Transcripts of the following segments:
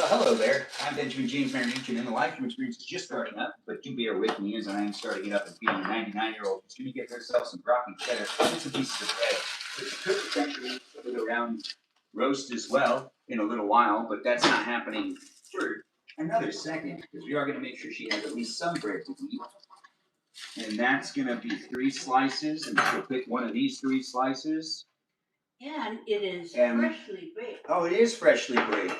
Hello there. I'm Benjamin Magrdichian, and the live stream experience is just starting up, but do bear with me as I am starting it up and feeding a 99-year-old who's going to get herself some broccoli cheddar and some pieces of bread. So she could potentially with a round roast as well in a little while, but that's not happening for another second because we are going to make sure she has at least some bread to eat. And that's going to be 3 slices, and she'll pick one of these 3 slices. And it is freshly baked. Oh, it is freshly baked.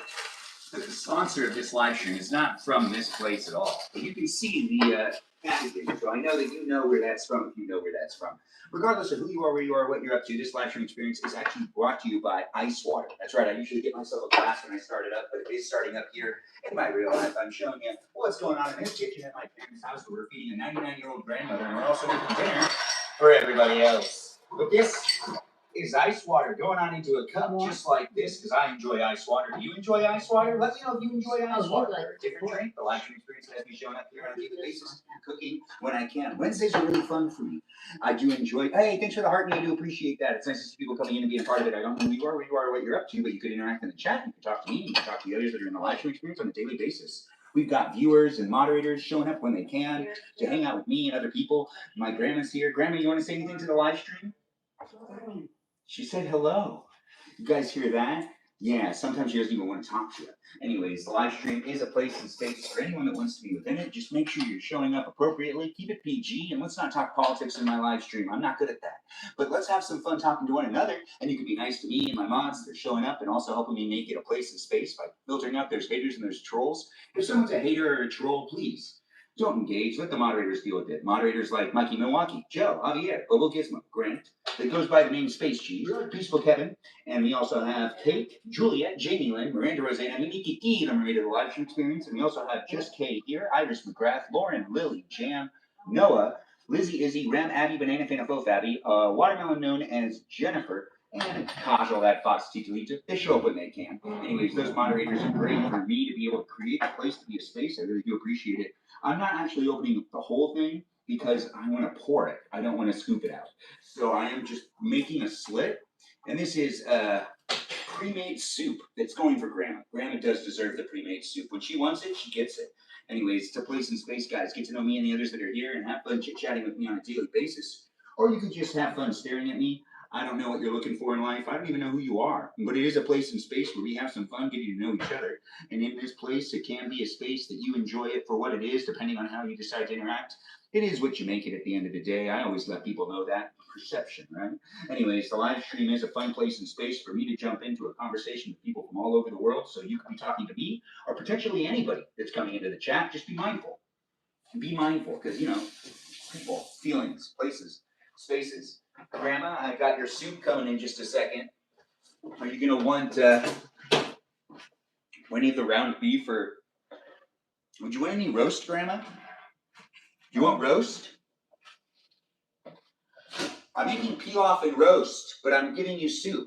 The sponsor of this live stream is not from this place at all. But you can see the packaging, so I know that you know where that's from if you know where that's from. Regardless of who you are, where you are, what you're up to, this live stream experience is actually brought to you by Ice Water. That's right, I usually get myself a glass when I start it up, but it is starting up here in my real life. I'm showing you what's going on in this kitchen at my parents' house where we're feeding a 99-year-old grandmother, and we're also making dinner for everybody else. But this is ice water going on into a cup just like this because I enjoy ice water. Do you enjoy ice water? Let me know if you enjoy ice water or a different drink. The live stream experience has me showing up here on a daily basis, cooking when I can. Wednesdays are really fun for me. I do enjoy. Hey, thanks for the heart, and I do appreciate that. It's nice to see people coming in and being a part of it. I don't know who you are, where you are, what you're up to, but you could interact in the chat. You can talk to me. You can talk to the others that are in the live stream experience on a daily basis. We've got viewers and moderators showing up when they can to hang out with me and other people. My grandma's here. Grandma, you want to say anything to the live stream? She said hello. You guys hear that? Yeah, sometimes she doesn't even want to talk to you. Anyways, the live stream is a place and space for anyone that wants to be within it. Just make sure you're showing up appropriately. Keep it PG, and let's not talk politics in my live stream. I'm not good at that. But let's have some fun talking to one another, and you can be nice to me and my mods that are showing up and also helping me make it a place and space by filtering out there's haters and there's trolls. If someone's a hater or a troll, please don't engage. Let the moderators deal with it. Moderators like Mikey Milwaukee, Joe, Javier, Bobo Gizmo, Grant, that goes by the name Space Cheese, Peaceful Kevin, and we also have Kate, Juliet, Jamie Lynn, Miranda Rosanna, Miki E, the Mermaid of the Live Stream Experience, and we also have Just Kay here, Iris McGrath, Lauren, Lily, Jam, Noah, Lizzie, Izzy, Ram, Abby, Banana Fana, Fo Fabby, Watermelon known as Jennifer, and gosh, all that Fox Titulita. They show up when they can. Anyways, those moderators are great for me to be able to create a place to be a space. I really do appreciate it. I'm not actually opening the whole thing because I want to pour it. I don't want to scoop it out. So I am just making a slit. And this is pre-made soup that's going for Grandma. Grandma does deserve the pre-made soup. When she wants it, she gets it. Anyways, it's a place and space, guys. Get to know me and the others that are here and have fun chit-chatting with me on a daily basis. Or you could just have fun staring at me. I don't know what you're looking for in life. I don't even know who you are. But it is a place and space where we have some fun getting to know each other. And in this place, it can be a space that you enjoy it for what it is, depending on how you decide to interact. It is what you make it at the end of the day. I always let people know that. Perception, right? Anyways, the live stream is a fun place and space for me to jump into a conversation with people from all over the world. So you can be talking to me or potentially anybody that's coming into the chat. Just be mindful. Be mindful because, people, feelings, places, spaces. Grandma, I got your soup coming in just a second. Are you going to want any of the round beef or would you want any roast, Grandma? Do you want roast? I'm eating pilaf and roast, but I'm giving you soup.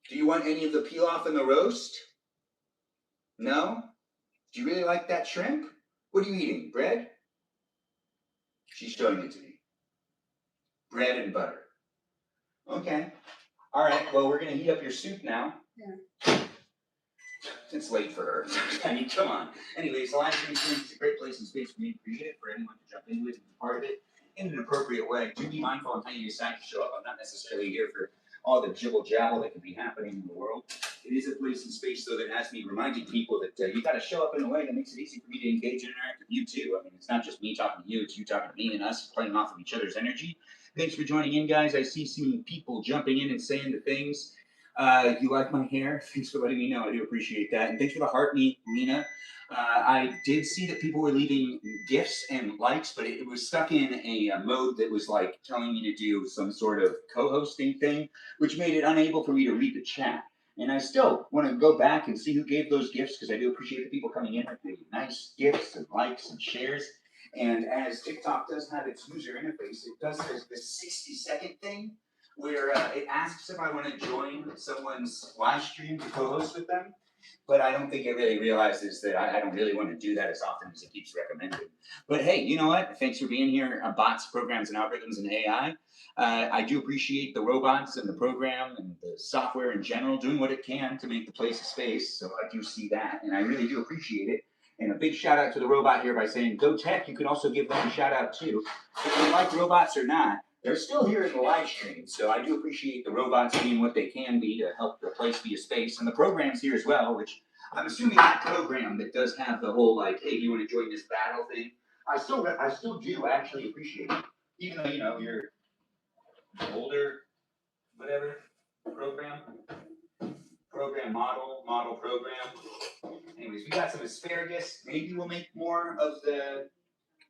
Do you want any of the pilaf and the roast? No? Do you really like that shrimp? What are you eating? Bread? She's showing it to me. Bread and butter. Okay. All right. Well, we're going to heat up your soup now. Yeah. It's late for her. I mean, come on. Anyways, the live stream experience is a great place and space for me to create it, for anyone to jump into it and be part of it in an appropriate way. Do be mindful of how you decide to show up. I'm not necessarily here for all the jibble-jabble that can be happening in the world. It is a place and space, though, that has me reminding people that you got to show up in a way that makes it easy for me to engage and interact with you, too. I mean, it's not just me talking to you. It's you talking to me and us playing off of each other's energy. Thanks for joining in, guys. I see some people jumping in and saying the things. You like my hair? Thanks for letting me know. I do appreciate that. And thanks for the heart, Lena. I did see that people were leaving gifts and likes, but it was stuck in a mode that was like telling me to do some sort of co-hosting thing, which made it unable for me to read the chat. And I still want to go back and see who gave those gifts because I do appreciate the people coming in with the nice gifts and likes and shares. And as TikTok does have its user interface, it does this 60-second thing where it asks if I want to join someone's live stream to co-host with them. But I don't think it really realizes that I don't really want to do that as often as it keeps recommending. But hey, you know what? Thanks for being here on bots, programs, and algorithms and AI. I do appreciate the robots and the program and the software in general doing what it can to make the place a space. So I do see that, and I really do appreciate it. And a big shout out to the robot here by saying, go tech. You could also give them a shout out too. If you like robots or not, they're still here in the live stream. So I do appreciate the robots being what they can be to help the place be a space. And the program's here as well, which I'm assuming that program that does have the whole like, hey, do you want to join this battle thing? I still do actually appreciate it. Even though, you're older, whatever, program model program. Anyways, we got some asparagus. Maybe we'll make more of the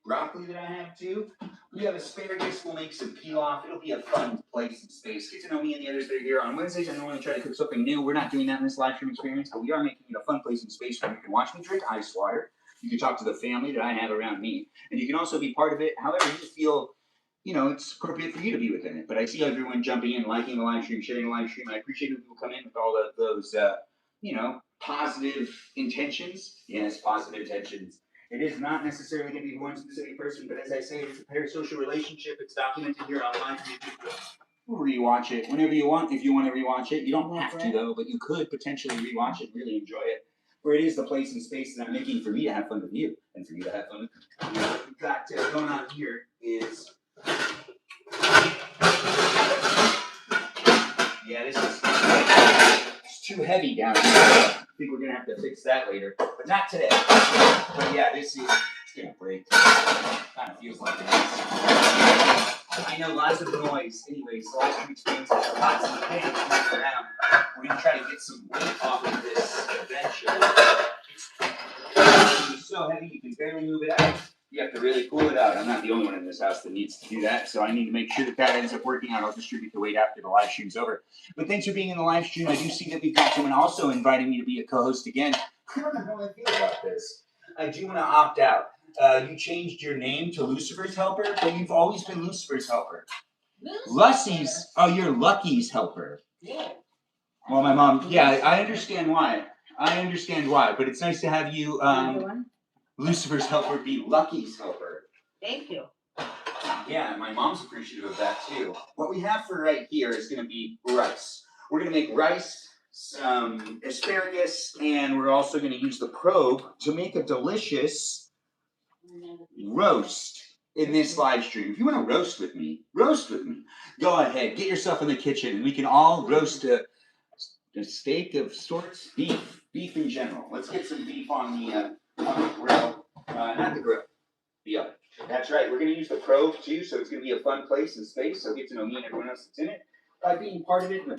broccoli that I have too. We have asparagus. We'll make some pilaf. It'll be a fun place and space. Get to know me and the others that are here on Wednesdays. I normally try to cook something new. We're not doing that in this live stream experience, but we are making it a fun place and space where you can watch me drink ice water. You can talk to the family that I have around me, and you can also be part of it however you feel. It's appropriate for you to be within it. But I see everyone jumping in, liking the live stream, sharing the live stream. I appreciate when people come in with all of those, positive intentions. Yes, positive intentions. It is not necessarily going to be one specific person, but as I say, it's a parasocial relationship. It's documented here online for you to rewatch it whenever you want. If you want to rewatch it, you don't have to though, but you could potentially rewatch it and really enjoy it. Where it is the place and space that I'm making for me to have fun with you and for you to have fun with me. What we've got going on here is, this is it's too heavy down here. I think we're gonna have to fix that later, but not today. But yeah, it's gonna break. Kind of feels like it is. I know lots of noise. Anyways, the live stream experience has lots of things moving around. We're gonna try to get some weight off of this adventure. It's so heavy you can barely move it out. You have to really pull it out. I'm not the only one in this house that needs to do that, so I need to make sure that ends up working out. I'll distribute the weight after the live stream's over. But thanks for being in the live stream. I do see that we've got someone also inviting me to be a co-host again. I don't know how I feel about this. I do want to opt out. You changed your name to Lucifer's Helper, but you've always been Lucifer's Helper. Lucy's, you're Lucky's Helper. Yeah. Well, my mom, I understand why. But it's nice to have you, Lucifer's Helper be Lucky's Helper. Thank you. Yeah, my mom's appreciative of that too. What we have for right here is going to be rice. We're going to make rice, some asparagus, and we're also going to use the probe to make a delicious roast in this live stream. If you want to roast with me. Go ahead, get yourself in the kitchen, and we can all roast a steak of sorts, beef in general. Let's get some beef on the grill, not the grill, the oven. That's right. We're going to use the probe too, so it's going to be a fun place and space. So get to know me and everyone else that's in it. By being part of it in a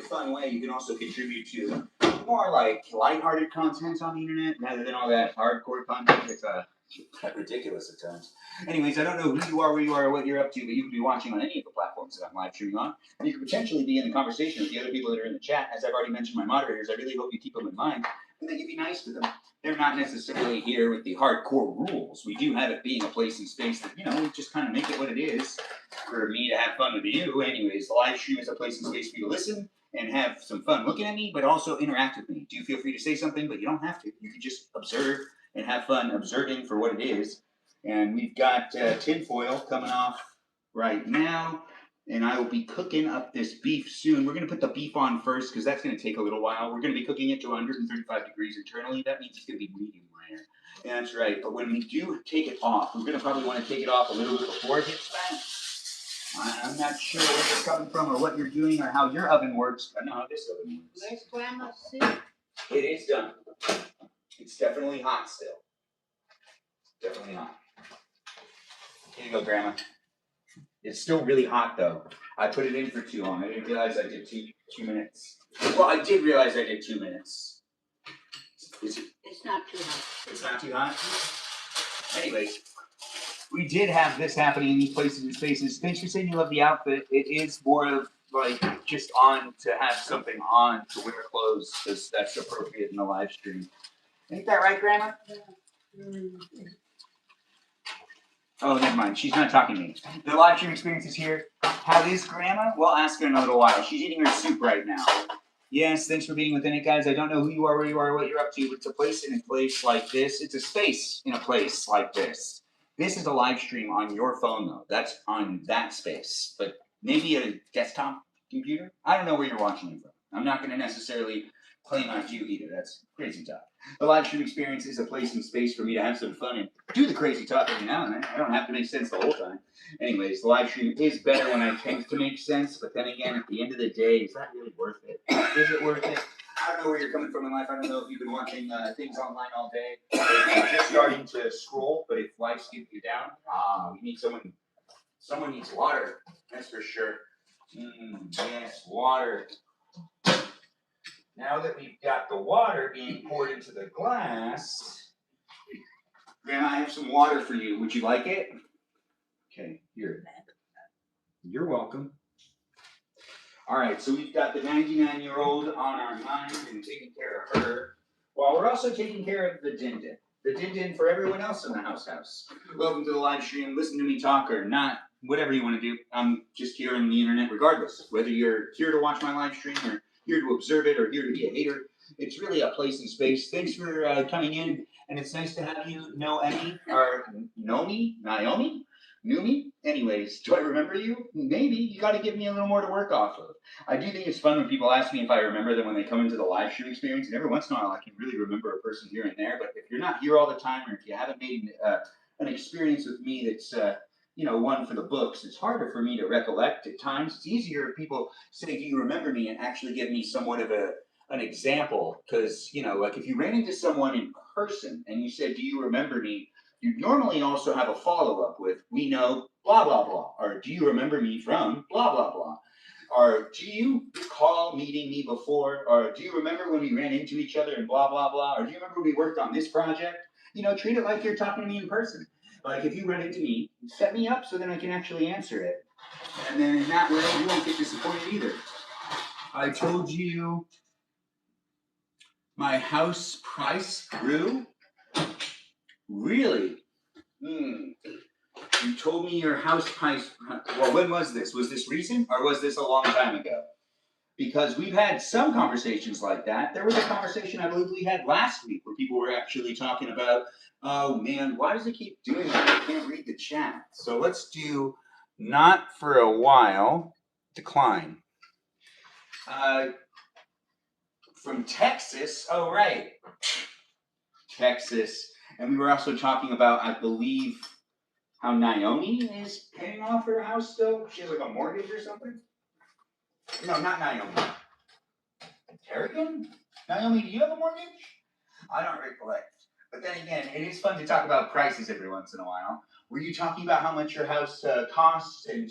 fun way, you can also contribute to more like lighthearted content on the internet rather than all that hardcore content. It's ridiculous at times. Anyways, I don't know who you are, where you are, or what you're up to, but you can be watching on any of the platforms that I'm live streaming on, and you can potentially be in the conversation with the other people that are in the chat. As I've already mentioned, my moderators, I really hope you keep them in mind and that you be nice to them. They're not necessarily here with the hardcore rules. We do have it being a place and space that, we just kind of make it what it is for me to have fun with you. Anyways, the live stream is a place and space for you to listen and have some fun looking at me, but also interact with me. Do feel free to say something, but you don't have to. You can just observe and have fun observing for what it is. And we've got tinfoil coming off right now. And I will be cooking up this beef soon. We're going to put the beef on first because that's going to take a little while. We're going to be cooking it to 135 degrees internally. That means it's going to be medium rare. Yeah, that's right. But when we do take it off, we're going to probably want to take it off a little bit before it hits that. I'm not sure where it's coming from or what you're doing or how your oven works. But I know how this oven works. Where's Grandma's soup? It is done. It's definitely hot still. Definitely hot. Here you go, Grandma. It's still really hot though. I put it in for too long. I didn't realize I did two minutes. Well, I did realize I did 2 minutes. It's not too hot. It's not too hot? Anyways, we did have this happening in these places and spaces. Thanks for saying you love the outfit. It is more of like just on to have something on to wear clothes because that's appropriate in the live stream. Ain't that right, Grandma? Oh, never mind. She's not talking to me. The live stream experience is here. How is Grandma? We'll ask her in a little while. She's eating her soup right now. Yes, thanks for being within it, guys. I don't know who you are, where you are, what you're up to. It's a place in a place like this. It's a space in a place like this. This is a live stream on your phone, though. That's on that space. But maybe a desktop computer? I don't know where you're watching it from. I'm not going to necessarily claim on you either. That's crazy talk. The live stream experience is a place and space for me to have some fun and do the crazy talk every now and then. I don't have to make sense the whole time. Anyways, the live stream is better when I tend to make sense, but then again, at the end of the day, is that really worth it? Is it worth it? I don't know where you're coming from in life. I don't know if you've been watching things online all day. You're just starting to scroll, but if life's getting you down, you need someone needs water, that's for sure. Yes, water. Now that we've got the water being poured into the glass, Grandma, I have some water for you. Would you like it? Okay, here. You're welcome. All right, so we've got the 99-year-old on our mind and taking care of her, while we're also taking care of the din-din. The din-din for everyone else in the house. Welcome to the live stream. Listen to me talk or not, whatever you want to do. I'm just here on the internet regardless. Whether you're here to watch my live stream or here to observe it or here to be a hater, it's really a place and space. Thanks for coming in, and it's nice to have you know Emmy, or Naomi? Knew me? Anyways, do I remember you? Maybe. You got to give me a little more to work off of. I do think it's fun when people ask me if I remember them when they come into the live stream experience, and every once in a while I can really remember a person here and there, but if you're not here all the time, or if you haven't made an experience with me that's one for the books, it's harder for me to recollect at times. It's easier if people say, do you remember me, and actually give me somewhat of an example, because, like if you ran into someone in person and you said, do you remember me, you normally also have a follow-up with, we know blah, blah, blah, or do you remember me from blah, blah, blah, or do you recall meeting me before, or do you remember when we ran into each other and blah, blah, blah, or do you remember when we worked on this project? Treat it like you're talking to me in person. Like if you run into me, set me up so then I can actually answer it. And then in that way, you won't get disappointed either. I told you my house price grew. Really? You told me your house price. Well, when was this? Was this recent or was this a long time ago? Because we've had some conversations like that. There was a conversation I believe we had last week where people were actually talking about, oh man, why does it keep doing that? I can't read the chat. So let's do not for a while, decline. From Texas, oh right. Texas. And we were also talking about, I believe, how Naomi is paying off her house still. She has like a mortgage or something. No, not Naomi. Kerrigan? Naomi, do you have a mortgage? I don't recollect. But then again, it is fun to talk about prices every once in a while. Were you talking about how much your house costs and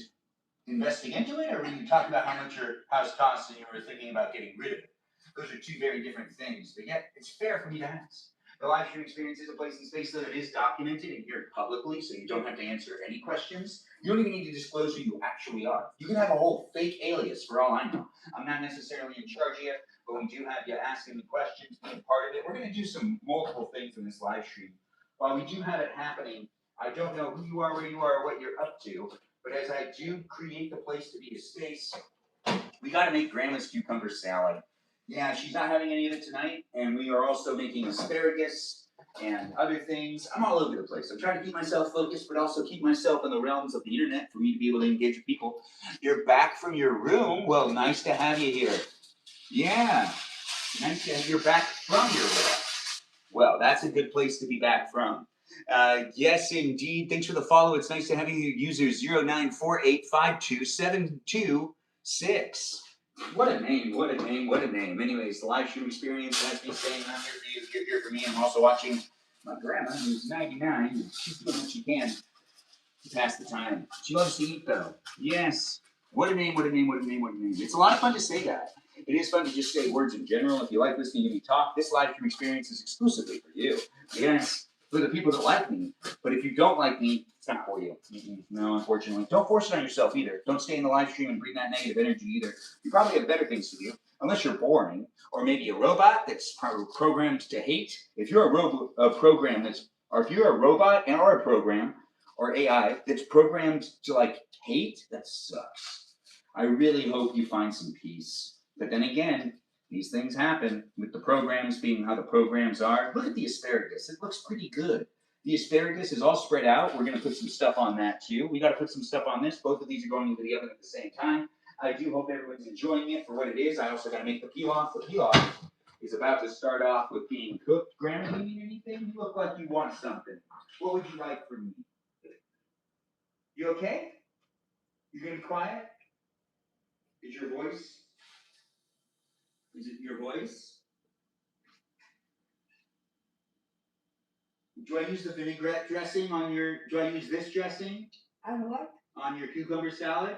investing into it, or were you talking about how much your house costs and you were thinking about getting rid of it? Those are two very different things, but yet it's fair for me to ask. The live stream experience is a place and space that is documented and here publicly, so you don't have to answer any questions. You don't even need to disclose who you actually are. You can have a whole fake alias for all I know. I'm not necessarily in charge yet, but we do have you asking me questions, being part of it. We're going to do some multiple things in this live stream. While we do have it happening, I don't know who you are, where you are, what you're up to, but as I do create the place to be a space, we got to make Grandma's cucumber salad. Yeah, she's not having any of it tonight, and we are also making asparagus and other things. I'm all over the place. I'm trying to keep myself focused, but also keep myself in the realms of the internet for me to be able to engage with people. You're back from your room. Well, nice to have you here. Yeah, nice to have you back from your room. Well, that's a good place to be back from. Yes, indeed. Thanks for the follow. It's nice to have you, user 0948527226. What a name, what a name, what a name. Anyways, the live stream experience has me saying I'm here for you, you're here for me. I'm also watching my grandma, who's 99, and she's doing what she can to pass the time. She loves to eat, though. Yes. What a name, what a name, what a name, what a name. It's a lot of fun to say that. It is fun to just say words in general. If you like listening to me talk, this live stream experience is exclusively for you. Yes, for the people that like me. But if you don't like me, it's not for you. No, unfortunately. Don't force it on yourself either. Don't stay in the live stream and bring that negative energy either. You probably have better things to do, unless you're boring, or maybe a robot that's programmed to hate. If you're a program that's, or if you're a robot or a program or AI that's programmed to hate, that sucks. I really hope you find some peace. But then again, These things happen with the programs being how the programs are. Look at the asparagus. It looks pretty good. The asparagus is all spread out. We're going to put some stuff on that too. We got to put some stuff on this. Both of these are going into the oven at the same time. I do hope everyone's enjoying it for what it is. I also got to make the pilaf. The pilaf is about to start off with being cooked. Grandma, do you need anything? You look like you want something. What would you like from me? You okay? You going to be quiet? Is your voice? Is it your voice? Do I use the vinaigrette dressing on your, do I use this dressing On what? on your cucumber salad?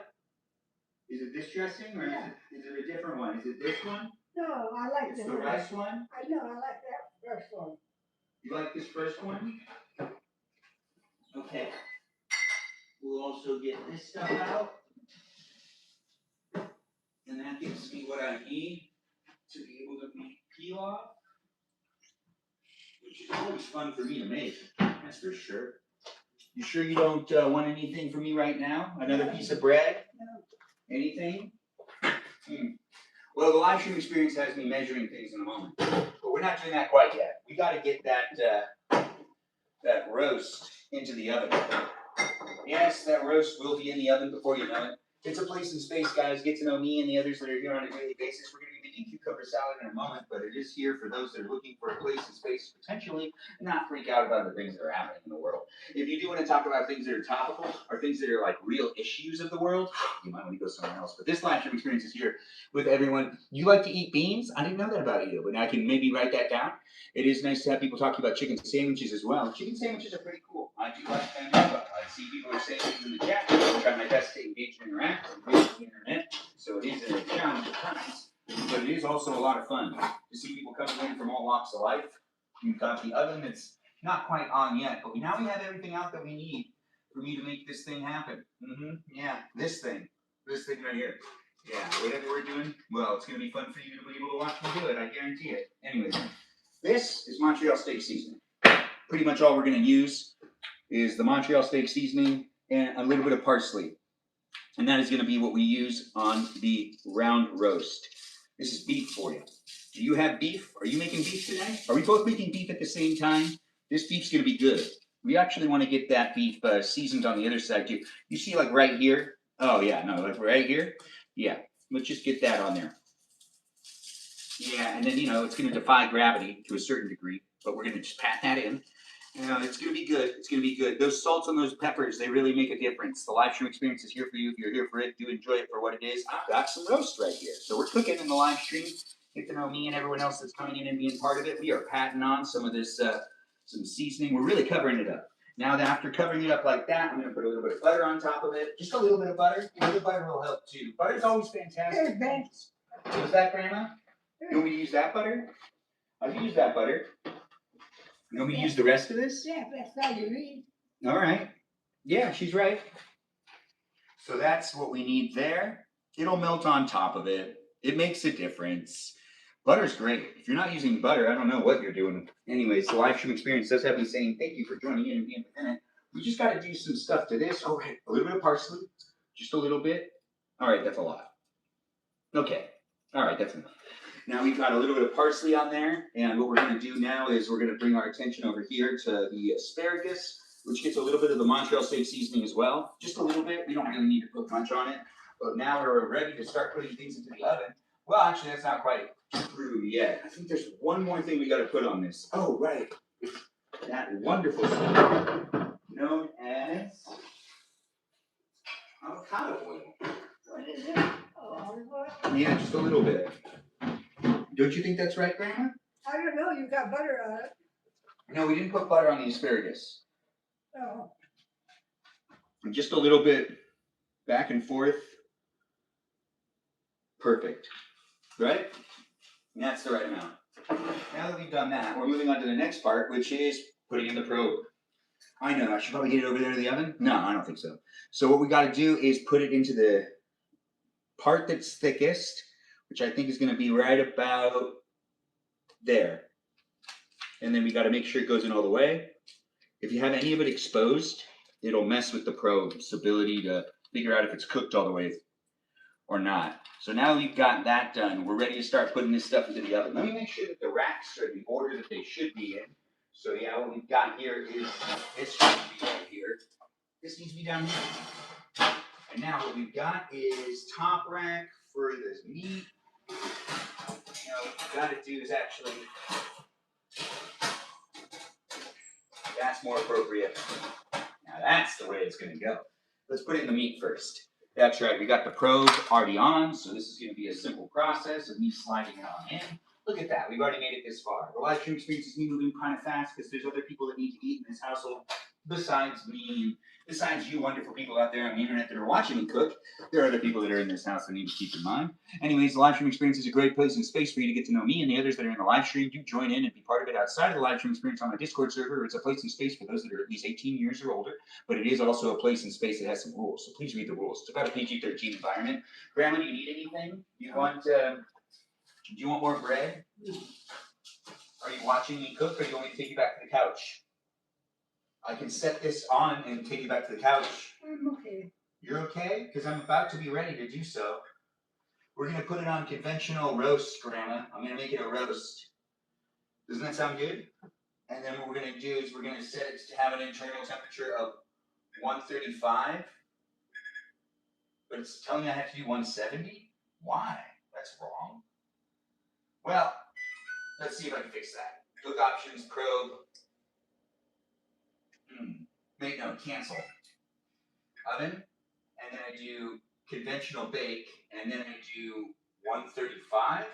Is it this dressing or Yeah. is it a different one? Is it this one? No, I like It's the rice one? I know, I like that first one. You like this first one? Okay. We'll also get this stuff out. And that gives me what I need to be able to make pilaf, which is always fun for me to make, that's for sure. You sure you don't want anything from me right now? Another piece of bread? No. Anything? Well, the live stream experience has me measuring things in a moment, but we're not doing that quite yet. We got to get that roast into the oven. Yes, that roast will be in the oven before you know it. It's a place and space, guys. Get to know me and the others that are here on a daily basis. We're going to be making cucumber salad in a moment, but it is here for those that are looking for a place and space to potentially not freak out about the things that are happening in the world. If you do want to talk about things that are topical or things that are like real issues of the world, you might want to go somewhere else. But this live stream experience is here with everyone. You like to eat beans? I didn't know that about you, but I can maybe write that down. It is nice to have people talking about chicken sandwiches as well. Chicken sandwiches are pretty cool. I do like them. I see people are saying things in the chat. I try my best to engage and interact with the internet. So it is a challenge at times, but it is also a lot of fun to see people coming in from all walks of life. We've got the oven that's not quite on yet, but now we have everything out that we need for me to make this thing happen. Yeah, this thing right here. Yeah, whatever we're doing, well, it's going to be fun for you to be able to watch me do it. I guarantee it. Anyways, this is Montreal steak seasoning. Pretty much all we're going to use is the Montreal steak seasoning and a little bit of parsley. And that is going to be what we use on the round roast. This is beef for you. Do you have beef? Are you making beef today? Are we both making beef at the same time? This beef's going to be good. We actually want to get that beef seasoned on the other side too. You see like right here? Oh yeah, no, like right here? Yeah, let's just get that on there. Yeah, and then, you know, it's going to defy gravity to a certain degree, but we're going to just pat that in. It's going to be good. It's going to be good. Those salts and those peppers, they really make a difference. The live stream experience is here for you. If you're here for it, do enjoy it for what it is. I've got some roast right here. So we're cooking in the live stream. Get to know me and everyone else that's coming in and being part of it. We are patting on some of this, some seasoning. We're really covering it up. Now that after covering it up like that, I'm going to put a little bit of butter on top of it. Just a little bit of butter. A little butter will help too. Butter's always fantastic. Was that, Grandma? You want me to use that butter? I'll use that butter. You want me to use the rest of this? Yeah, that's how you read. All right. Yeah, she's right. So that's what we need there. It'll melt on top of it. It makes a difference. Butter's great. If you're not using butter, I don't know what you're doing. Anyways, the live stream experience does have me saying thank you for joining in and being within it. We just got to do some stuff to this. All right, a little bit of parsley. Just a little bit. All right, that's a lot. Okay. All right, that's enough. Now we've got a little bit of parsley on there, and what we're going to do now is we're going to bring our attention over here to the asparagus, which gets a little bit of the Montreal steak seasoning as well. Just a little bit. We don't really need to put much on it, but now we're ready to start putting things into the oven. Well, actually, that's not quite true yet. I think there's one more thing we got to put on this. Oh, right. That wonderful stuff known as avocado oil. What is it? Oh, olive oil? Yeah, just a little bit. Don't you think that's right, Grandma? I don't know, you got butter on it. No, we didn't put butter on the asparagus. Oh. Just a little bit back and forth. Perfect. Right? And that's the right amount. Now that we've done that, we're moving on to the next part, which is putting in the probe. I know, I should probably get it over there to the oven. No, I don't think so. So what we got to do is put it into the part that's thickest, which I think is going to be right about there. And then we got to make sure it goes in all the way. If you have any of it exposed, it'll mess with the probe's ability to figure out if it's cooked all the way. or not. So now we've got that done. We're ready to start putting this stuff into the oven. Let me make sure that the racks are in the order that they should be in. So yeah, what we've got here is this should be right here. This needs to be down here. And now what we've got is top rack for this meat. What we've got to do is actually, that's more appropriate. Now that's the way it's going to go. Let's put in the meat first. That's right, we got the probe already on, so this is going to be a simple process of me sliding it on in. Look at that, we've already made it this far. The live stream experience is me moving kind of fast because there's other people that need to eat in this household besides me, besides you wonderful people out there on the internet that are watching me cook. There are other people that are in this house that need to keep in mind. Anyways, the live stream experience is a great place and space for you to get to know me and the others that are in the live stream. Do join in and be part of it outside of the live stream experience on my Discord server. It's a place and space for those that are at least 18 years or older, but it is also a place and space that has some rules. So please read the rules. It's about a PG-13 environment. Grandma, do you need anything? Do you want more bread? Are you watching me cook, or do you want me to take you back to the couch? I can set this on and take you back to the couch. I'm okay. You're okay? Because I'm about to be ready to do so. We're going to put it on conventional roast, Grandma. I'm going to make it a roast. Doesn't that sound good? And then what we're going to do is we're going to set it to have an internal temperature of 135. But it's telling me I have to do 170? Why? That's wrong. Well, let's see if I can fix that. Cook options, probe. Cancel. Oven, and then I do conventional bake, and then I do 135.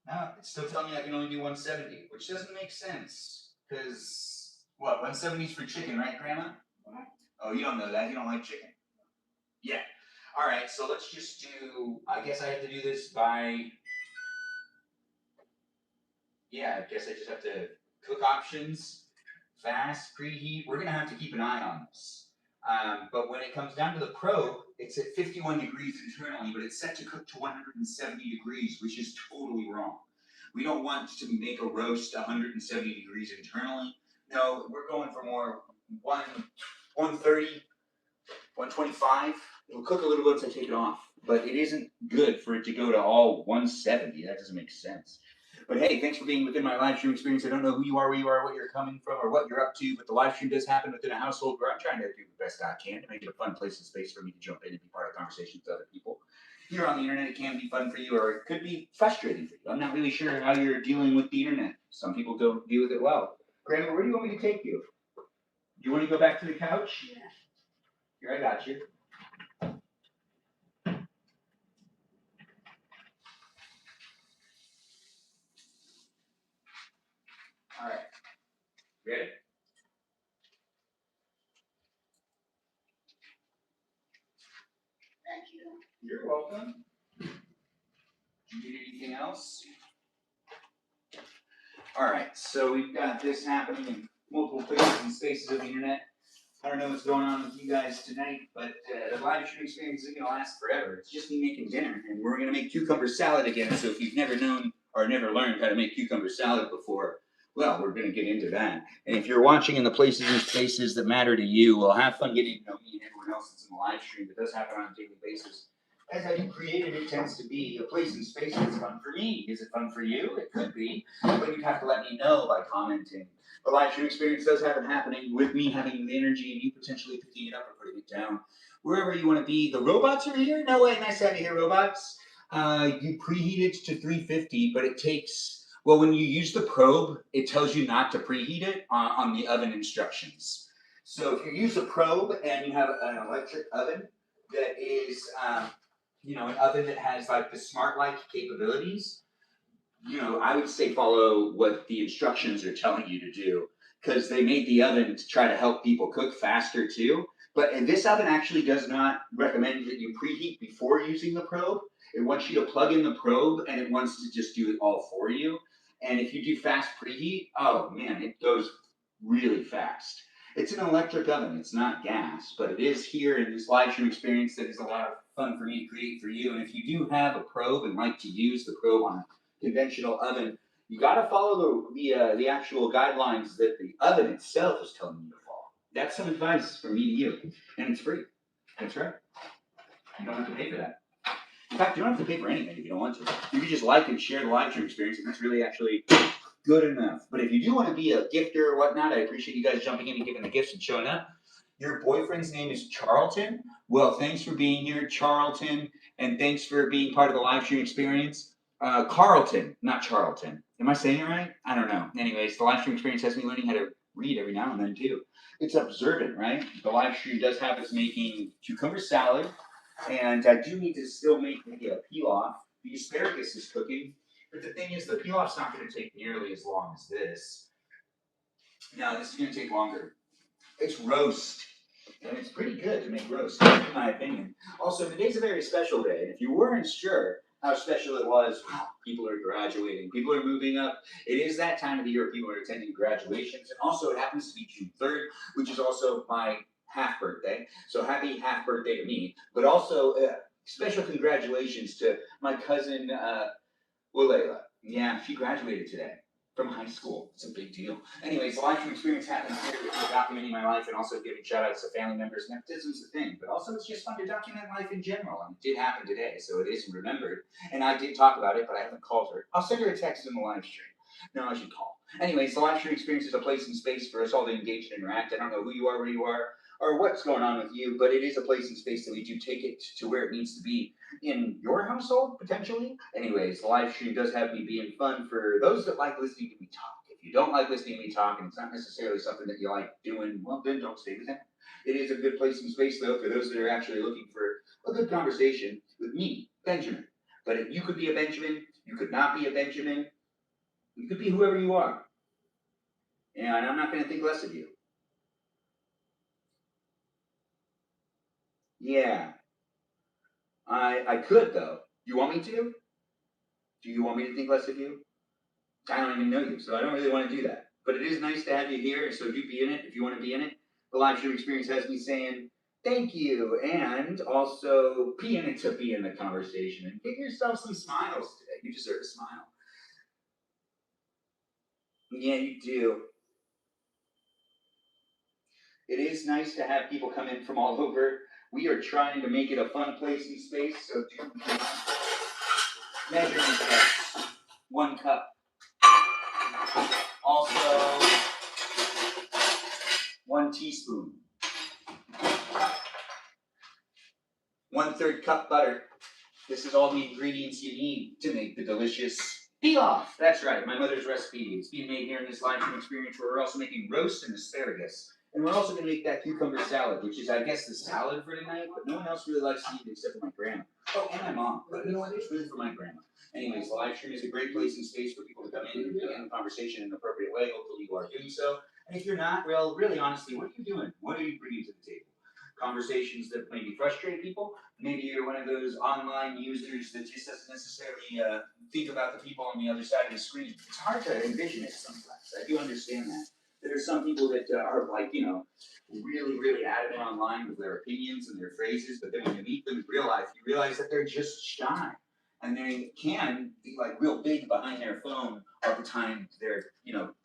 No, it's still telling me I can only do 170, which doesn't make sense. Because, what, 170 is for chicken, right, Grandma? What? Oh, you don't know that. You don't like chicken. Yeah. All right, so let's just do, I guess I have to do this by, yeah, I guess I just have to cook options, fast, preheat. We're going to have to keep an eye on this. But when it comes down to the probe, it's at 51 degrees internally, but it's set to cook to 170 degrees, which is totally wrong. We don't want to make a roast 170 degrees internally. No, we're going for more 130, 125. It'll cook a little bit once I take it off, but it isn't good for it to go to all 170. That doesn't make sense. But hey, thanks for being within my live stream experience. I don't know who you are, where you are, what you're coming from, or what you're up to, but the live stream does happen within a household where I'm trying to do the best I can to make it a fun place and space for me to jump in and be part of conversations with other people. Here on the internet, it can be fun for you, or it could be frustrating for you. I'm not really sure how you're dealing with the internet. Some people don't deal with it well. Grandma, where do you want me to take you? Do you want to go back to the couch? Yeah. Here, I got you. All right. Ready? Thank you. You're welcome. Do you need anything else? All right, so we've got this happening in multiple places and spaces of the internet. I don't know what's going on with you guys tonight, but the live stream experience isn't going to last forever. It's just me making dinner, and we're going to make cucumber salad again. So if you've never known or never learned how to make cucumber salad before, well, we're going to get into that. And if you're watching in the places and spaces that matter to you, well, have fun getting to know me and everyone else that's in the live stream. It does happen on a daily basis. As how you created it tends to be a place and space that's fun for me. Is it fun for you? It could be, but you'd have to let me know by commenting. The live stream experience does have it happening with me having the energy and you potentially picking it up or putting it down. Wherever you want to be. The robots are here? No way, nice to have you here, robots. You preheat it to 350, but it takes, well, when you use the probe, it tells you not to preheat it on the oven instructions. So if you use a probe and you have an electric oven that is, an oven that has like the smart-like capabilities, I would say follow what the instructions are telling you to do, because they made the oven to try to help people cook faster too. But this oven actually does not recommend that you preheat before using the probe. It wants you to plug in the probe and it wants to just do it all for you. And if you do fast preheat, oh man, it goes really fast. It's an electric oven, it's not gas, but it is here in this live stream experience that is a lot of fun for me to create for you. And if you do have a probe and like to use the probe on a conventional oven, you got to follow the actual guidelines that the oven itself is telling you to follow. That's some advice from me to you, and it's free. That's right. You don't have to pay for that. In fact, you don't have to pay for anything if you don't want to. You can just like and share the live stream experience, and that's really actually good enough. But if you do want to be a gifter or whatnot, I appreciate you guys jumping in and giving the gifts and showing up. Your boyfriend's name is Charlton. Well, thanks for being here, Charlton, and thanks for being part of the live stream experience. Carlton, not Charlton. Am I saying it right? I don't know. Anyways, the live stream experience has me learning how to read every now and then too. It's observant, right? The live stream does have us making cucumber salad, and I do need to still make maybe a pilaf. The asparagus is cooking, but the thing is, the pilaf's not going to take nearly as long as this. No, this is going to take longer. It's roast, and it's pretty good to make roast, in my opinion. Also, today's a very special day, and if you weren't sure how special it was, wow, people are graduating, people are moving up. It is that time of the year people are attending graduations, and also it happens to be June 3rd, which is also my half birthday. So happy half birthday to me, but also special congratulations to my cousin Walela. Yeah, she graduated today from high school. It's a big deal. Anyways, the live stream experience happens here with me documenting my life and also giving shout outs to family members. Nepotism's the thing, but also it's just fun to document life in general. And it did happen today, so it is remembered. And I did talk about it, but I haven't called her. I'll send her a text in the live stream. No, I should call. Anyways, the live stream experience is a place and space for us all to engage and interact. I don't know who you are, where you are, or what's going on with you, but it is a place and space that we do take it to where it needs to be in your household, potentially. Anyways, the live stream does have me being fun for those that like listening to me talk. If you don't like listening to me talk and it's not necessarily something that you like doing, well, then don't stay with it. It is a good place and space, though, for those that are actually looking for a good conversation with me, Benjamin. But you could be a Benjamin, you could not be a Benjamin, you could be whoever you are. And I'm not going to think less of you. Yeah, I could, though. You want me to? Do you want me to think less of you? I don't even know you, so I don't really want to do that. But it is nice to have you here, so do be in it if you want to be in it. The live stream experience has me saying thank you, and also be in it to be in the conversation. And give yourself some smiles today. You deserve a smile. Yeah, you do. It is nice to have people come in from all over. We are trying to make it a fun place and space, so do measuring cups. 1 cup. Also, 1 teaspoon. 1/3 cup butter. This is all the ingredients you need to make the delicious pilaf. That's right, my mother's recipe. It's being made here in this live stream experience where we're also making roast and asparagus. And we're also going to make that cucumber salad, which is, I guess, the salad for tonight, but no one else really likes to eat it except for my grandma. Oh, and my mom. But you know what? It's really for my grandma. Anyways, the live stream is a great place and space for people to come in and begin the conversation in an appropriate way. Hopefully you are doing so. And if you're not, well, really honestly, what are you doing? What are you bringing to the table? Conversations that maybe frustrate people? Maybe you're one of those online users that just doesn't necessarily think about the people on the other side of the screen. It's hard to envision it sometimes. I do understand that. There are some people that are like, really, really adamant online with their opinions and their phrases, but then when you meet them in real life, you realize that they're just shy. And they can be like real big behind their phone all the time, their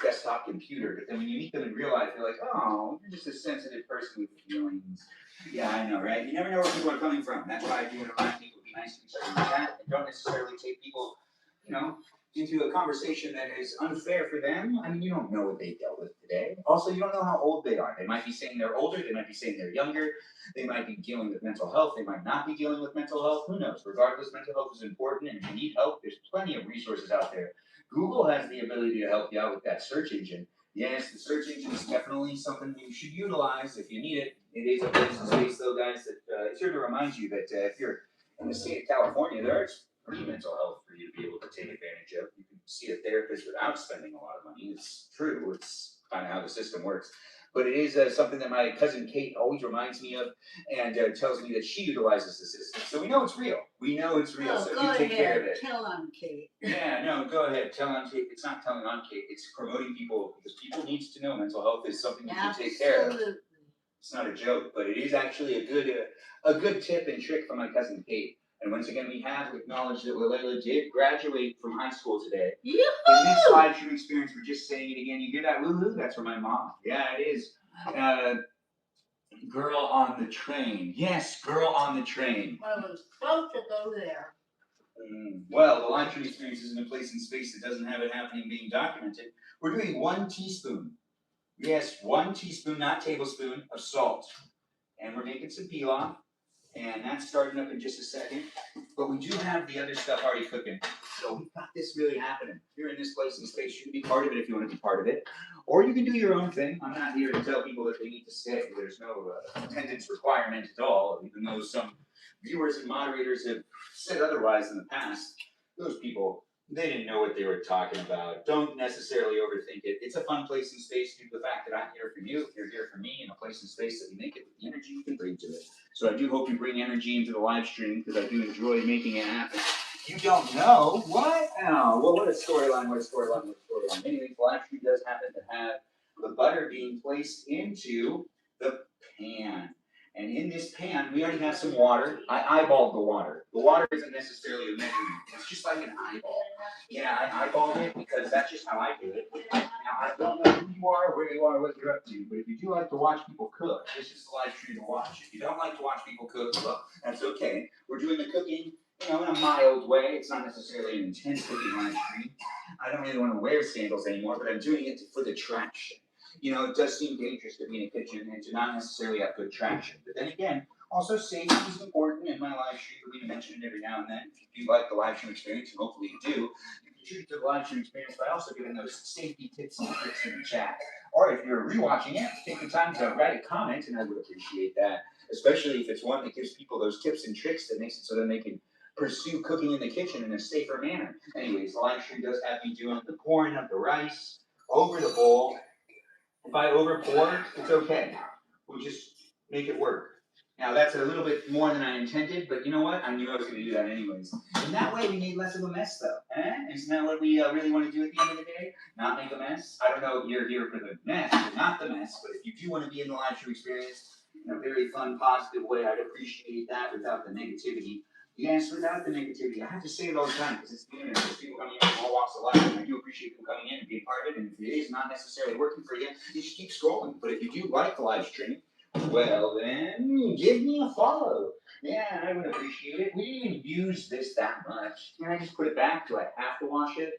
desktop computer. But then when you meet them in real life, you're like, oh, you're just a sensitive person with feelings. Yeah, I know, right? You never know where people are coming from. That's why if you want to remind people, be nice to each other in the chat, and don't necessarily take people, into a conversation that is unfair for them. I mean, you don't know what they dealt with today. Also, you don't know how old they are. They might be saying they're older. They might be saying they're younger. They might be dealing with mental health. They might not be dealing with mental health. Who knows? Regardless, mental health is important, and if you need help, there's plenty of resources out there. Google has the ability to help you out with that search engine. Yes, the search engine is definitely something you should utilize if you need it. It is a place and space, though, guys, that it's here to remind you that if you're in the state of California, there's free mental health for you to be able to take advantage of. You can see a therapist without spending a lot of money. It's true. It's kind of how the system works. But it is something that my cousin Kate always reminds me of and tells me that she utilizes the system. So we know it's real. We know it's real. Oh, so go you take care of ahead. it. Tell on Kate. Yeah, no, go ahead. Tell on Kate. It's not telling on Kate. It's promoting people because people need to know mental health is something you can take care of. Absolutely. It's not a joke, but it is actually a good tip and trick from my cousin Kate. And once again, we have acknowledged that Walela did graduate from high school today. Yoo-hoo! In this live stream experience, we're just saying it again. You hear that woo-hoo? That's from my mom. Yeah, it is. Girl on the train. Yes, girl on the train. I was supposed to go there. Well, the live stream experience isn't a place in space that doesn't have it happening being documented. We're doing 1 teaspoon. Yes, 1 teaspoon, not tablespoon, of salt. And we're making some pilaf. And that's starting up in just a second. But we do have the other stuff already cooking. So we've got this really happening. If you're in this place in space, you can be part of it if you want to be part of it. Or you can do your own thing. I'm not here to tell people that they need to stay. There's no attendance requirement at all, even though some viewers and moderators have said otherwise in the past. Those people, they didn't know what they were talking about. Don't necessarily overthink it. It's a fun place in space due to the fact that I'm here for you. If you're here for me in a place in space that we make it with the energy you can bring to it. So I do hope you bring energy into the live stream because I do enjoy making it happen. You don't know what? Oh, well, what a storyline! What a storyline! What a storyline! Anyways, the live stream does happen to have the butter being placed into the pan. And in this pan, we already have some water. I eyeballed the water. The water isn't necessarily a measurement. It's just like an eyeball. Yeah, I eyeballed it because that's just how I do it. Now, I don't know who you are, where you are, what you're up to, but if you do like to watch people cook, this is the live stream to watch. If you don't like to watch people cook, well, that's okay. We're doing the cooking, in a mild way. It's not necessarily an intense cooking live stream. I don't really want to wear sandals anymore, but I'm doing it for the traction. It does seem dangerous to be in a kitchen and to not necessarily have good traction. But then again, also safety is important in my live stream for me to mention it every now and then. If you do like the live stream experience, and hopefully you do, you contribute to the live stream experience by also giving those safety tips and tricks in the chat. Or if you're rewatching it, take the time to write a comment, and I would appreciate that. Especially if it's one that gives people those tips and tricks that makes it so then they can pursue cooking in the kitchen in a safer manner. Anyways, the live stream does have me doing the pouring of the rice over the bowl. If I overpour, it's okay. We'll just make it work. Now that's a little bit more than I intended, but you know what? I knew I was going to do that anyways. And that way we need less of a mess though. Isn't that what we really want to do at the end of the day? Not make a mess? I don't know if you're here for the mess, but not the mess. But if you do want to be in the live stream experience in a very fun, positive way, I'd appreciate that without the negativity. Yes, without the negativity. I have to say it all the time because it's the internet. There's people coming in from all walks of life, and I do appreciate them coming in and being part of it. And if it is not necessarily working for you, you just keep scrolling. But if you do like the live stream, well then, give me a follow. Yeah, I would appreciate it. We didn't even use this that much. Can I just put it back? Do I have to wash it?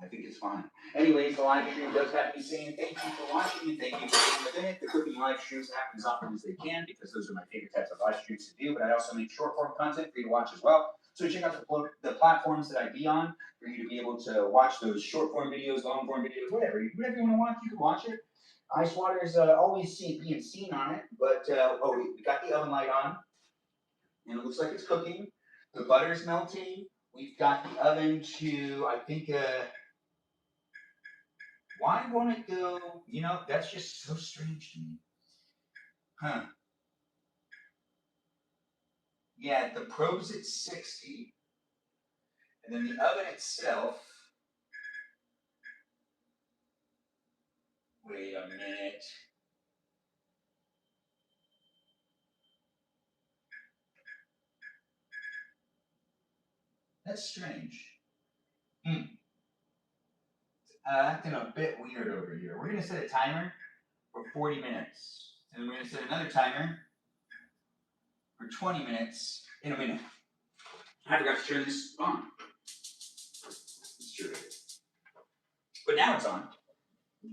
I think it's fine. Anyways, the live stream does have me saying thank you for watching and thank you for being within it. The cooking live streams happen as often as they can because those are my favorite types of live streams to do, but I also make short form content for you to watch as well. So check out the platforms that I be on for you to be able to watch those short form videos, long form videos, whatever you want to watch, you can watch it. Ice water is always being seen on it, but we got the oven light on, and it looks like it's cooking. The butter's melting. We've got the oven to, I think, why won't it go? That's just so strange to me. Huh. Yeah, the probe's at 60, and then the oven itself. Wait a minute. That's strange. Acting a bit weird over here. We're gonna set a timer for 40 minutes. And we're gonna set another timer for 20 minutes in a minute. I forgot to turn this on. It's true. But now it's on.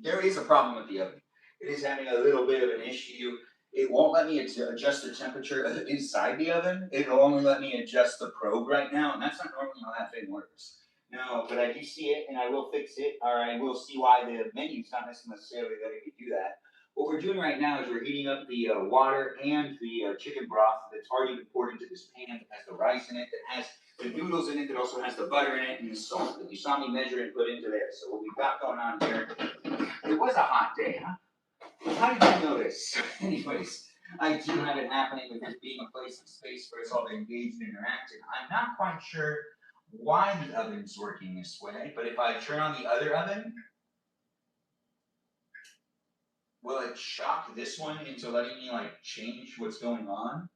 There is a problem with the oven. It is having a little bit of an issue. It won't let me adjust the temperature inside the oven. It'll only let me adjust the probe right now, and that's not normally how that thing works. No, but I do see it, and I will fix it, or I will see why the menu's not necessarily letting me do that. What we're doing right now is we're heating up the water and the chicken broth that's already been poured into this pan that has the rice in it, that has the noodles in it, that also has the butter in it, and the salt that you saw me measure and put into there. So what we've got going on here, it was a hot day, huh? How did you notice? Anyways, I do have it happening with this being a place of space where it's all engaged and interactive. I'm not quite sure why the oven's working this way, but if I turn on the other oven, will it shock this one into letting me change what's going on?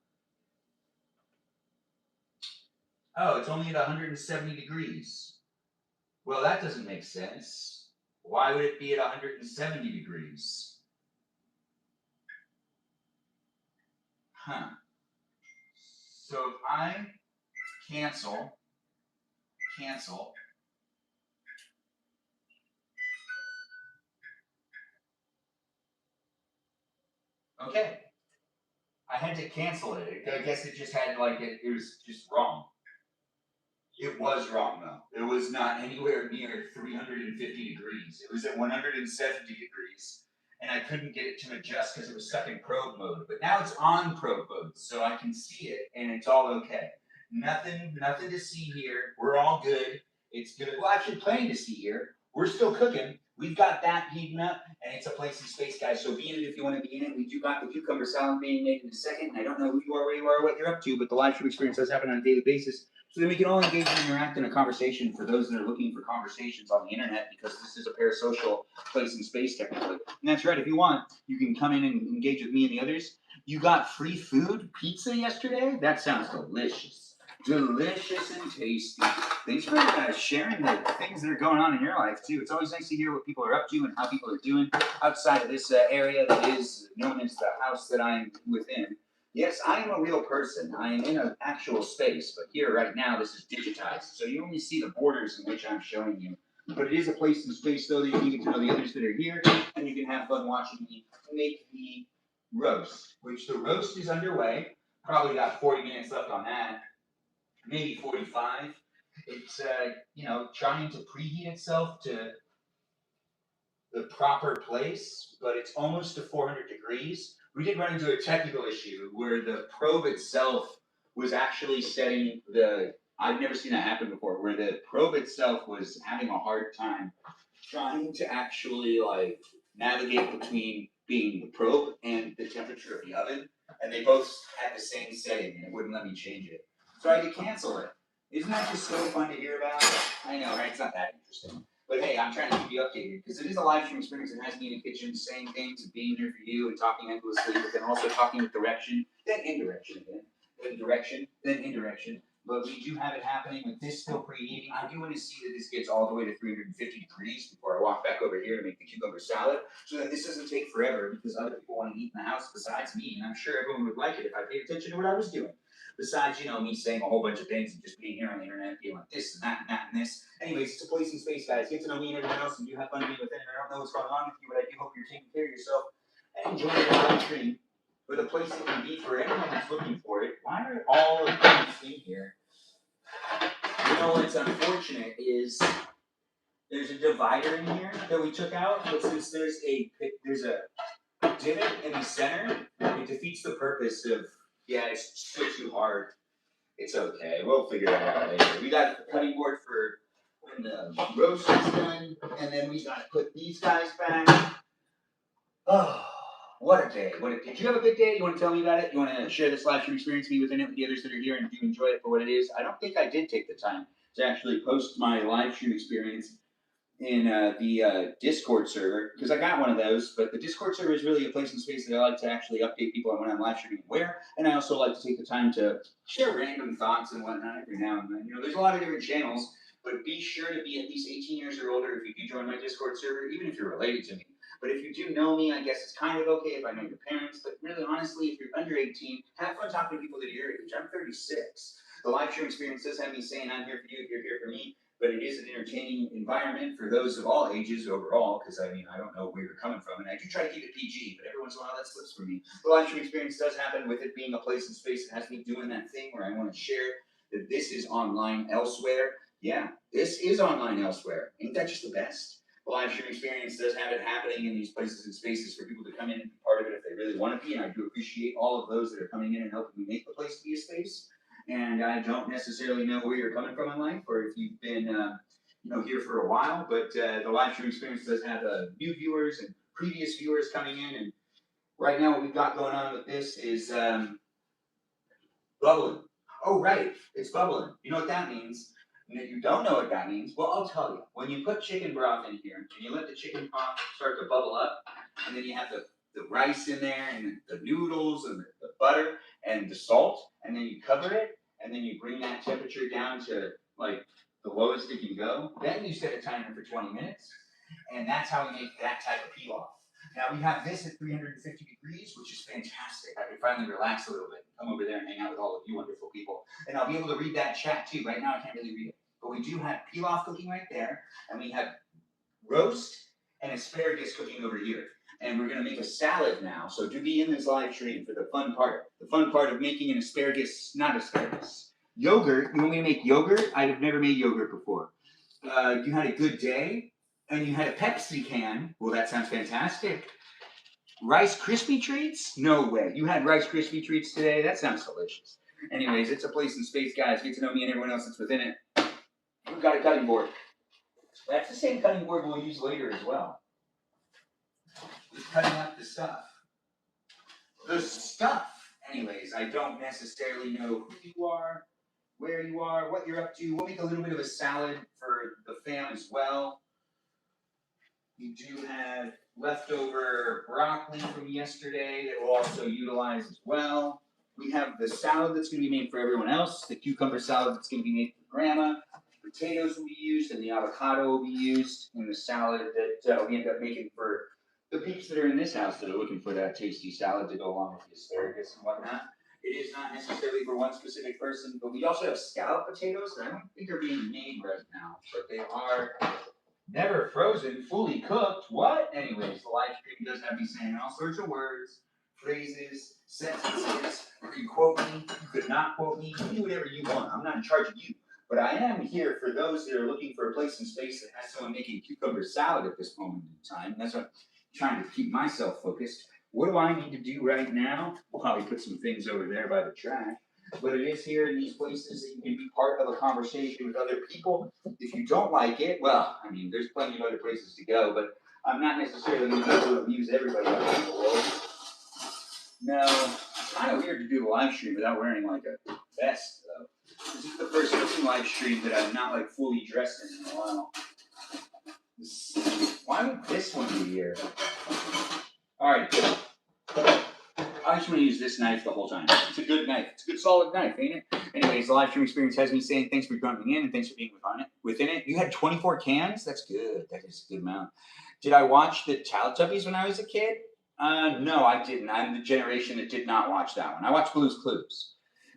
Oh, it's only at 170 degrees. Well, that doesn't make sense. Why would it be at 170 degrees? Huh. So if I cancel. Okay. I had to cancel it. I guess it just had like it was just wrong. It was wrong though. It was not anywhere near 350 degrees. It was at 170 degrees. And I couldn't get it to adjust because it was stuck in probe mode. But now it's on probe mode, so I can see it and it's all okay. Nothing to see here. We're all good. It's good. Well, actually, plenty to see here. We're still cooking. We've got that heating up, and it's a place in space, guys. So be in it if you want to be in it. We do got the cucumber salad being made in a second. And I don't know who you are, where you are, what you're up to, but the live stream experience does happen on a daily basis. So then we can all engage and interact in a conversation for those that are looking for conversations on the internet, because this is a parasocial place in space technically. And that's right, if you want, you can come in and engage with me and the others. You got free food, pizza yesterday? That sounds delicious. Delicious and tasty. Thanks for sharing the things that are going on in your life too. It's always nice to hear what people are up to and how people are doing outside of this area that is known as the house that I'm within. Yes, I am a real person. I am in an actual space, but here right now this is digitized, so you only see the borders in which I'm showing you. But it is a place in space though that you can get to know the others that are here, and you can have fun watching me make the roast, which the roast is underway. Probably got 40 minutes left on that, maybe 45. It's trying to preheat itself to the proper place, but it's almost to 400 degrees. We did run into a technical issue where the probe itself was actually setting I've never seen that happen before, where the probe itself was having a hard time trying to actually like navigate between being the probe and the temperature of the oven. And they both had the same setting and it wouldn't let me change it. So I had to cancel it. Isn't that just so fun to hear about? I know, right? It's not that interesting. But hey, I'm trying to keep you updated because it is a live stream experience and has me in the kitchen saying things and being here for you and talking endlessly, but then also talking with direction, then indirection again, then direction, then indirection. But we do have it happening with this still preheating. I do want to see that this gets all the way to 350 degrees before I walk back over here to make the cucumber salad, so that this doesn't take forever because other people want to eat in the house besides me, and I'm sure everyone would like it if I paid attention to what I was doing. Besides, me saying a whole bunch of things and just being here on the internet, being like this and that and that and this. Anyways, it's a place in space, guys. Get to know me and everyone else, and you have fun being within it. I don't know what's going on with you, but I do hope you're taking care of yourself and enjoying the live stream. But a place that can be for anyone that's looking for it. Why are all of these in here? What's unfortunate is there's a divider in here that we took out, but since there's a divot in the center, it defeats the purpose of, it's still too hard. It's okay, we'll figure that out later. We got the cutting board for when the roast is done, and then we gotta put these guys back. Oh, what a day. Did you have a good day? You want to tell me about it? You want to share this live stream experience with me within it with the others that are here, and do you enjoy it for what it is? I don't think I did take the time to actually post my live stream experience in the Discord server, because I got one of those, but the Discord server is really a place in space that I like to actually update people on when I'm live streaming where, and I also like to take the time to share random thoughts and whatnot every now and then. There's a lot of different channels, but be sure to be at least 18 years or older if you do join my Discord server, even if you're related to me. But if you do know me, I guess it's kind of okay if I know your parents, but really honestly, if you're under 18, have fun talking to people that are your age. I'm 36. The live stream experience does have me saying I'm here for you if you're here for me, but it is an entertaining environment for those of all ages overall, because I don't know where you're coming from, and I do try to keep it PG, but every once in a while that slips for me. The live stream experience does happen with it being a place in space. It has me doing that thing where I want to share that this is online elsewhere. Yeah, this is online elsewhere. Ain't that just the best? The live stream experience does have it happening in these places and spaces for people to come in and be part of it if they really want to be, and I do appreciate all of those that are coming in and helping me make the place to be a space. And I don't necessarily know where you're coming from in life, or if you've been, here for a while. But the live stream experience does have new viewers and previous viewers coming in. And right now, what we've got going on with this is bubbling. Oh, right, it's bubbling. You know what that means? And if you don't know what that means, well, I'll tell you. When you put chicken broth in here, and you let the chicken broth start to bubble up, and then you have the rice in there, and the noodles, and the butter, and the salt, and then you cover it, and then you bring that temperature down to like the lowest it can go. Then you set a timer for 20 minutes, and that's how we make that type of pilaf. Now we have this at 350 degrees, which is fantastic. I can finally relax a little bit, come over there and hang out with all of you wonderful people. And I'll be able to read that chat too. Right now I can't really read it. But we do have pilaf cooking right there, and we have roast and asparagus cooking over here. And we're gonna make a salad now. So do be in this live stream for the fun part. The fun part of making an asparagus, not asparagus. Yogurt, you want me to make yogurt? I've never made yogurt before. You had a good day, and you had a Pepsi can. Well, that sounds fantastic. Rice Krispie treats? No way. You had Rice Krispie treats today? That sounds delicious. Anyways, it's a place in space, guys. Get to know me and everyone else that's within it. We've got a cutting board. That's the same cutting board we'll use later as well. Just cutting up the stuff. The stuff. Anyways, I don't necessarily know who you are, where you are, what you're up to. We'll make a little bit of a salad for the fam as well. We do have leftover broccoli from yesterday that we'll also utilize as well. We have the salad that's going to be made for everyone else, the cucumber salad that's going to be made for grandma. Potatoes will be used, and the avocado will be used in the salad that we end up making for the peeps that are in this house that are looking for that tasty salad to go along with the asparagus and whatnot. It is not necessarily for one specific person, but we also have scallop potatoes that I don't think are being made right now, but they are never frozen, fully cooked. What? Anyways, the live stream does have me saying all sorts of words, phrases, sentences. You can quote me, you could not quote me, you can do whatever you want. I'm not in charge of you. But I am here for those that are looking for a place in space that has someone making cucumber salad at this moment in time. That's what I'm trying to keep myself focused. What do I need to do right now? We'll probably put some things over there by the trash. But it is here in these places that you can be part of a conversation with other people. If you don't like it, well, I mean, there's plenty of other places to go, but I'm not necessarily going to be able to amuse everybody out in the world. No, it's kind of weird to do a live stream without wearing like a vest, though. This is the first cooking live stream that I'm not like fully dressed in a while. Why would this one be here? Alright, good. I just want to use this knife the whole time. It's a good knife. It's a good solid knife, ain't it? Anyways, the live stream experience has me saying thanks for coming in and thanks for being within it. You had 24 cans? That's good. That is a good amount. Did I watch the Teletubbies when I was a kid? No, I didn't. I'm the generation that did not watch that one. I watched Blue's Clues.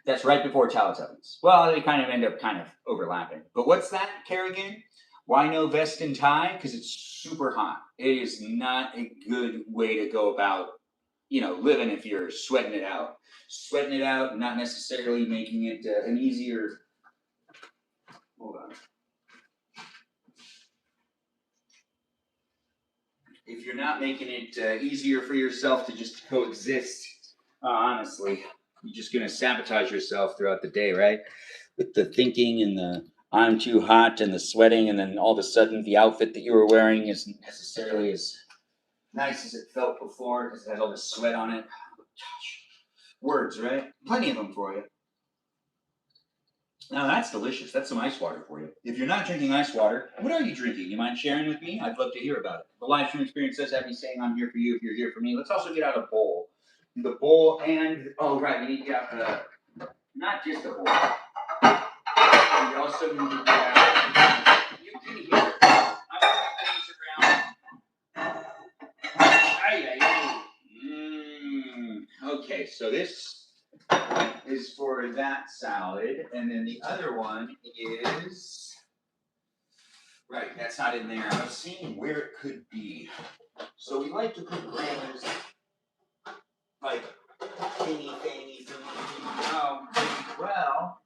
That's right before Teletubbies. Well, they kind of end up kind of overlapping. But what's that, Kerrigan? Why no vest and tie? Because it's super hot. It is not a good way to go about, living if you're sweating it out. Sweating it out, not necessarily making it an easier. Hold on. If you're not making it easier for yourself to just coexist, honestly, you're just going to sabotage yourself throughout the day, right? With the thinking and the I'm too hot and the sweating, and then all of a sudden the outfit that you were wearing isn't necessarily as nice as it felt before because it has all this sweat on it. Gosh, words, right? Plenty of them for you. Now that's delicious. That's some ice water for you. If you're not drinking ice water, what are you drinking? You mind sharing with me? I'd love to hear about it. The live stream experience does have me saying I'm here for you if you're here for me. Let's also get out a bowl. The bowl and, oh right, we need to get out not just a bowl. We also need to get out, you can hear it. I'm moving things around. Okay, so this is for that salad, and then the other one is, right, that's not in there. I was seeing where it could be. So we like to put grandma's, like, thingy. Oh, well,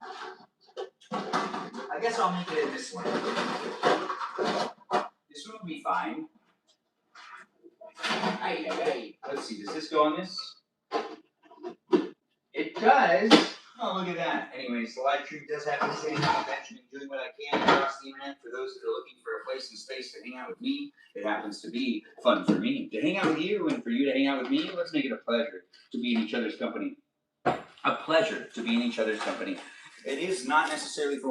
I guess I'll make it in this one. This one will be fine. Hey. Let's see, does this go on this? It does. Oh, look at that. Anyways, the live stream does have me saying I'm Benjamin doing what I can across the internet for those that are looking for a place and space to hang out with me. It happens to be fun for me to hang out with you, and for you to hang out with me. Let's make it a pleasure to be in each other's company. A pleasure to be in each other's company. It is not necessarily for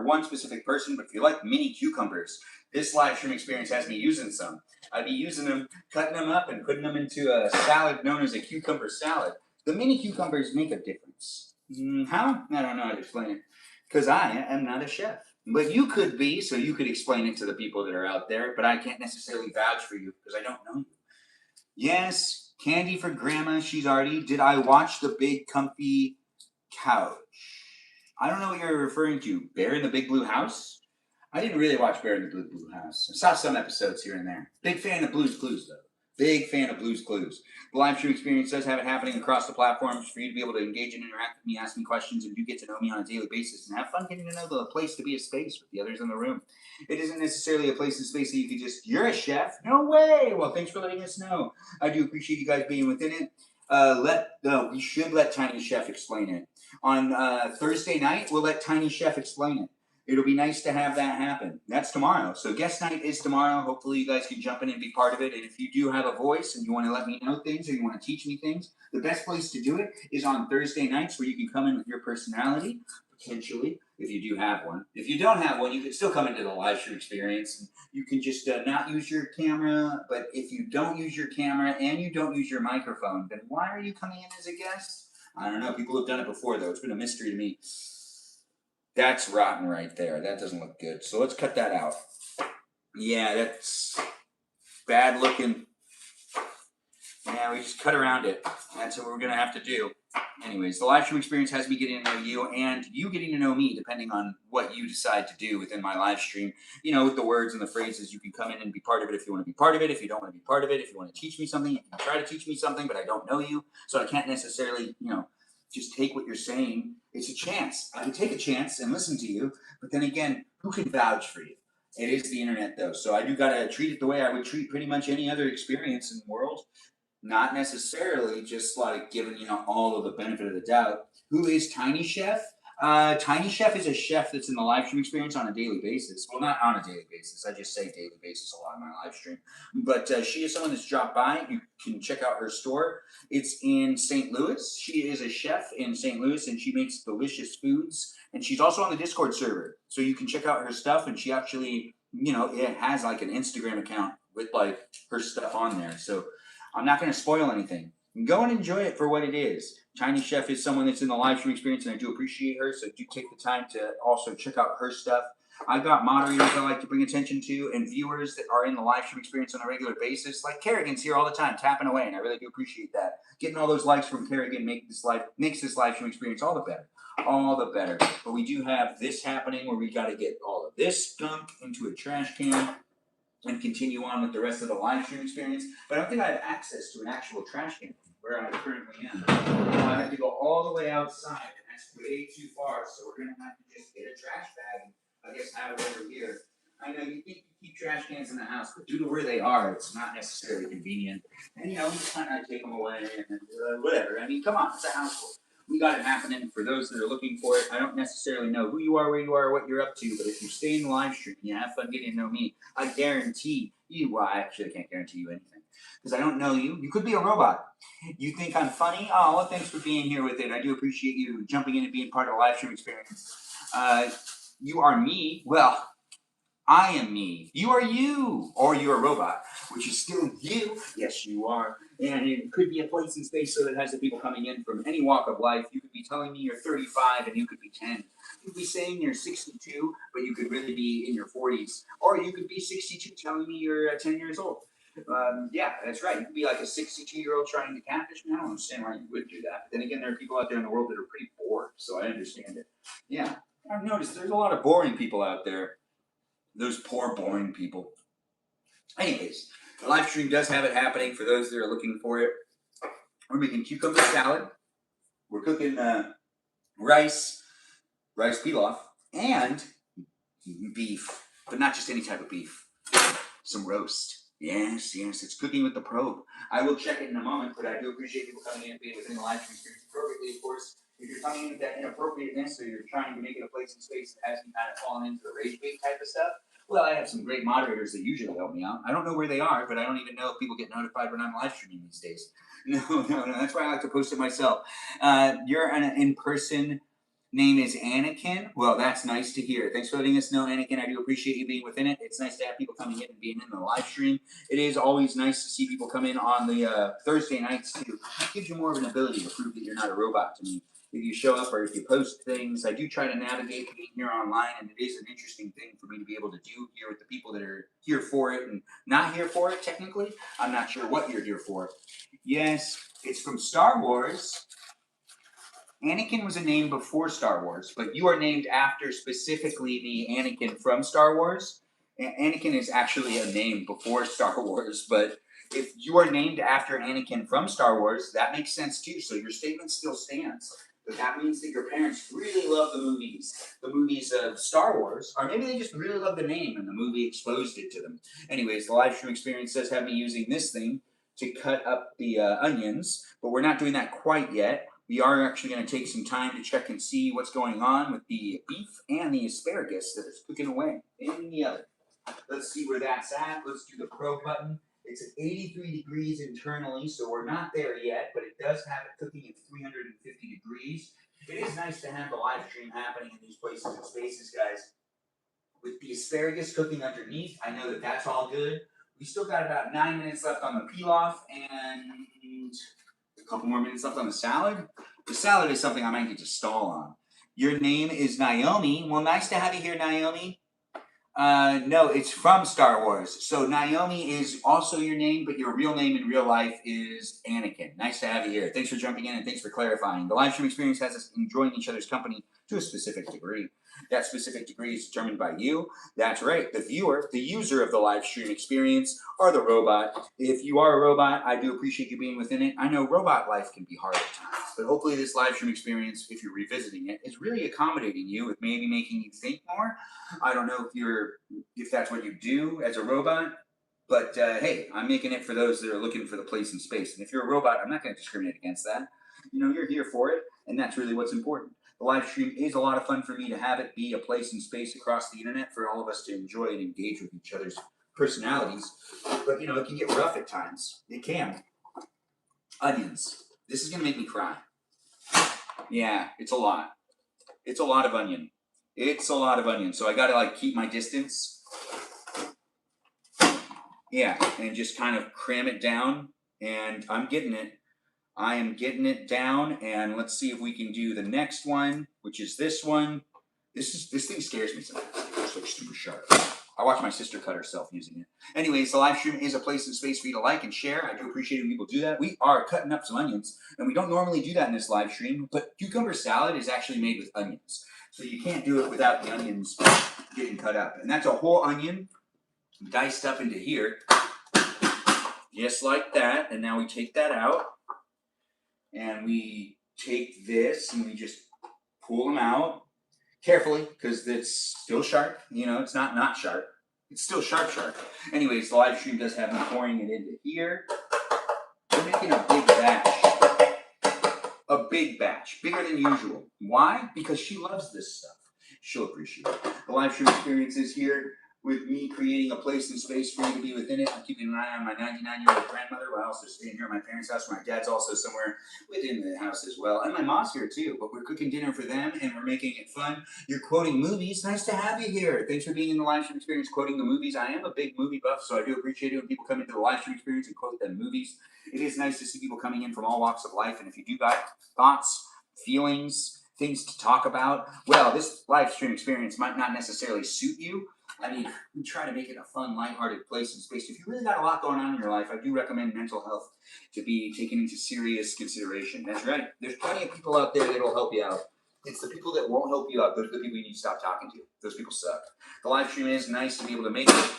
one specific person, but if you like mini cucumbers, this live stream experience has me using some. I'd be using them, cutting them up, and putting them into a salad known as a cucumber salad. The mini cucumbers make a difference. How? I don't know how to explain it. Because I am not a chef. But you could be, so you could explain it to the people that are out there, but I can't necessarily vouch for you because I don't know you. Yes, candy for grandma. She's already. Did I watch the big comfy couch? I don't know what you're referring to. Bear in the Big Blue House? I didn't really watch Bear in the Blue House. I saw some episodes here and there. Big fan of Blue's Clues, though. Big fan of Blue's Clues. The live stream experience does have it happening across the platforms for you to be able to engage and interact with me, ask me questions, and do get to know me on a daily basis and have fun getting to know the place to be a space with the others in the room. It isn't necessarily a place and space that you could just, you're a chef? No way! Well, thanks for letting us know. I do appreciate you guys being within it. We should let Tiny Chef explain it. On Thursday night, we'll let Tiny Chef explain it. It'll be nice to have that happen. That's tomorrow. So guest night is tomorrow. Hopefully you guys can jump in and be part of it. And if you do have a voice and you want to let me know things or you want to teach me things, the best place to do it is on Thursday nights where you can come in with your personality, potentially, if you do have one. If you don't have one, you can still come into the live stream experience. And you can just not use your camera. But if you don't use your camera and you don't use your microphone, then why are you coming in as a guest? I don't know. People have done it before, though. It's been a mystery to me. That's rotten right there. That doesn't look good. So let's cut that out. Yeah, that's bad looking. Yeah, we just cut around it. That's what we're going to have to do. Anyways, the live stream experience has me getting to know you and you getting to know me depending on what you decide to do within my live stream. You know, with the words and the phrases, you can come in and be part of it if you want to be part of it. If you don't want to be part of it, if you want to teach me something, you can try to teach me something, but I don't know you. So I can't necessarily, just take what you're saying. It's a chance. I would take a chance and listen to you, but then again, who can vouch for you? It is the internet, though, so I do gotta treat it the way I would treat pretty much any other experience in the world. Not necessarily just like giving all of the benefit of the doubt. Who is Tiny Chef? Tiny Chef is a chef that's in the live stream experience on a daily basis. Well, not on a daily basis. I just say daily basis a lot in my live stream. But she is someone that's dropped by. You can check out her store. It's in St. Louis. She is a chef in St. Louis, and she makes delicious foods. And she's also on the Discord server, so you can check out her stuff. And she actually, it has like an Instagram account with like her stuff on there. So I'm not going to spoil anything. Go and enjoy it for what it is. Tiny Chef is someone that's in the live stream experience, and I do appreciate her, so do take the time to also check out her stuff. I've got moderators I like to bring attention to and viewers that are in the live stream experience on a regular basis. Like Kerrigan's here all the time, tapping away, and I really do appreciate that. Getting all those likes from Kerrigan makes this live stream experience all the better. All the better. But we do have this happening where we got to get all of this gunk into a trash can and continue on with the rest of the live stream experience. But I don't think I have access to an actual trash can where I currently am. I have to go all the way outside, and that's way too far. So we're gonna have to just get a trash bag and I guess have it over here. I know you think you keep trash cans in the house, but due to where they are, it's not necessarily convenient. And we just kind of take them away and whatever. I mean, come on, it's a household. We got it happening for those that are looking for it. I don't necessarily know who you are, where you are, what you're up to, but if you stay in the live stream and you have fun getting to know me, I guarantee you, well, I actually can't guarantee you anything because I don't know you. You could be a robot. You think I'm funny? Oh, well, thanks for being here with it. I do appreciate you jumping in and being part of the live stream experience. You are me. Well, I am me. You are you. Or you're a robot, which is still you. Yes, you are. And it could be a place in space so that it has the people coming in from any walk of life. You could be telling me you're 35 and you could be 10. You could be saying you're 62, but you could really be in your 40s. Or you could be 62 telling me you're 10 years old. Yeah, that's right. You could be like a 62-year-old trying to catfish me. I don't understand why you would do that. But then again, there are people out there in the world that are pretty bored, so I understand it. Yeah, I've noticed there's a lot of boring people out there. Those poor, boring people. Anyways, the live stream does have it happening for those that are looking for it. We're making cucumber salad. We're cooking rice pilaf, and beef. But not just any type of beef. Some roast. Yes, it's cooking with the probe. I will check it in a moment, but I do appreciate people coming in and being within the live stream experience appropriately, of course. If you're coming in with that inappropriateness or you're trying to make it a place and space that hasn't kind of fallen into the rage bait type of stuff, well, I have some great moderators that usually help me out. I don't know where they are, but I don't even know if people get notified when I'm live streaming these days. No. That's why I like to post it myself. You're an in-person name is Anakin. Well, that's nice to hear. Thanks for letting us know, Anakin. I do appreciate you being within it. It's nice to have people coming in and being in the live stream. It is always nice to see people come in on the Thursday nights, too. It gives you more of an ability to prove that you're not a robot to me. if you show up or if you post things. I do try to navigate being here online, and it is an interesting thing for me to be able to do here with the people that are here for it and not here for it, technically. I'm not sure what you're here for. Yes, it's from Star Wars. Anakin was a name before Star Wars, but you are named after specifically the Anakin from Star Wars. Anakin is actually a name before Star Wars, but if you are named after Anakin from Star Wars, that makes sense too. So your statement still stands. But that means that your parents really love the movies of Star Wars, or maybe they just really love the name and the movie exposed it to them. Anyways, the live stream experience does have me using this thing to cut up the onions, but we're not doing that quite yet. We are actually going to take some time to check and see what's going on with the beef and the asparagus that is cooking away in the oven. Let's see where that's at. Let's do the probe button. It's at 83 degrees internally, so we're not there yet, but it does have it cooking at 350 degrees. It is nice to have the live stream happening in these places and spaces, guys. With the asparagus cooking underneath, I know that that's all good. We still got about 9 minutes left on the pilaf and a couple more minutes left on the salad. The salad is something I might need to stall on. Your name is Naomi. Well, nice to have you here, Naomi. No, it's from Star Wars. So Naomi is also your name, but your real name in real life is Anakin. Nice to have you here. Thanks for jumping in and thanks for clarifying. The live stream experience has us enjoying each other's company to a specific degree. That specific degree is determined by you. That's right. The viewer, the user of the live stream experience, or the robot. If you are a robot, I do appreciate you being within it. I know robot life can be hard at times, but hopefully this live stream experience, if you're revisiting it, is really accommodating you with maybe making you think more. I don't know if that's what you do as a robot, but hey, I'm making it for those that are looking for the place and space. And if you're a robot, I'm not going to discriminate against that. You know, you're here for it, and that's really what's important. The live stream is a lot of fun for me to have it be a place and space across the internet for all of us to enjoy and engage with each other's personalities. But, you know, it can get rough at times. It can. Onions. This is going to make me cry. Yeah, it's a lot. It's a lot of onion. It's a lot of onion. So I got to, like, keep my distance. Yeah, and just kind of cram it down. And I'm getting it. I am getting it down, and let's see if we can do the next one, which is this one. This thing scares me sometimes. It's like super sharp. I watch my sister cut herself using it. Anyways, the live stream is a place and space for you to like and share. I do appreciate when people do that. We are cutting up some onions, and we don't normally do that in this live stream, but cucumber salad is actually made with onions. So you can't do it without the onions getting cut up. And that's a whole onion diced up into here, just like that. And now we take that out. And we take this and we just pull them out carefully because it's still sharp. You know, it's not sharp. It's still sharp. Anyways, the live stream does have me pouring it into here. We're making a big batch. A big batch. Bigger than usual. Why? Because she loves this stuff. She'll appreciate it. The live stream experience is here with me creating a place and space for you to be within it. I'm keeping an eye on my 99-year-old grandmother while also staying here at my parents' house. My dad's also somewhere within the house as well. And my mom's here too, but we're cooking dinner for them and we're making it fun. You're quoting movies. Nice to have you here. Thanks for being in the live stream experience quoting the movies. I am a big movie buff, so I do appreciate it when people come into the live stream experience and quote them movies. It is nice to see people coming in from all walks of life. And if you do got thoughts, feelings, things to talk about, well, this live stream experience might not necessarily suit you. I mean, we try to make it a fun, lighthearted place and space. If you really got a lot going on in your life, I do recommend mental health to be taken into serious consideration. That's right. There's plenty of people out there that will help you out. It's the people that won't help you out. Those are the people you need to stop talking to. Those people suck. The live stream is nice to be able to make it.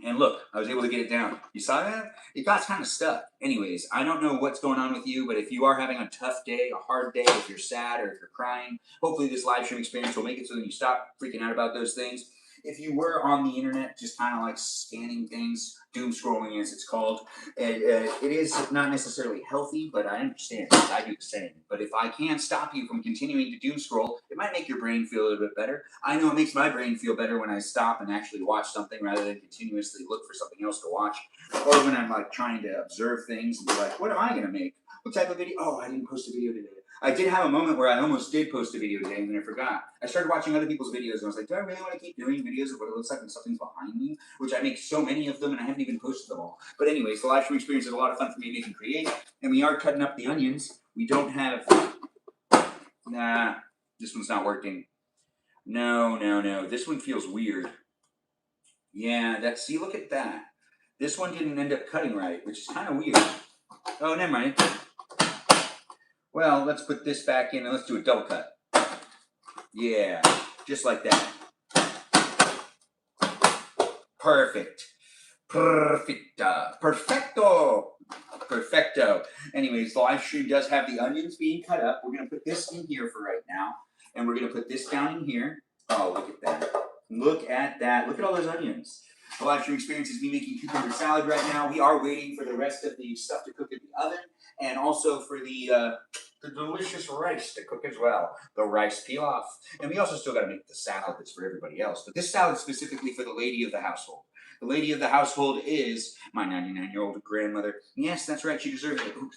And look, I was able to get it down. You saw that? It got kind of stuck. Anyways, I don't know what's going on with you, but if you are having a tough day, a hard day, if you're sad or if you're crying, hopefully this live stream experience will make it so that you stop freaking out about those things. If you were on the internet, just kind of like scanning things, doom scrolling as it's called, it is not necessarily healthy, but I understand. I do the same. But if I can stop you from continuing to doom scroll, it might make your brain feel a little bit better. I know it makes my brain feel better when I stop and actually watch something rather than continuously look for something else to watch. Or when I'm like trying to observe things and be like, what am I going to make? What type of video? Oh, I didn't post a video today. I did have a moment where I almost did post a video today and then I forgot. I started watching other people's videos and I was like, do I really want to keep doing videos of what it looks like when something's behind me? Which I make so many of them and I haven't even posted them all. But anyways, the live stream experience is a lot of fun for me to make and create. And we are cutting up the onions. We don't have Nah, this one's not working. No. This one feels weird. Yeah, see, look at that. This one didn't end up cutting right, which is kind of weird. Oh, never mind. Well, let's put this back in and let's do a double cut. Yeah, just like that. Perfect. Perfecta. Perfecto. Perfecto. Anyways, the live stream does have the onions being cut up. We're going to put this in here for right now. And we're going to put this down in here. Oh, look at that. Look at that. Look at all those onions. The live stream experience is me making cucumber salad right now. We are waiting for the rest of the stuff to cook in the oven. And also for the delicious rice to cook as well. The rice pilaf. And we also still got to make the salad that's for everybody else. But this salad is specifically for the lady of the household. The lady of the household is my 99-year-old grandmother. Yes, that's right. She deserves it. Ooh,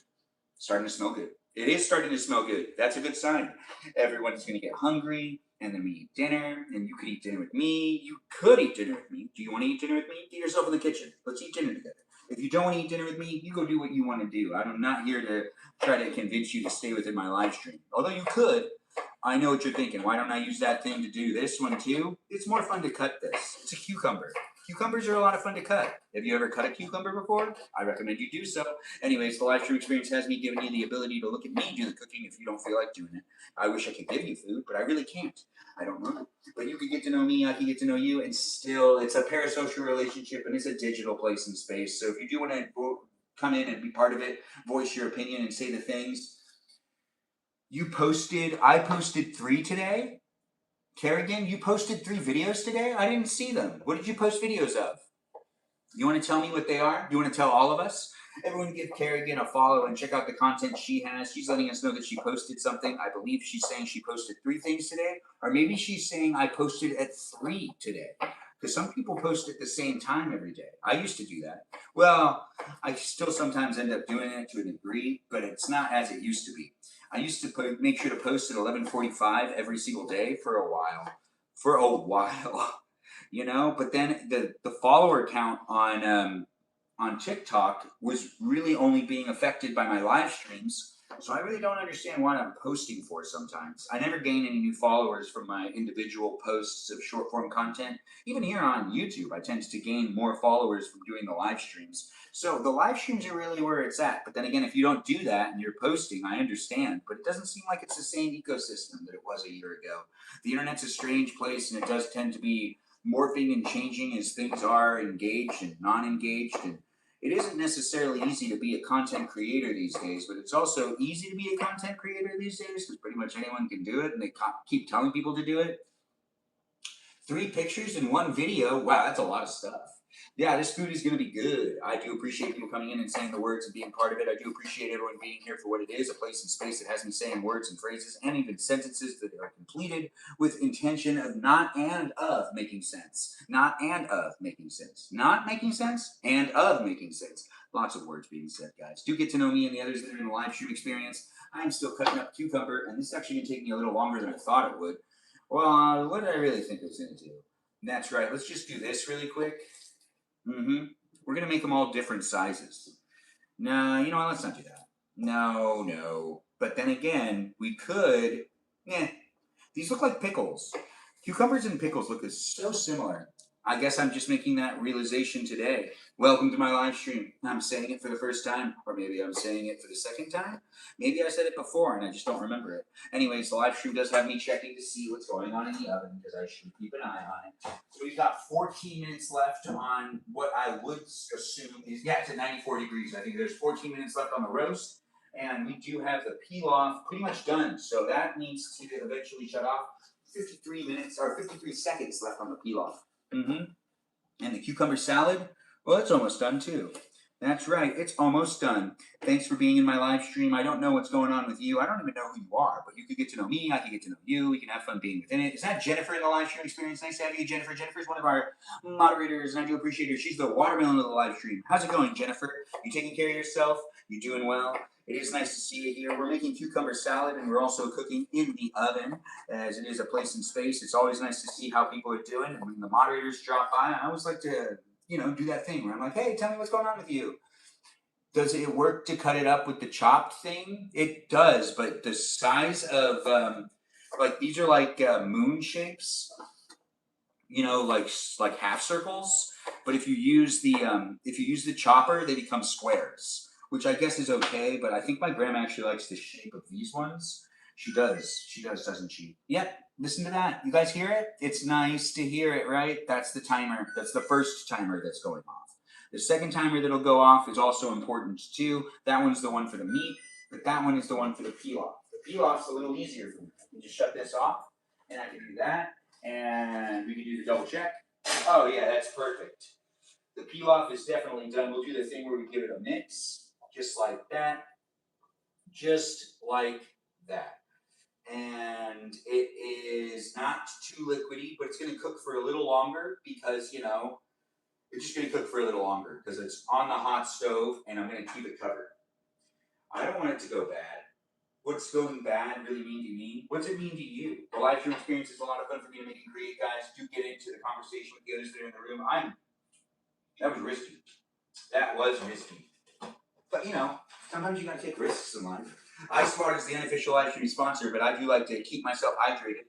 starting to smell good. It is starting to smell good. That's a good sign. Everyone's going to get hungry, and then we eat dinner, and you could eat dinner with me. You could eat dinner with me. Do you want to eat dinner with me? Get yourself in the kitchen. Let's eat dinner together. If you don't want to eat dinner with me, you go do what you want to do. I'm not here to try to convince you to stay within my live stream. Although you could. I know what you're thinking. Why don't I use that thing to do this one too? It's more fun to cut this. It's a cucumber. Cucumbers are a lot of fun to cut. Have you ever cut a cucumber before? I recommend you do so. Anyways, the live stream experience has me giving you the ability to look at me do the cooking if you don't feel like doing it. I wish I could give you food, but I really can't. I don't know. But you can get to know me, I can get to know you, and still, it's a parasocial relationship, and it's a digital place and space. So if you do want to come in and be part of it, voice your opinion, and say the things. I posted 3 today. Kerrigan, you posted 3 videos today? I didn't see them. What did you post videos of? You want to tell me what they are? You want to tell all of us? Everyone give Kerrigan a follow and check out the content she has. She's letting us know that she posted something. I believe she's saying she posted 3 things today. Or maybe she's saying I posted at 3 today. Because some people post at the same time every day. I used to do that. Well, I still sometimes end up doing it to a degree, but it's not as it used to be. I used to make sure to post at 11:45 every single day for a while. You know, but then the follower count on TikTok was really only being affected by my live streams. So I really don't understand what I'm posting for sometimes. I never gain any new followers from my individual posts of short form content. Even here on YouTube, I tend to gain more followers from doing the live streams. So the live streams are really where it's at. But then again, if you don't do that and you're posting, I understand. But it doesn't seem like it's the same ecosystem that it was a year ago. The internet's a strange place, and it does tend to be morphing and changing as things are engaged and non-engaged. And it isn't necessarily easy to be a content creator these days, but it's also easy to be a content creator these days because pretty much anyone can do it, and they keep telling people to do it. 3 pictures in 1 video. Wow, that's a lot of stuff. Yeah, this food is going to be good. I do appreciate people coming in and saying the words and being part of it. I do appreciate everyone being here for what it is, a place and space that has me saying words and phrases and even sentences that are completed with intention of not and of making sense. Not and of making sense. Not making sense and of making sense. Lots of words being said, guys. Do get to know me and the others that are in the live stream experience. I'm still cutting up cucumber, and this is actually going to take me a little longer than I thought it would. Well, what did I really think it was going to do? That's right. Let's just do this really quick. We're going to make them all different sizes. No, you know what? Let's not do that. No. But then again, we could. These look like pickles. Cucumbers and pickles look so similar. I guess I'm just making that realization today. Welcome to my live stream. I'm saying it for the first time, or maybe I'm saying it for the second time. Maybe I said it before and I just don't remember it. Anyways, the live stream does have me checking to see what's going on in the oven because I should keep an eye on it. So we've got 14 minutes left on what I would assume is, it's at 94 degrees. I think there's 14 minutes left on the roast. And we do have the pilaf pretty much done. So that needs to eventually shut off. 53 seconds left on the pilaf. And the cucumber salad, well, it's almost done too. That's right, it's almost done. Thanks for being in my live stream. I don't know what's going on with you. I don't even know who you are, but you could get to know me. I could get to know you. We can have fun being within it. Is that Jennifer in the live stream experience? Nice to have you, Jennifer. Jennifer's one of our moderators, and I do appreciate her. She's the watermelon of the live stream. How's it going, Jennifer? You taking care of yourself? You doing well? It is nice to see you here. We're making cucumber salad, and we're also cooking in the oven, as it is a place and space. It's always nice to see how people are doing, and when the moderators drop by, I always like to, do that thing where I'm like, hey, tell me what's going on with you. Does it work to cut it up with the chopped thing? It does, but the size of like these are like moon shapes, you know, like half circles. But if you use the chopper, they become squares, which I guess is okay. But I think my grandma actually likes the shape of these ones. She does. She does, doesn't she? Yep. Listen to that. You guys hear it? It's nice to hear it, right? That's the timer. That's the first timer that's going off. The second timer that'll go off is also important too. That one's the one for the meat, but that one is the one for the peel off. The peel off's a little easier for me. You just shut this off, and I can do that, and we can do the double check. Oh yeah, that's perfect. The peel off is definitely done. We'll do the thing where we give it a mix, just like that, just like that. And it is not too liquidy, but it's going to cook for a little longer because, you know, it's just going to cook for a little longer because it's on the hot stove and I'm going to keep it covered. I don't want it to go bad. What's going bad really mean to me? What's it mean to you? The live stream experience is a lot of fun for me to make and create, guys. Do get into the conversation with the others that are in the room. That was risky. That was risky. But you know, sometimes you gotta take risks in life. iSmart is the unofficial live stream sponsor, but I do like to keep myself hydrated.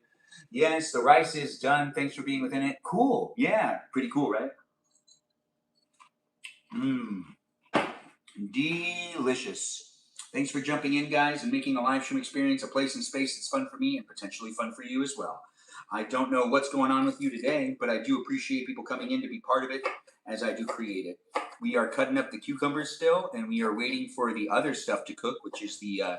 Yes, the rice is done. Thanks for being within it. Cool. Yeah, pretty cool, right? Mmm. Delicious. Thanks for jumping in, guys, and making a live stream experience a place and space that's fun for me and potentially fun for you as well. I don't know what's going on with you today, but I do appreciate people coming in to be part of it as I do create it. We are cutting up the cucumbers still, and we are waiting for the other stuff to cook, which is the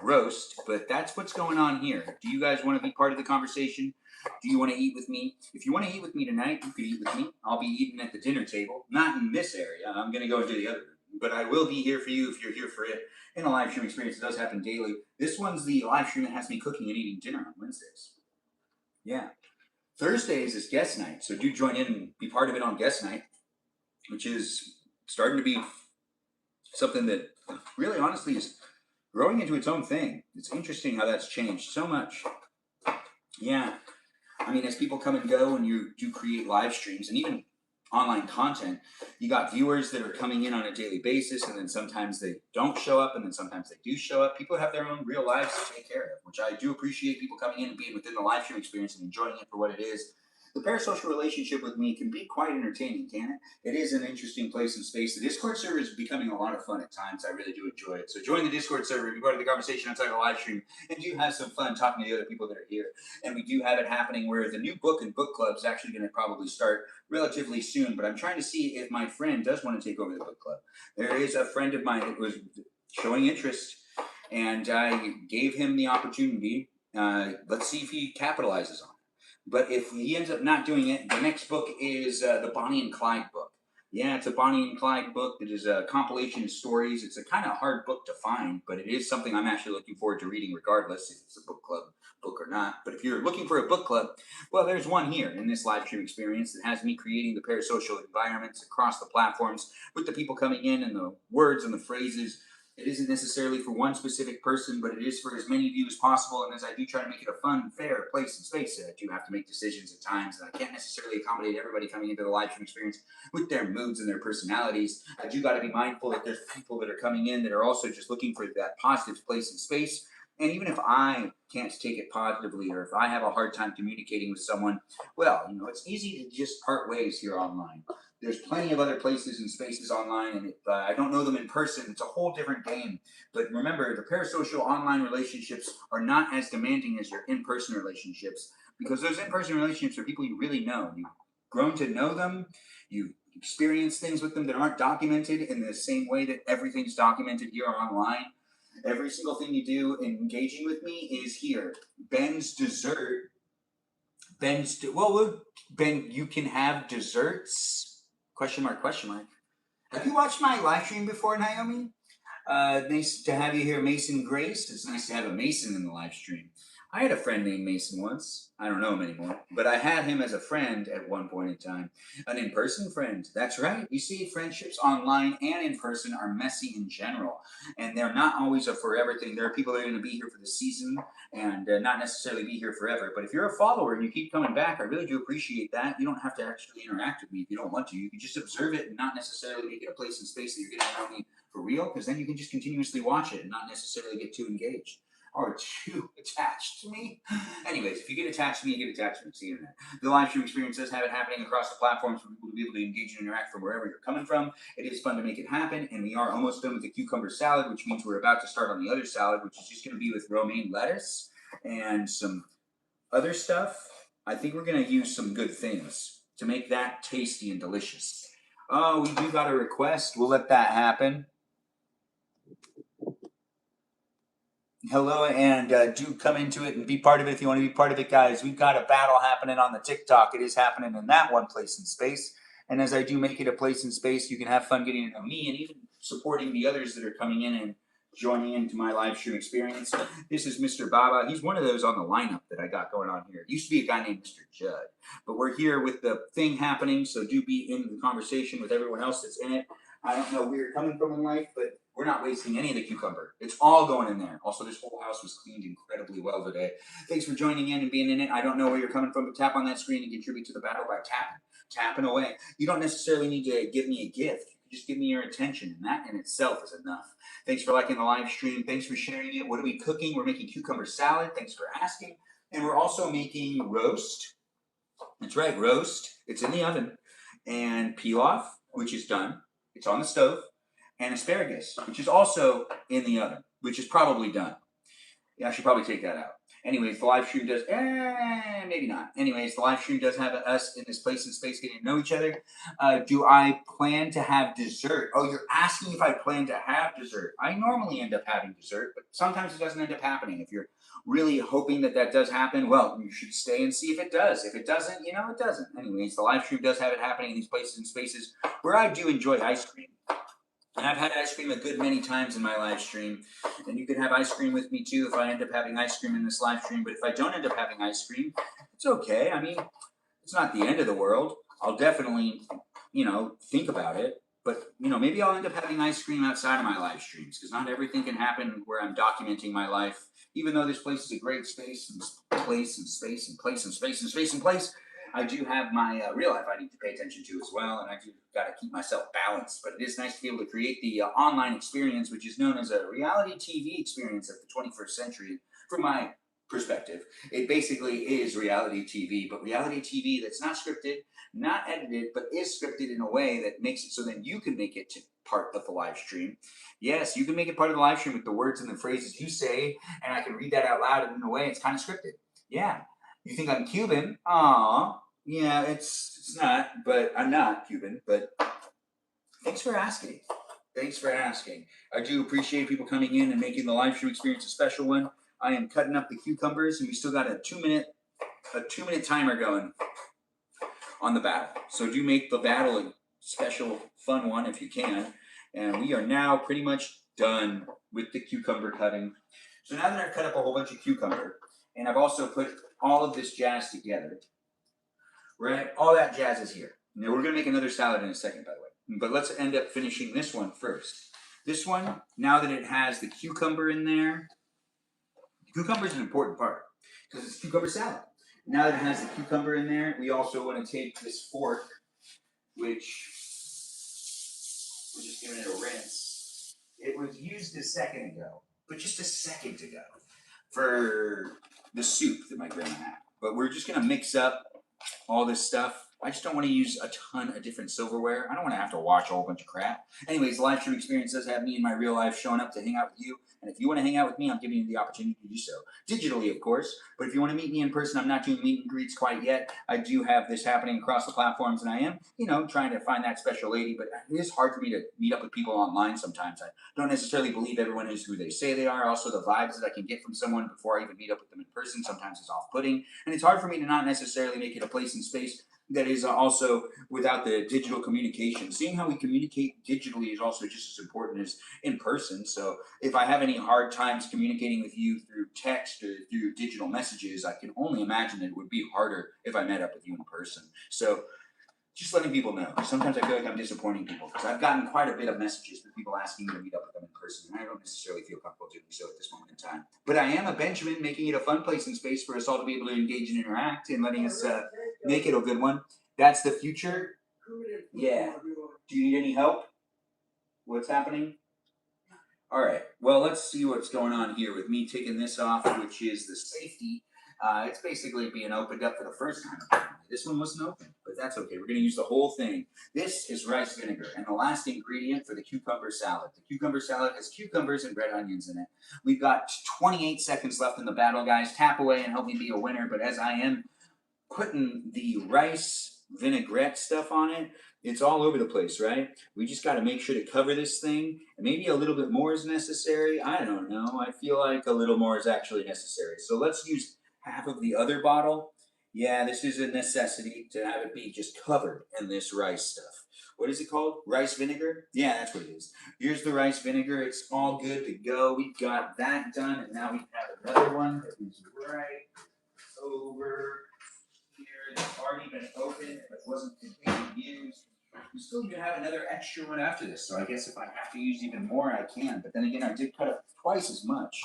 roast, but that's what's going on here. Do you guys want to be part of the conversation? Do you want to eat with me? If you want to eat with me tonight, you can eat with me. I'll be eating at the dinner table, not in this area. I'm going to go into the other room. But I will be here for you if you're here for it. In a live stream experience, it does happen daily. This one's the live stream that has me cooking and eating dinner on Wednesdays. Yeah. Thursdays is guest night, so do join in and be part of it on guest night, which is starting to be something that really honestly is growing into its own thing. It's interesting how that's changed so much. Yeah. I mean, as people come and go and you do create live streams and even online content, you got viewers that are coming in on a daily basis, and then sometimes they don't show up, and then sometimes they do show up. People have their own real lives to take care of, which I do appreciate people coming in and being within the live stream experience and enjoying it for what it is. The parasocial relationship with me can be quite entertaining, can it? It is an interesting place and space. The Discord server is becoming a lot of fun at times. I really do enjoy it. So join the Discord server, be part of the conversation outside the live stream, and do have some fun talking to the other people that are here. And we do have it happening where the new book and book club is actually going to probably start relatively soon, but I'm trying to see if my friend does want to take over the book club. There is a friend of mine that was showing interest, and I gave him the opportunity. Let's see if he capitalizes on it. But if he ends up not doing it, the next book is the Bonnie and Clyde book. Yeah, it's a Bonnie and Clyde book that is a compilation of stories. It's a kind of hard book to find, but it is something I'm actually looking forward to reading regardless if it's a book club book or not. But if you're looking for a book club, well, there's one here in this live stream experience that has me creating the parasocial environments across the platforms with the people coming in and the words and the phrases. It isn't necessarily for one specific person, but it is for as many of you as possible. And as I do try to make it a fun, fair place and space, I do have to make decisions at times, and I can't necessarily accommodate everybody coming into the live stream experience with their moods and their personalities. I do got to be mindful that there's people that are coming in that are also just looking for that positive place and space. And even if I can't take it positively, or if I have a hard time communicating with someone, well, you know, it's easy to just part ways here online. There's plenty of other places and spaces online, and if I don't know them in person, it's a whole different game. But remember, the parasocial online relationships are not as demanding as your in-person relationships, because those in-person relationships are people you really know. You've grown to know them. You've experienced things with them that aren't documented in the same way that everything's documented here online. Every single thing you do in engaging with me is here. Ben's dessert. Ben, you can have desserts? Question mark, question mark. Have you watched my live stream before, Naomi? Nice to have you here, Mason Grace. It's nice to have a Mason in the live stream. I had a friend named Mason once. I don't know him anymore, but I had him as a friend at one point in time. An in person friend. That's right. You see, friendships online and in person are messy in general, and they're not always a forever thing. There are people that are going to be here for the season and not necessarily be here forever. But if you're a follower and you keep coming back, I really do appreciate that. You don't have to actually interact with me if you don't want to. You can just observe it and not necessarily make it a place and space that you're getting to know me for real, because then you can just continuously watch it and not necessarily get too engaged or too attached to me. Anyways, if you get attached to me, you get attached to me. It's the internet. The live stream experience does have it happening across the platforms for people to be able to engage and interact from wherever you're coming from. It is fun to make it happen, and we are almost done with the cucumber salad, which means we're about to start on the other salad, which is just going to be with romaine lettuce and some other stuff. I think we're going to use some good things to make that tasty and delicious. Oh, we do got a request. We'll let that happen. Hello, and do come into it and be part of it if you want to be part of it, guys. We've got a battle happening on the TikTok. It is happening in that one place and space. And as I do make it a place and space, you can have fun getting to know me and even supporting the others that are coming in and joining into my live stream experience. This is Mr. Baba. He's one of those on the lineup that I got going on here. It used to be a guy named Mr. Judd, but we're here with the thing happening, so do be in the conversation with everyone else that's in it. I don't know where you're coming from in life, but we're not wasting any of the cucumber. It's all going in there. Also, this whole house was cleaned incredibly well today. Thanks for joining in and being in it. I don't know where you're coming from, but tap on that screen and contribute to the battle by tapping away. You don't necessarily need to give me a gift. You can just give me your attention, and that in itself is enough. Thanks for liking the live stream. Thanks for sharing it. What are we cooking? We're making cucumber salad. Thanks for asking. And we're also making roast. That's right, roast. It's in the oven. And pilaf, which is done. It's on the stove. And asparagus, which is also in the oven, which is probably done. Yeah, I should probably take that out. Anyways, the live stream does, maybe not. Anyways, the live stream does have us in this place and space getting to know each other. Do I plan to have dessert? Oh, you're asking if I plan to have dessert. I normally end up having dessert, but sometimes it doesn't end up happening. If you're really hoping that that does happen, well, you should stay and see if it does. If it doesn't, it doesn't. Anyways, the live stream does have it happening in these places and spaces where I do enjoy ice cream. And I've had ice cream a good many times in my live stream. And you can have ice cream with me too if I end up having ice cream in this live stream. But if I don't end up having ice cream, it's okay. I mean, it's not the end of the world. I'll definitely, think about it. But, maybe I'll end up having ice cream outside of my live streams because not everything can happen where I'm documenting my life. Even though this place is a great space and place and space and place and space and space and place, I do have my real life I need to pay attention to as well, and I do got to keep myself balanced. But it is nice to be able to create the online experience, which is known as a reality TV experience of the 21st century. From my perspective, it basically is reality TV, but reality TV that's not scripted, not edited, but is scripted in a way that makes it so then you can make it to part of the live stream. Yes, you can make it part of the live stream with the words and the phrases you say, and I can read that out loud, and in a way it's kind of scripted. Yeah. You think I'm Cuban? Aw, yeah, it's not, but I'm not Cuban. But thanks for asking. Thanks for asking. I do appreciate people coming in and making the live stream experience a special one. I am cutting up the cucumbers, and we still got a 2-minute timer going on the battle. So do make the battle a special, fun one if you can. And we are now pretty much done with the cucumber cutting. So now that I've cut up a whole bunch of cucumber, and I've also put all of this jazz together, right? All that jazz is here. Now we're going to make another salad in a second, by the way. But let's end up finishing this one first. This one, now that it has the cucumber in there, the cucumber is an important part because it's cucumber salad. Now that it has the cucumber in there, we also want to take this fork, which we're just giving it a rinse. It was used a second ago, but just a second ago, for the soup that my grandma had. But we're just going to mix up all this stuff. I just don't want to use a ton of different silverware. I don't want to have to wash a whole bunch of crap. Anyways, the live stream experience does have me in my real life showing up to hang out with you. And if you want to hang out with me, I'm giving you the opportunity to do so. Digitally, of course. But if you want to meet me in person, I'm not doing meet and greets quite yet. I do have this happening across the platforms, and I am, trying to find that special lady. But it is hard for me to meet up with people online sometimes. I don't necessarily believe everyone is who they say they are. Also, the vibes that I can get from someone before I even meet up with them in person sometimes is off-putting. And it's hard for me to not necessarily make it a place and space that is also without the digital communication. Seeing how we communicate digitally is also just as important as in person. So if I have any hard times communicating with you through text or through digital messages, I can only imagine it would be harder if I met up with you in person. So just letting people know. Sometimes I feel like I'm disappointing people because I've gotten quite a bit of messages from people asking me to meet up with them in person, and I don't necessarily feel comfortable doing so at this moment in time. But I am a Benjamin, making it a fun place and space for us all to be able to engage and interact, and letting us make it a good one. That's the future. Yeah. Do you need any help? What's happening? All right. Well, let's see what's going on here with me taking this off, which is the safety. It's basically being opened up for the first time. This one wasn't open, but that's okay. We're going to use the whole thing. This is rice vinegar, and the last ingredient for the cucumber salad. The cucumber salad has cucumbers and red onions in it. We've got 28 seconds left in the battle, guys. Tap away and help me be a winner. But as I am putting the rice vinaigrette stuff on it, it's all over the place, right? We just got to make sure to cover this thing. And maybe a little bit more is necessary. I don't know. I feel like a little more is actually necessary. So let's use half of the other bottle. Yeah, this is a necessity to have it be just covered in this rice stuff. What is it called? Rice vinegar? Yeah, that's what it is. Here's the rice vinegar. It's all good to go. We've got that done, and now we have another one that is right over here that's already been opened but wasn't completely used. We still even have another extra one after this, so I guess if I have to use even more, I can. But then again, I did cut up twice as much.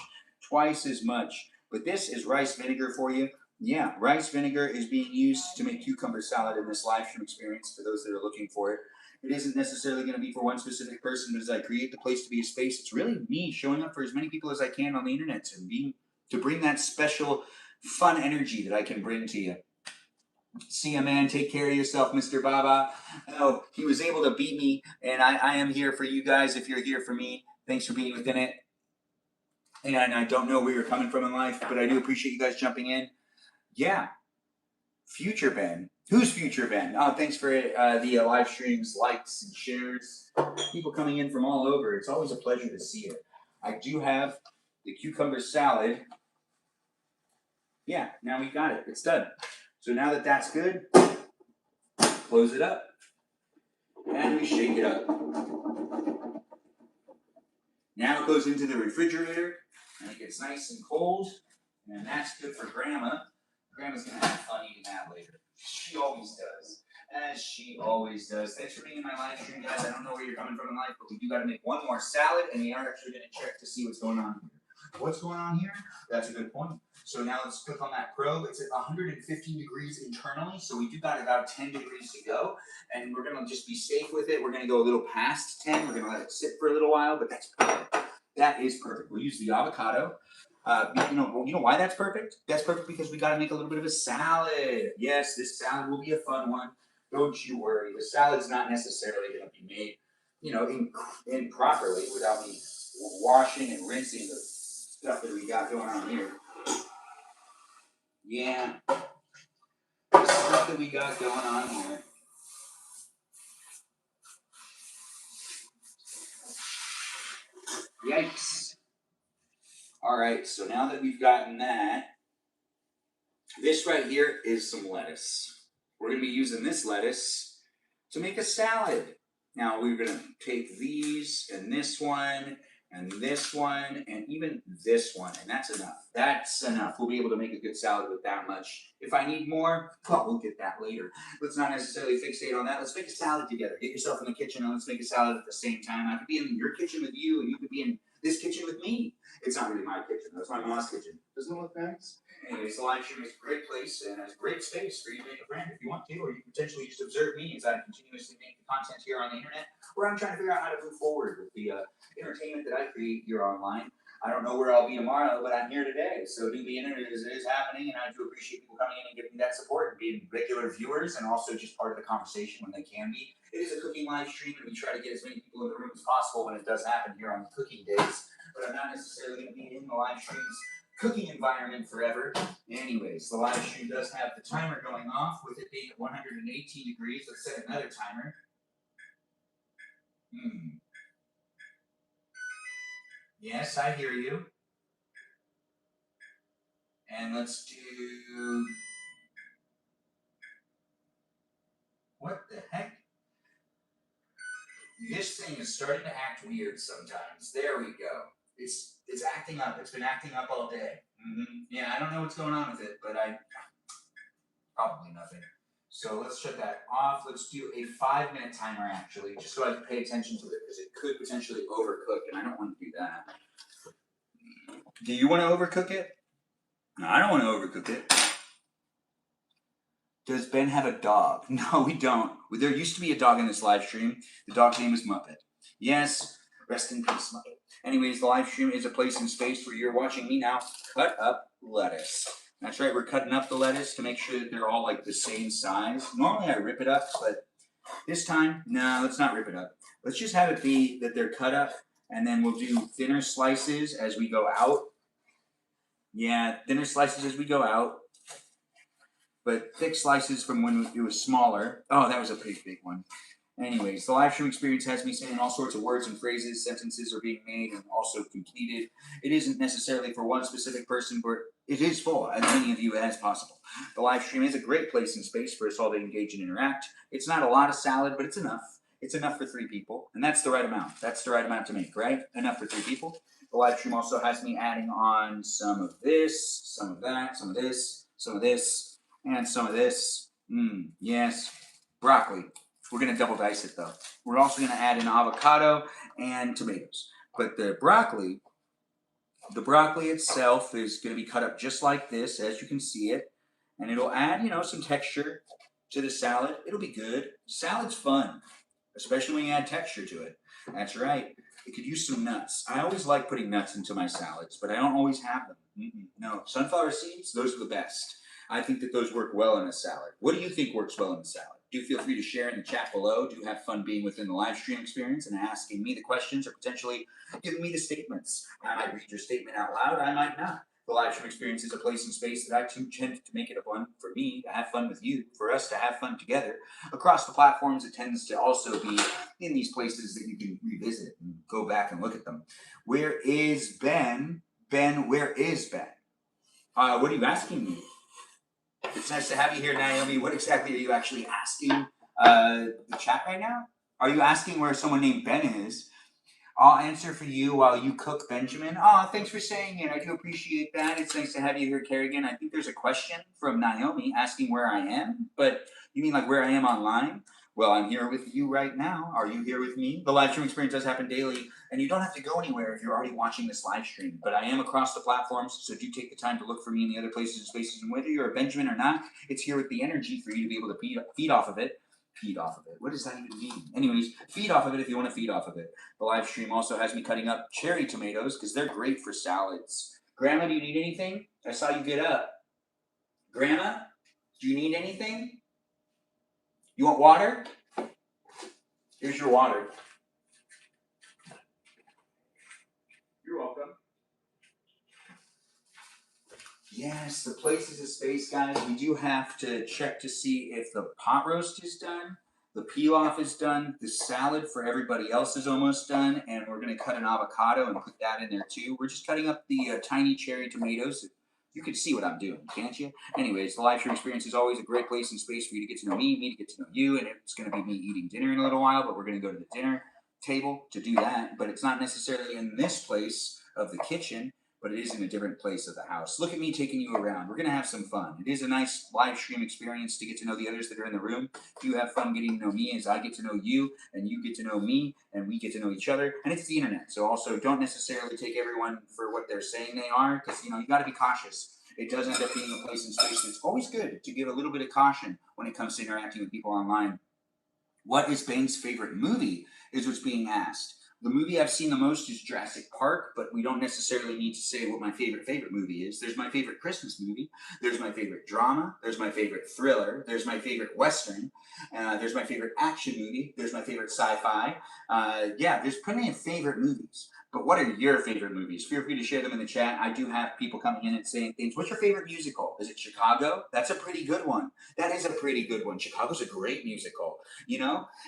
Twice as much. But this is rice vinegar for you. Yeah, rice vinegar is being used to make cucumber salad in this live stream experience for those that are looking for it. It isn't necessarily going to be for one specific person, but as I create the place to be a space, it's really me showing up for as many people as I can on the internet and being to bring that special fun energy that I can bring to you. See ya, man. Take care of yourself, Mr. Baba. Oh, he was able to beat me, and I am here for you guys if you're here for me. Thanks for being within it. And I don't know where you're coming from in life, but I do appreciate you guys jumping in. Yeah, Future Ben. Who's Future Ben? Oh, thanks for the live streams, likes, and shares. People coming in from all over. It's always a pleasure to see it. I do have the cucumber salad. Yeah, now we got it. It's done. So now that that's good, close it up. And we shake it up. Now it goes into the refrigerator, and it gets nice and cold, and that's good for Grandma. Grandma's gonna have fun eating that later. She always does, as she always does. Thanks for being in my live stream, guys. I don't know where you're coming from in life, but we do gotta make one more salad, and we are actually gonna check to see what's going on here. What's going on here? That's a good point. So now let's click on that probe. It's at 115 degrees internally, so we do got about 10 degrees to go. And we're gonna just be safe with it. We're gonna go a little past 10. We're gonna let it sit for a little while, but that's perfect. That is perfect. We'll use the avocado. You know why that's perfect? That's perfect because we gotta make a little bit of a salad. Yes, this salad will be a fun one. Don't you worry. The salad's not necessarily gonna be made, improperly without me washing and rinsing the stuff that we got going on here. Yeah, the stuff that we got going on here. Yikes. All right, so now that we've gotten that, this right here is some lettuce. We're going to be using this lettuce to make a salad. Now we're going to take these and this one and even this one, and that's enough. That's enough. We'll be able to make a good salad with that much. If I need more, well, we'll get that later. Let's not necessarily fixate on that. Let's make a salad together. Get yourself in the kitchen and let's make a salad at the same time. I could be in your kitchen with you, and you could be in this kitchen with me. It's not really my kitchen. That's my mom's kitchen. Doesn't it look nice? Anyways, the live stream is a great place and it's a great space for you to make a friend if you want to, or you can potentially just observe me as I continuously make the content here on the internet, where I'm trying to figure out how to move forward with the entertainment that I create here online. I don't know where I'll be tomorrow, but I'm here today. So do the internet as it is happening, and I do appreciate people coming in and giving me that support and being regular viewers and also just part of the conversation when they can be. It is a cooking live stream, and we try to get as many people in the room as possible when it does happen here on the cooking days. But I'm not necessarily going to be in the live streams cooking environment forever. Anyways, the live stream does have the timer going off with it being at 118 degrees. Let's set another timer. Yes, I hear you. And let's do What the heck? This thing is starting to act weird sometimes. There we go. It's acting up. It's been acting up all day. Yeah, I don't know what's going on with it, but probably nothing. So let's shut that off. Let's do a 5-minute timer actually, just so I can pay attention to it because it could potentially overcook, and I don't want to do that. Do you want to overcook it? No, I don't want to overcook it. Does Ben have a dog? No, we don't. There used to be a dog in this live stream. The dog's name is Muppet. Yes, rest in peace, Muppet. Anyways, the live stream is a place in space where you're watching me now cut up lettuce. That's right, we're cutting up the lettuce to make sure that they're all like the same size. Normally I rip it up, but this time, no, let's not rip it up. Let's just have it be that they're cut up, and then we'll do thinner slices as we go out. Yeah, thinner slices as we go out. But thick slices from when it was smaller. Oh, that was a pretty big one. Anyways, the live stream experience has me saying all sorts of words and phrases. Sentences are being made and also completed. It isn't necessarily for one specific person, but it is for as many of you as possible. The live stream is a great place in space for us all to engage and interact. It's not a lot of salad, but it's enough. It's enough for 3 people, and that's the right amount. That's the right amount to make, right? Enough for 3 people. The live stream also has me adding on some of this, some of that, some of this, some of this, and some of this. Yes, broccoli. We're going to double dice it though. We're also going to add in avocado and tomatoes. But the broccoli itself is going to be cut up just like this, as you can see it. And it'll add, some texture to the salad. It'll be good. Salad's fun, especially when you add texture to it. That's right. It could use some nuts. I always like putting nuts into my salads, but I don't always have them. No, sunflower seeds, those are the best. I think that those work well in a salad. What do you think works well in a salad? Do feel free to share in the chat below. Do have fun being within the live stream experience and asking me the questions or potentially giving me the statements. I might read your statement out loud. I might not. The live stream experience is a place in space that I too tend to make it a fun for me to have fun with you, for us to have fun together. Across the platforms, it tends to also be in these places that you can revisit and go back and look at them. Where is Ben? Ben, where is Ben? What are you asking me? It's nice to have you here, Naomi. What exactly are you actually asking the chat right now? Are you asking where someone named Ben is? I'll answer for you while you cook, Benjamin. Oh, thanks for saying it. I do appreciate that. It's nice to have you here, Kerrigan. I think there's a question from Naomi asking where I am, but you mean like where I am online? Well, I'm here with you right now. Are you here with me? The live stream experience does happen daily, and you don't have to go anywhere if you're already watching this live stream. But I am across the platforms, so do take the time to look for me in the other places and spaces. And whether you're a Benjamin or not, it's here with the energy for you to be able to feed off of it. Feed off of it. What does that even mean? Anyways, feed off of it if you want to feed off of it. The live stream also has me cutting up cherry tomatoes because they're great for salads. Grandma, do you need anything? I saw you get up. Grandma, do you need anything? You want water? Here's your water. You're welcome. Yes, the place is a space, guys. We do have to check to see if the pot roast is done, the pilaf is done, the salad for everybody else is almost done, and we're going to cut an avocado and put that in there too. We're just cutting up the tiny cherry tomatoes. You can see what I'm doing, can't you? Anyways, the live stream experience is always a great place and space for you to get to know me to get to know you, and it's going to be me eating dinner in a little while, but we're going to go to the dinner table to do that, but it's not necessarily in this place of the kitchen, but it is in a different place of the house. Look at me taking you around. We're going to have some fun. It is a nice live stream experience to get to know the others that are in the room. You have fun getting to know me as I get to know you, and you get to know me, and we get to know each other. And it's the internet, so also don't necessarily take everyone for what they're saying they are, because, you got to be cautious. It does end up being a place in space that's always good to give a little bit of caution when it comes to interacting with people online. What is Bane's favorite movie is what's being asked. The movie I've seen the most is Jurassic Park, but we don't necessarily need to say what my favorite movie is. There's my favorite Christmas movie. There's my favorite drama. There's my favorite thriller. There's my favorite Western. There's my favorite action movie. There's my favorite sci-fi. There's plenty of favorite movies. But what are your favorite movies? Feel free to share them in the chat. I do have people coming in and saying things. What's your favorite musical? Is it Chicago? That's a pretty good one. That is a pretty good one. Chicago's a great musical,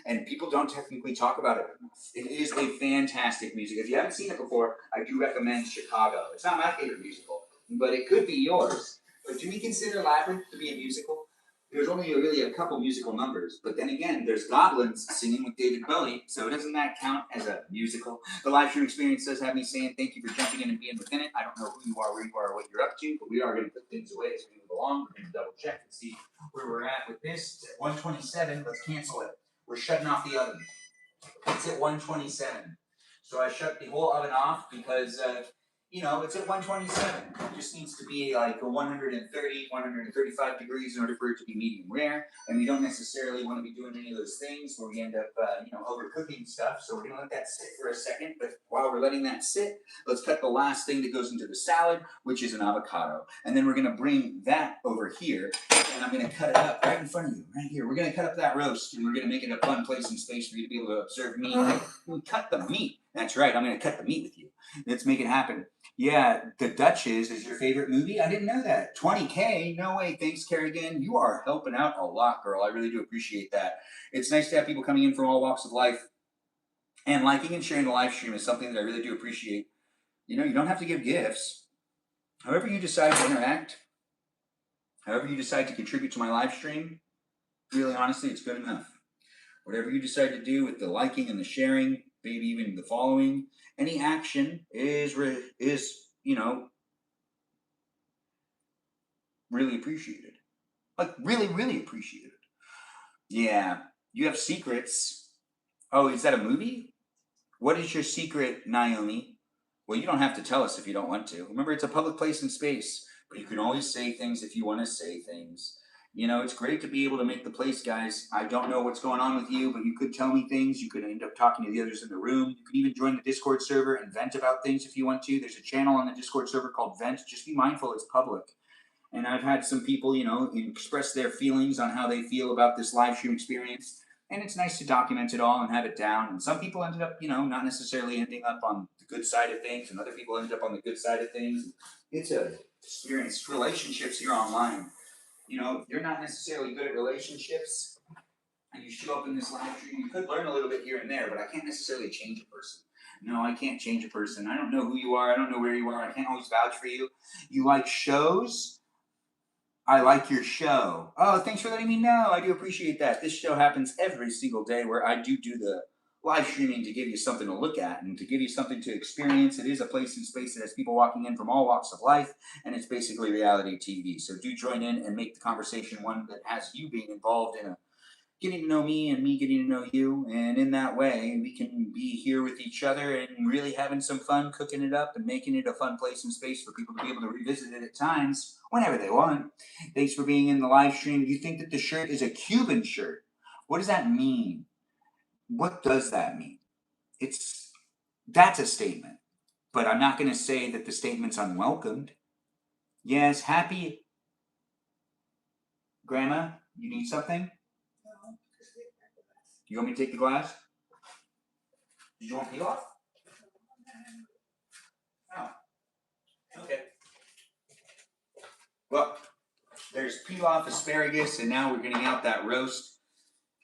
and people don't technically talk about it enough. It is a fantastic music. If you haven't seen it before, I do recommend Chicago. It's not my favorite musical, but it could be yours. But do we consider Labyrinth to be a musical? There's only really a couple musical numbers, but then again, there's goblins singing with David Bowie, so doesn't that count as a musical? The live stream experience does have me saying thank you for jumping in and being within it. I don't know who you are, where you are, what you're up to, but we are going to put things away as we move along. We're going to double check and see where we're at with this. It's at 127. Let's cancel it. We're shutting off the oven. It's at 127. So I shut the whole oven off because it's at 127. It just needs to be like a 130, 135 degrees in order for it to be medium rare. And we don't necessarily want to be doing any of those things where we end up, overcooking stuff. So we're going to let that sit for a second. But while we're letting that sit, let's cut the last thing that goes into the salad, which is an avocado. And then we're going to bring that over here. And I'm going to cut it up right in front of you, right here. We're going to cut up that roast, and we're going to make it a fun place and space for you to be able to observe me. We cut the meat. That's right. I'm going to cut the meat with you. Let's make it happen. Yeah, The Duchess is your favorite movie? I didn't know that. 20K? No way. Thanks, Kerrigan. You are helping out a lot, girl. I really do appreciate that. It's nice to have people coming in from all walks of life. And liking and sharing the live stream is something that I really do appreciate. You don't have to give gifts. However you decide to interact, however you decide to contribute to my live stream, really honestly, it's good enough. Whatever you decide to do with the liking and the sharing, maybe even the following, any action is really appreciated. Like really, really appreciated. Yeah, you have secrets. Oh, is that a movie? What is your secret, Naomi? Well, you don't have to tell us if you don't want to. Remember, it's a public place and space, but you can always say things if you want to say things. It's great to be able to make the place, guys. I don't know what's going on with you, but you could tell me things. You could end up talking to the others in the room. You can even join the Discord server and vent about things if you want to. There's a channel on the Discord server called Vent. Just be mindful, it's public. And I've had some people, express their feelings on how they feel about this live stream experience. And it's nice to document it all and have it down. And some people ended up, not necessarily ending up on the good side of things, and other people ended up on the good side of things. It's a experience. Relationships here online. You're not necessarily good at relationships, and you show up in this live stream, you could learn a little bit here and there, but I can't necessarily change a person. No, I can't change a person. I don't know who you are. I don't know where you are. I can't always vouch for you. You like shows? I like your show. Oh, thanks for letting me know. I do appreciate that. This show happens every single day where I do the live streaming to give you something to look at and to give you something to experience. It is a place and space that has people walking in from all walks of life, and it's basically reality TV. So do join in and make the conversation one that has you being involved in getting to know me and me getting to know you. And in that way, we can be here with each other and really having some fun cooking it up and making it a fun place and space for people to be able to revisit it at times whenever they want. Thanks for being in the live stream. You think that the shirt is a Cuban shirt? What does that mean? What does that mean? That's a statement, but I'm not going to say that the statement's unwelcomed. Yes, happy. Grandma, you need something? You want me to take the glass? Did you want peel off? Oh, okay. Well, there's peel off asparagus, and now we're getting out that roast.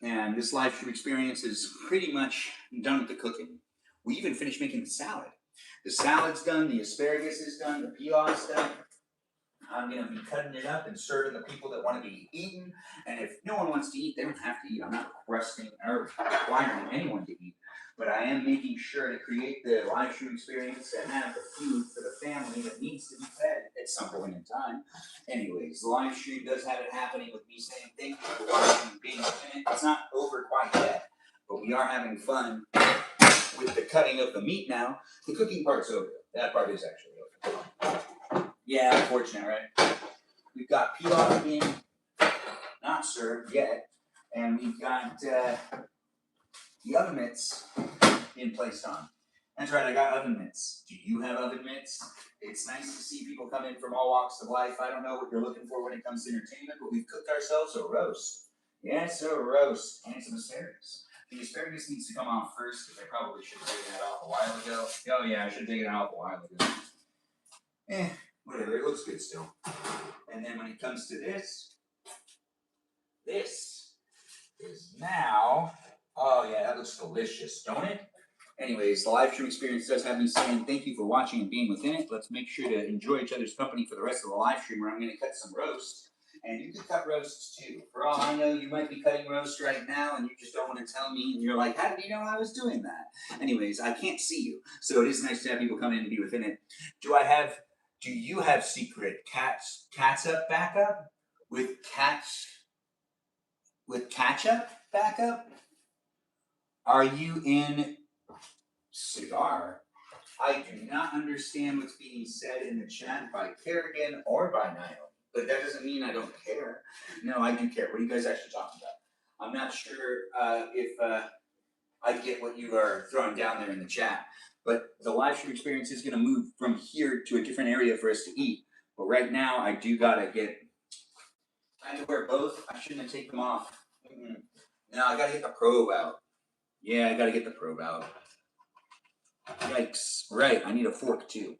And this live stream experience is pretty much done with the cooking. We even finished making the salad. The salad's done, the asparagus is done, the peel off's done. I'm going to be cutting it up and serving the people that want to be eaten. And if no one wants to eat, they don't have to eat. I'm not requesting or requiring anyone to eat. But I am making sure to create the live stream experience and have the food for the family that needs to be fed at some point in time. Anyways, the live stream does have it happening with me saying thank you for watching and being in it. It's not over quite yet, but we are having fun with the cutting of the meat now. The cooking part's over. That part is actually over. Yeah, unfortunate, right? We've got pilaf being not served yet, and we've got the oven mitts being placed on. That's right, I got oven mitts. Do you have oven mitts? It's nice to see people come in from all walks of life. I don't know what you're looking for when it comes to entertainment, but we've cooked ourselves a roast. Yes, a roast, and some asparagus. The asparagus needs to come off first, because I probably should have taken that off a while ago. Oh yeah, I should have taken it off a while ago. Whatever, it looks good still. And then when it comes to this is now, oh yeah, that looks delicious, don't it? Anyways, the live stream experience does have me saying thank you for watching and being within it. Let's make sure to enjoy each other's company for the rest of the live stream, where I'm going to cut some roast. And you can cut roasts too. For all I know, you might be cutting roast right now and you just don't want to tell me. And you're like, how did you know I was doing that? Anyways, I can't see you. So it is nice to have people come in and be within it. Do you have secret catsup backup? With ketchup backup? Are you in cigar? I do not understand what's being said in the chat by Kerrigan or by Niall, but that doesn't mean I don't care. No, I do care. What are you guys actually talking about? I'm not sure if I get what you are throwing down there in the chat, but the live stream experience is going to move from here to a different area for us to eat. But right now, I have to wear both. I shouldn't have taken them off. No, I got to get the probe out. Yeah, I got to get the probe out. Yikes. Right, I need a fork too.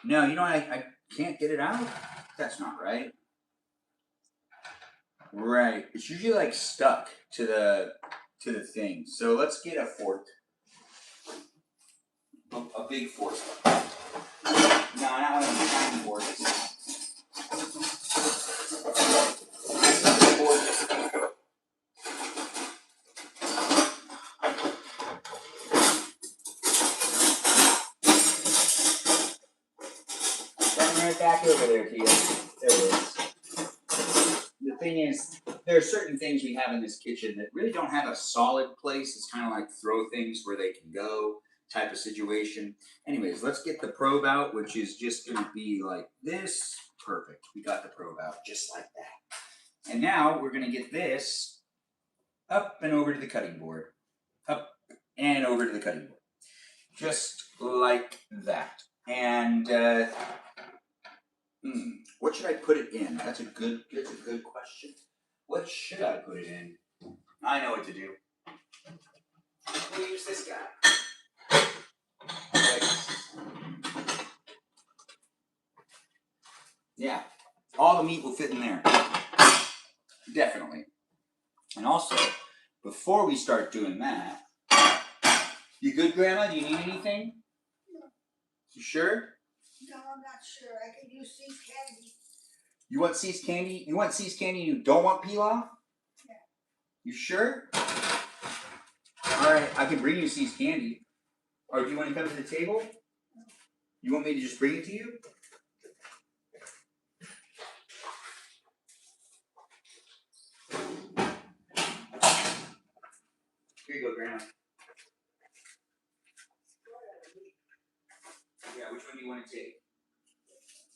No, you know I can't get it out? That's not right. Right, it's usually like stuck to the thing. So let's get a fork. A big fork. No, not one of the tiny forks. Right back over there to you. There it is. The thing is, there are certain things we have in this kitchen that really don't have a solid place. It's kind of like throw things where they can go type of situation. Anyways, let's get the probe out, which is just going to be like this. Perfect. We got the probe out just like that. And now we're going to get this up and over to the cutting board. Up and over to the cutting board. Just like that. And what should I put it in? That's a good question. What should I put it in? I know what to do. We'll use this guy. Yeah, all the meat will fit in there. Definitely. And also, before we start doing that, you good, Grandma? Do you need anything? No. You sure? No, I'm not sure. I could use C's candy. You want C's candy? You want C's candy and you don't want pilaf? Yeah. You sure? Alright, I can bring you C's candy. Or do you want to come to the table? No. You want me to just bring it to you? Here you go, Grandma. Yeah, which one do you want to take?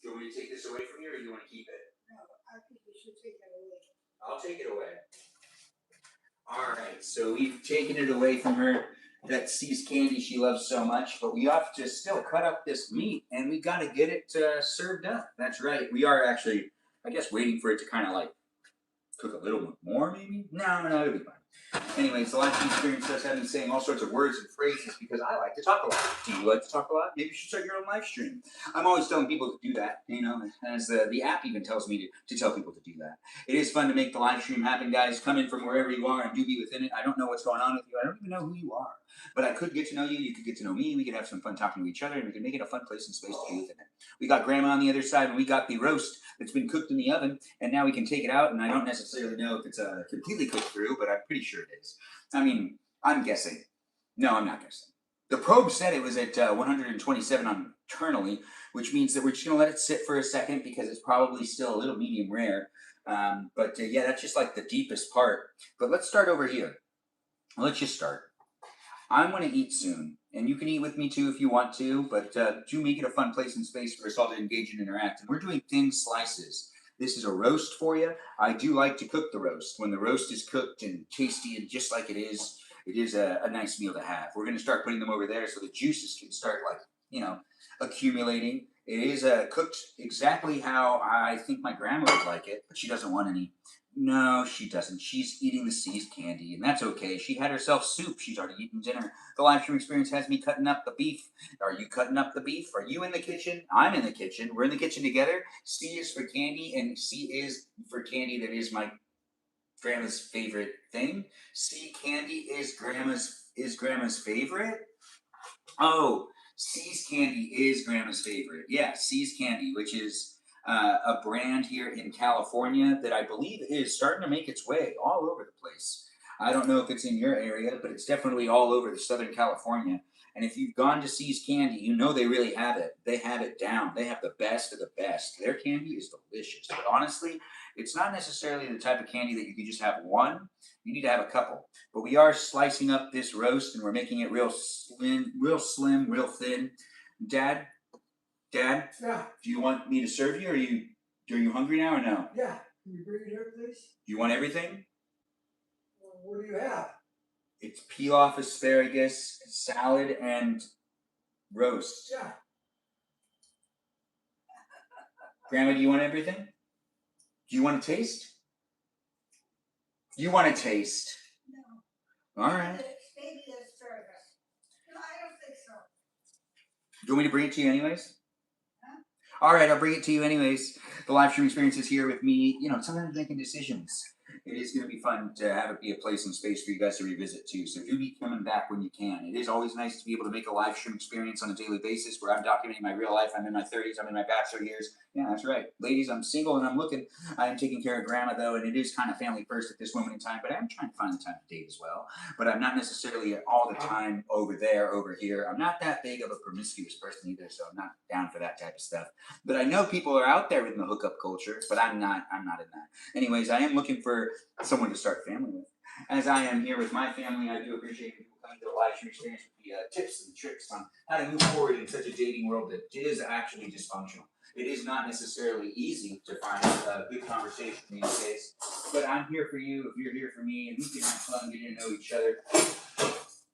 Do you want me to take this away from you or do you want to keep it? No, I think you should take it away. I'll take it away. Alright, so we've taken it away from her. That C's candy she loves so much, but we have to still cut up this meat and we got to get it served up. That's right. We are actually, I guess, waiting for it to kind of like cook a little bit more, maybe? No, it'll be fine. Anyways, the live stream experience does have me saying all sorts of words and phrases because I like to talk a lot. Do you like to talk a lot? Maybe you should start your own live stream. I'm always telling people to do that, as the app even tells me to tell people to do that. It is fun to make the live stream happen, guys. Come in from wherever you are and do be within it. I don't know what's going on with you. I don't even know who you are. But I could get to know you. You could get to know me. We could have some fun talking to each other, and we could make it a fun place and space to be within it. We got Grandma on the other side, and we got the roast that's been cooked in the oven, and now we can take it out, and I don't necessarily know if it's completely cooked through, but I'm pretty sure it is. I mean, I'm guessing. No, I'm not guessing. The probe said it was at 127 internally, which means that we're just going to let it sit for a second because it's probably still a little medium rare. Yeah, that's just like the deepest part. But let's start over here. Let's just start. I'm going to eat soon, and you can eat with me too if you want to, but do make it a fun place and space for us all to engage and interact. And we're doing thin slices. This is a roast for you. I do like to cook the roast. When the roast is cooked and tasty and just like it is a nice meal to have. We're going to start putting them over there so the juices can start accumulating. It is cooked exactly how I think my grandma would like it, but she doesn't want any. No, she doesn't. She's eating the C's candy, and that's okay. She had herself soup. She's already eaten dinner. The live stream experience has me cutting up the beef. Are you cutting up the beef? Are you in the kitchen? I'm in the kitchen. We're in the kitchen together. C is for candy, and C is for candy that is my grandma's favorite thing. C candy is grandma's favorite. Oh, C's candy is grandma's favorite. Yeah, C's candy, which is a brand here in California that I believe is starting to make its way all over the place. I don't know if it's in your area, but it's definitely all over the Southern California. And if you've gone to See's Candy, you know they really have it. They have it down. They have the best of the best. Their candy is delicious. But honestly, it's not necessarily the type of candy that you can just have one. You need to have a couple. But we are slicing up this roast and we're making it real slim, real thin. Dad, Dad, Yeah, do you want me to serve you? Are you hungry now or no? yeah. Can you bring it here, please? Do you want everything? Well, what do you have? It's pilaf, asparagus, salad, and roast. Yeah. Grandma, do you want everything? Do you want to taste? You want to taste? No. All right. Maybe the service. No, I don't think so. Do you want me to bring it to you anyways? Huh? All right, I'll bring it to you anyways. The live stream experience is here with me, sometimes making decisions. It is going to be fun to have it be a place and space for you guys to revisit too. So do be coming back when you can. It is always nice to be able to make a live stream experience on a daily basis where I'm documenting my real life. I'm in my 30s. I'm in my bachelor years. Yeah, that's right. Ladies, I'm single and I'm looking. I am taking care of grandma though, and it is kind of family first at this moment in time, but I'm trying to find the time to date as well. But I'm not necessarily all the time over there, over here. I'm not that big of a promiscuous person either, so I'm not down for that type of stuff. But I know people are out there in the hookup culture, but I'm not in that. Anyways, I am looking for someone to start a family with. As I am here with my family, I do appreciate people coming to the live stream experience with the tips and tricks on how to move forward in such a dating world that is actually dysfunctional. It is not necessarily easy to find a good conversation these days, but I'm here for you if you're here for me, and we can have fun, getting to know each other.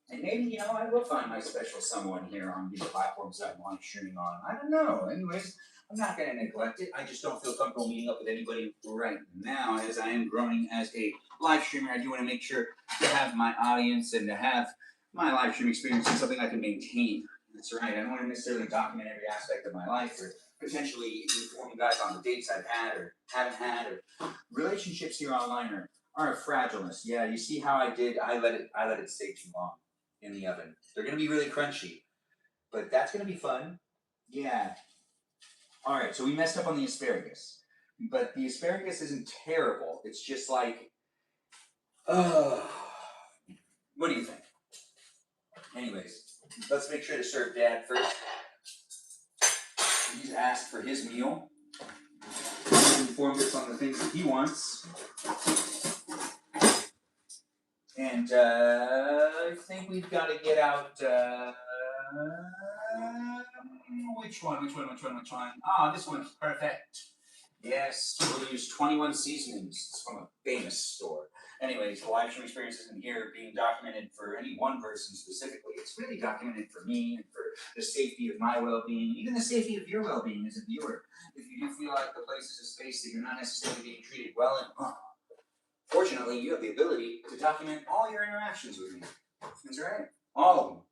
And maybe, I will find my special someone here on these platforms that I'm live streaming on. I don't know. Anyways, I'm not going to neglect it. I just don't feel comfortable meeting up with anybody right now. As I am growing as a live streamer, I do want to make sure to have my audience and to have my live stream experience be something I can maintain. That's right. I don't want to necessarily document every aspect of my life or potentially inform you guys on the dates I've had or haven't had, or relationships here online are a fragileness. Yeah, you see how I did? I let it stay too long in the oven. They're going to be really crunchy, but that's going to be fun. Yeah. All right, so we messed up on the asparagus, but the asparagus isn't terrible. It's just like, what do you think? Anyways, let's make sure to serve Dad first. He's asked for his meal. He's informed us on the things that he wants. And I think we've got to get out, which one? Ah, this one's perfect. Yes, we'll use 21 seasonings. It's from a famous store. Anyways, the live stream experience isn't here being documented for any one person specifically. It's really documented for me and for the safety of my well-being, even the safety of your well-being as a viewer. If you do feel like the place is a space that you're not necessarily being treated well in, fortunately, you have the ability to document all your interactions with me. That's right. All of them.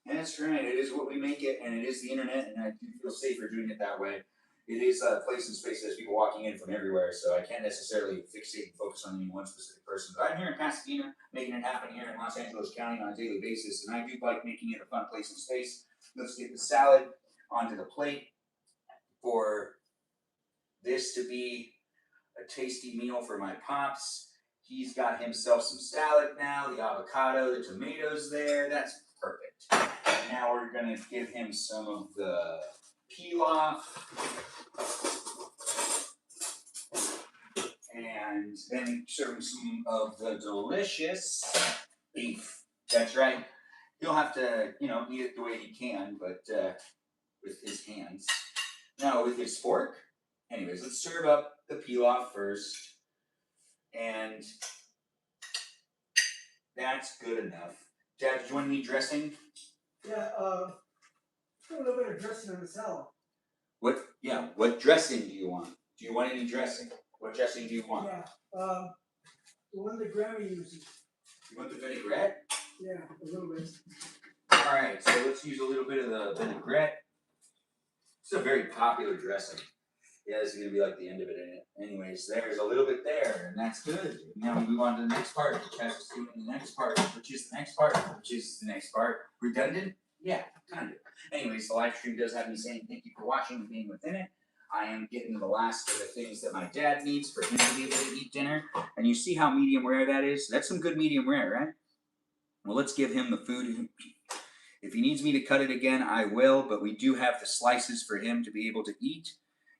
That's right. It is what we make it, and it is the internet, and I do feel safer doing it that way. It is a place and space that has people walking in from everywhere, so I can't necessarily fixate and focus on any one specific person. But I'm here in Pasadena, making it happen here in Los Angeles County on a daily basis, and I do like making it a fun place and space. Let's get the salad onto the plate for this to be a tasty meal for my pops. He's got himself some salad now, the avocado, the tomatoes there. That's perfect. And now we're going to give him some of the pilaf. And then serve him some of the delicious beef. That's right. He'll have to, eat it the way he can, but with his hands. No, with his fork. Anyways, let's serve up the pilaf first. And that's good enough. Dad, do you want any dressing? Yeah, put a little bit of dressing on the salad. What dressing do you want? Do you want any dressing? What dressing do you want? Yeah, the one that Grandma uses. You want the vinaigrette? Yeah, a little bit. All right, so let's use a little bit of the vinaigrette. It's a very popular dressing. Yeah, this is going to be like the end of it in it. Anyways, there's a little bit there, and that's good. Now we move on to the next part, which has us doing the next part, which is the next part, which is the next part. Redundant? Yeah, kind of. Anyways, the live stream does have me saying thank you for watching and being within it. I am getting the last of the things that my dad needs for him to be able to eat dinner. And you see how medium rare that is? That's some good medium rare, right? Well, let's give him the food. If he needs me to cut it again, I will, but we do have the slices for him to be able to eat.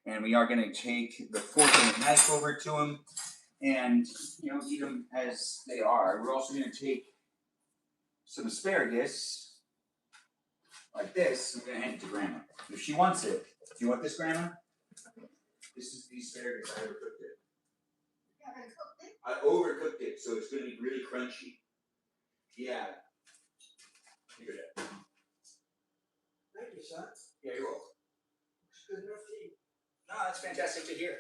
And we are going to take the fork and the knife over to him and, eat them as they are. We're also going to take some asparagus like this. I'm going to hand it to Grandma. If she wants it. Do you want this, Grandma? This is the asparagus. I overcooked it. I overcooked it, so it's going to be really crunchy. Yeah. Here it is. Thank you, son. Yeah, you're welcome. It's good enough to eat. No, that's fantastic to hear.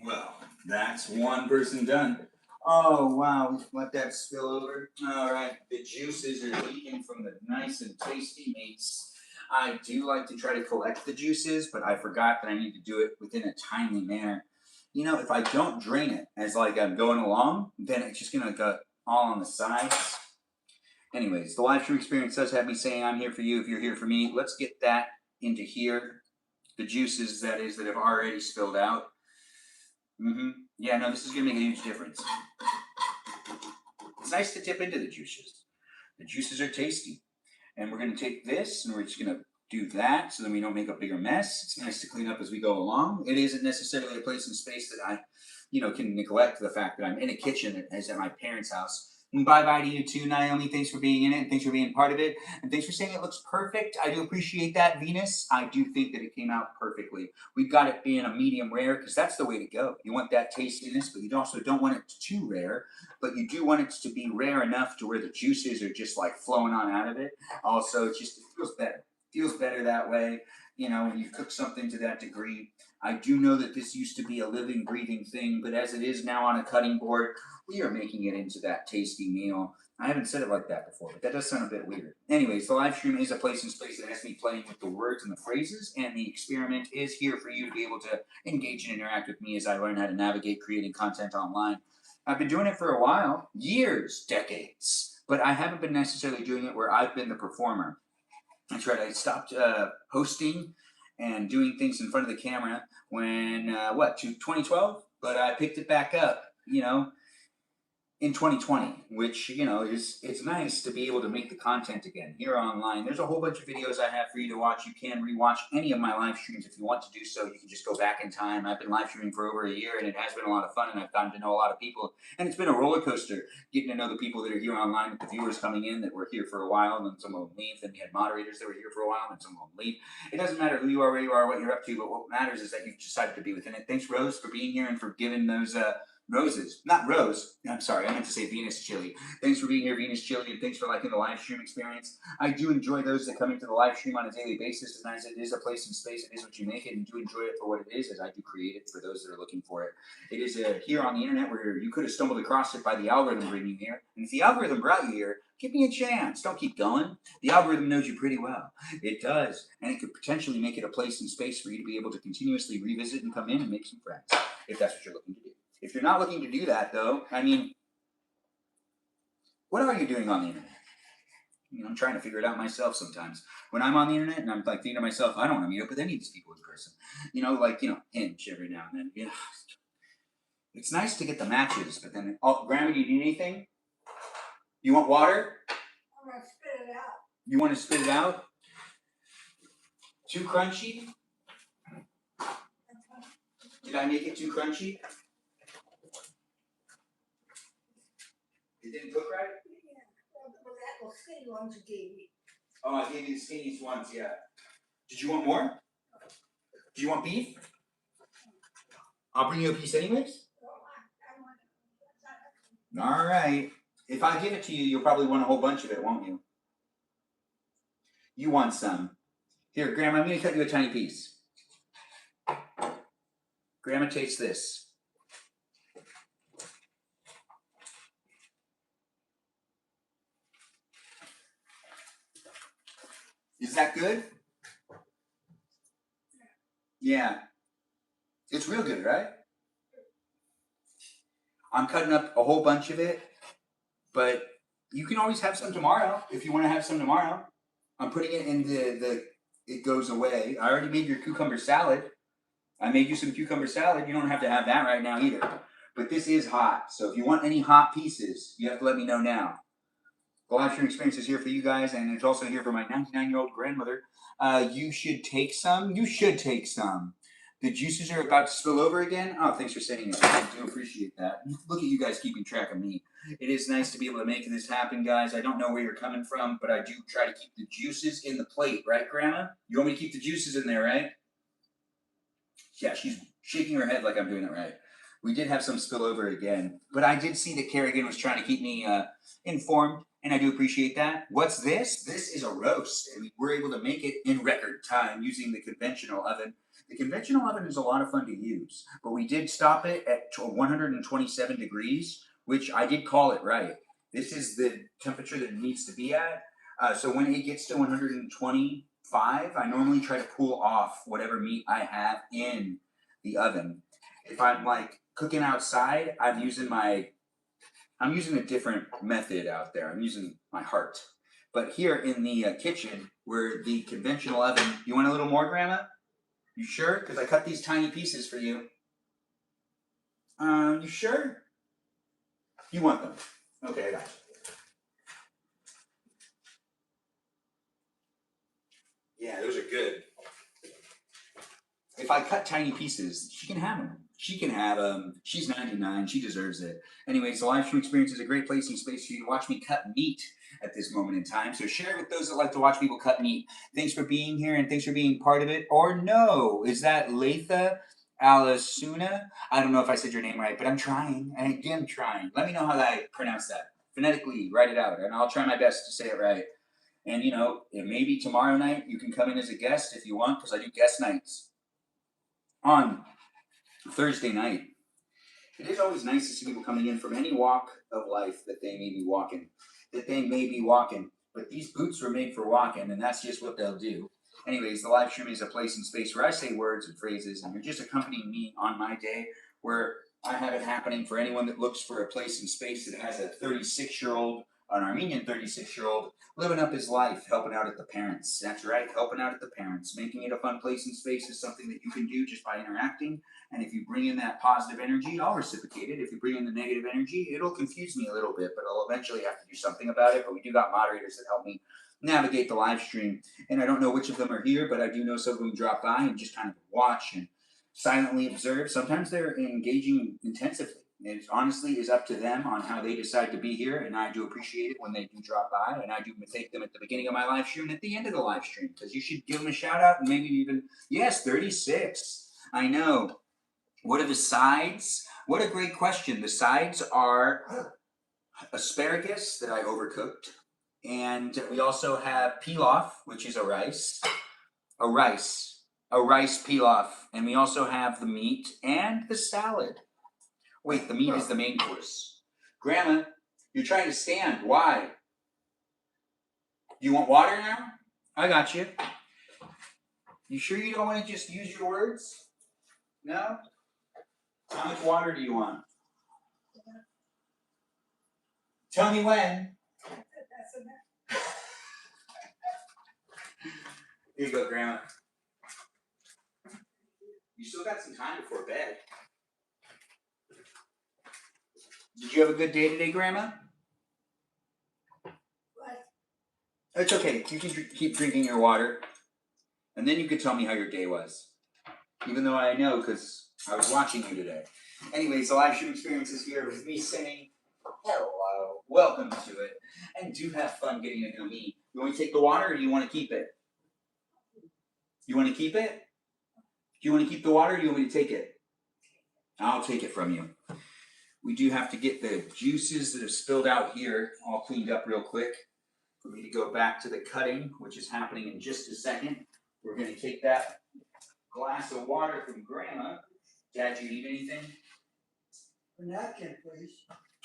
Well, that's one person done. Oh, wow. Let that spill over. All right. The juices are leaking from the nice and tasty meats. I do like to try to collect the juices, but I forgot that I need to do it within a timely manner. If I don't drain it as I'm going along, then it's just going to go all on the sides. Anyways, the live stream experience does have me saying I'm here for you if you're here for me. Let's get that into here. The juices, that is, that have already spilled out. Yeah, no, this is going to make a huge difference. It's nice to dip into the juices. The juices are tasty. And we're going to take this and we're just going to do that so then we don't make a bigger mess. It's nice to clean up as we go along. It isn't necessarily a place in space that I, can neglect the fact that I'm in a kitchen as at my parents' house. And bye-bye to you too, Naomi. Thanks for being in it, and thanks for being part of it. And thanks for saying it looks perfect. I do appreciate that, Venus. I do think that it came out perfectly. We've got it being a medium rare because that's the way to go. You want that tastiness, but you also don't want it too rare. But you do want it to be rare enough to where the juices are just flowing on out of it. Also, it feels better. Feels better that way, when you cook something to that degree. I do know that this used to be a living, breathing thing, but as it is now on a cutting board, we are making it into that tasty meal. I haven't said it like that before, but that does sound a bit weird. Anyways, the live stream is a place and space that has me playing with the words and the phrases, and the experiment is here for you to be able to engage and interact with me as I learn how to navigate creating content online. I've been doing it for a while, years, decades, but I haven't been necessarily doing it where I've been the performer. That's right, I stopped hosting and doing things in front of the camera when, 2012? But I picked it back up, in 2020, which, it's nice to be able to make the content again here online. There's a whole bunch of videos I have for you to watch. You can rewatch any of my live streams if you want to do so. You can just go back in time. I've been live streaming for over a year, and it has been a lot of fun, and I've gotten to know a lot of people. And it's been a roller coaster getting to know the people that are here online, with the viewers coming in that were here for a while, and then some of them leave. Then we had moderators that were here for a while, and some of them leave. It doesn't matter who you are, where you are, what you're up to, but what matters is that you've decided to be within it. Thanks, Rose, for being here and for giving those roses, not Rose. I'm sorry, I meant to say Venus Chili. Thanks for being here, Venus Chili, and thanks for liking the live stream experience. I do enjoy those that come into the live stream on a daily basis, and as it is a place and space, it is what you make it, and do enjoy it for what it is, as I do create it for those that are looking for it. It is here on the internet where you could have stumbled across it by the algorithm bringing you here, and if the algorithm brought you here, give me a chance. Don't keep going. The algorithm knows you pretty well. It does, and it could potentially make it a place and space for you to be able to continuously revisit and come in and make some friends, if that's what you're looking to do. If you're not looking to do that, though, what are you doing on the internet? I'm trying to figure it out myself sometimes. When I'm on the internet and I'm thinking to myself, I don't want to meet up with any of these people in person. Hinge every now and then. It's nice to get the matches, but then, Grandma, do you need anything? You want water? I'm gonna spit it out. You want to spit it out? Too crunchy? Did I make it too crunchy? It didn't cook right? Yeah, well, that little skinny ones you gave me. Oh, I gave you the skinniest ones, yeah. Did you want more? Do you want beef? I'll bring you a piece anyways. All right. If I give it to you, you'll probably want a whole bunch of it, won't you? You want some. Here, Grandma, I'm going to cut you a tiny piece. Grandma, taste this. Is that good? Yeah. It's real good, right? I'm cutting up a whole bunch of it, but you can always have some tomorrow if you want to have some tomorrow. I'm putting it in it goes away. I already made your cucumber salad. I made you some cucumber salad. You don't have to have that right now either. But this is hot, so if you want any hot pieces, you have to let me know now. The live stream experience is here for you guys, and it's also here for my 99-year-old grandmother. You should take some. You should take some. The juices are about to spill over again. Oh, thanks for saying that. I do appreciate that. Look at you guys keeping track of me. It is nice to be able to make this happen, guys. I don't know where you're coming from, but I do try to keep the juices in the plate, right, Grandma? You want me to keep the juices in there, right? Yeah, she's shaking her head like I'm doing it right. We did have some spillover again, but I did see that Kerrigan was trying to keep me informed, and I do appreciate that. What's this? This is a roast, and we were able to make it in record time using the conventional oven. The conventional oven is a lot of fun to use, but we did stop it at 127 degrees, which I did call it right. This is the temperature that it needs to be at. So when it gets to 125, I normally try to cool off whatever meat I have in the oven. If I'm like cooking outside, I'm using a different method out there. I'm using my heart. But here in the kitchen, where the conventional oven, you want a little more, Grandma? You sure? Because I cut these tiny pieces for you. You sure? You want them? Okay, I got you. Yeah, those are good. If I cut tiny pieces, she can have them. She can have them. She's 99. She deserves it. Anyways, the live stream experience is a great place and space for you to watch me cut meat at this moment in time. So share it with those that like to watch people cut meat. Thanks for being here and thanks for being part of it. Or no, is that Latha Alasuna? I don't know if I said your name right, but I'm trying. And again, trying. Let me know how I pronounce that. Phonetically, write it out, and I'll try my best to say it right. And you know, it may be tomorrow night. You can come in as a guest if you want, because I do guest nights on Thursday night. It is always nice to see people coming in from any walk of life that they may be walking. But these boots were made for walking, and that's just what they'll do. Anyways, the live stream is a place and space where I say words and phrases, and you're just accompanying me on my day, where I have it happening for anyone that looks for a place and space that has a 36-year-old, an Armenian 36-year-old, living up his life, helping out at the parents. That's right, helping out at the parents. Making it a fun place and space is something that you can do just by interacting. And if you bring in that positive energy, I'll reciprocate it. If you bring in the negative energy, it'll confuse me a little bit, but I'll eventually have to do something about it. But we do got moderators that help me navigate the live stream. And I don't know which of them are here, but I do know some of them drop by and just kind of watch and silently observe. Sometimes they're engaging intensively. It honestly is up to them on how they decide to be here, and I do appreciate it when they do drop by, and I do take them at the beginning of my live stream and at the end of the live stream, because you should give them a shout out and maybe even, yes, 36. I know. What are the sides? What a great question. The sides are asparagus that I overcooked, and we also have pilaf, which is a rice pilaf, and we also have the meat and the salad. Wait, the meat is the main course. Grandma, you're trying to stand. Why? You want water now? I got you. You sure you don't want to just use your words? No? How much water do you want? Tell me when. Here you go, Grandma. You still got some time before bed. Did you have a good day today, Grandma? What? It's okay. You can keep drinking your water. And then you could tell me how your day was. Even though I know, because I was watching you today. Anyways, the live stream experience is here with me saying hello. Welcome to it. And do have fun getting to know me. You want to take the water or do you want to keep it? You want to keep it? Do you want to keep the water or do you want me to take it? I'll take it from you. We do have to get the juices that have spilled out here all cleaned up real quick for me to go back to the cutting, which is happening in just a second. We're going to take that glass of water from Grandma. Dad, do you need anything? A napkin, please.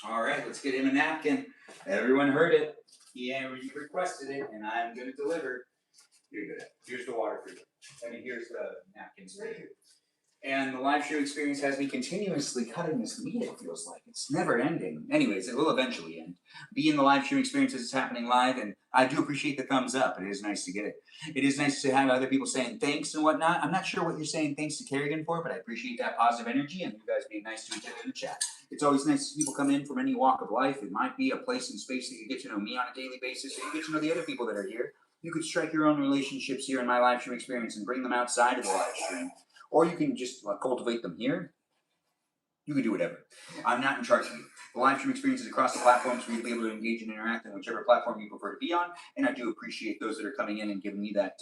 All right, let's get him a napkin. Everyone heard it. He requested it, and I'm going to deliver. Here you go. Here's the water for you. I mean, here's the napkins for you. And the live stream experience has me continuously cutting this meat, it feels like. It's never ending. Anyways, it will eventually end. Be in the live stream experience as it's happening live, and I do appreciate the thumbs up. It is nice to get it. It is nice to have other people saying thanks and whatnot. I'm not sure what you're saying thanks to Kerrigan for, but I appreciate that positive energy and you guys being nice to each other in the chat. It's always nice to see people come in from any walk of life. It might be a place and space that you get to know me on a daily basis, or you get to know the other people that are here. You could strike your own relationships here in my live stream experience and bring them outside of the live stream. Or you can just cultivate them here. You can do whatever. I'm not in charge of you. The live stream experience is across the platforms for you to be able to engage and interact on whichever platform you prefer to be on. And I do appreciate those that are coming in and giving me that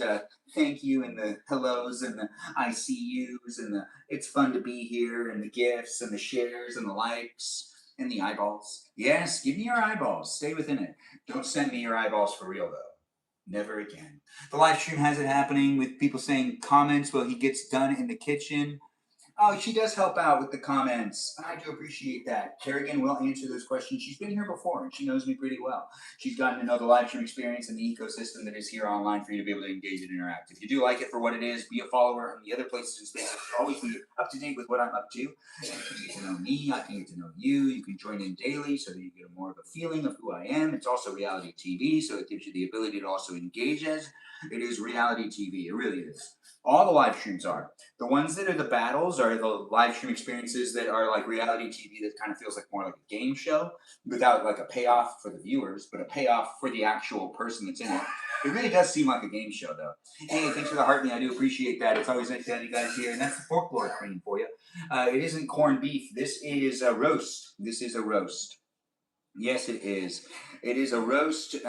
thank you and the hellos and the I see yous and the it's fun to be here and the gifts and the shares and the likes and the eyeballs. Yes, give me your eyeballs. Stay within it. Don't send me your eyeballs for real, though. Never again. The live stream has it happening with people saying comments while he gets done in the kitchen. Oh, she does help out with the comments. I do appreciate that. Kerrigan will answer those questions. She's been here before and she knows me pretty well. She's gotten to know the live stream experience and the ecosystem that is here online for you to be able to engage and interact. If you do like it for what it is, be a follower on the other places and spaces. Always be up to date with what I'm up to. You can get to know me. I can get to know you. You can join in daily so that you get more of a feeling of who I am. It's also reality TV, so it gives you the ability to also engage as it is reality TV. It really is. All the live streams are. The ones that are the battles are the live stream experiences that are like reality TV that kind of feels like more like a game show without like a payoff for the viewers, but a payoff for the actual person that's in it. It really does seem like a game show though. Hey, thanks for the heart me. I do appreciate that. It's always nice to have you guys here. And that's the folklore queen for you. It isn't corned beef. This is a roast. This is a roast. Yes, it is. It is a roast, and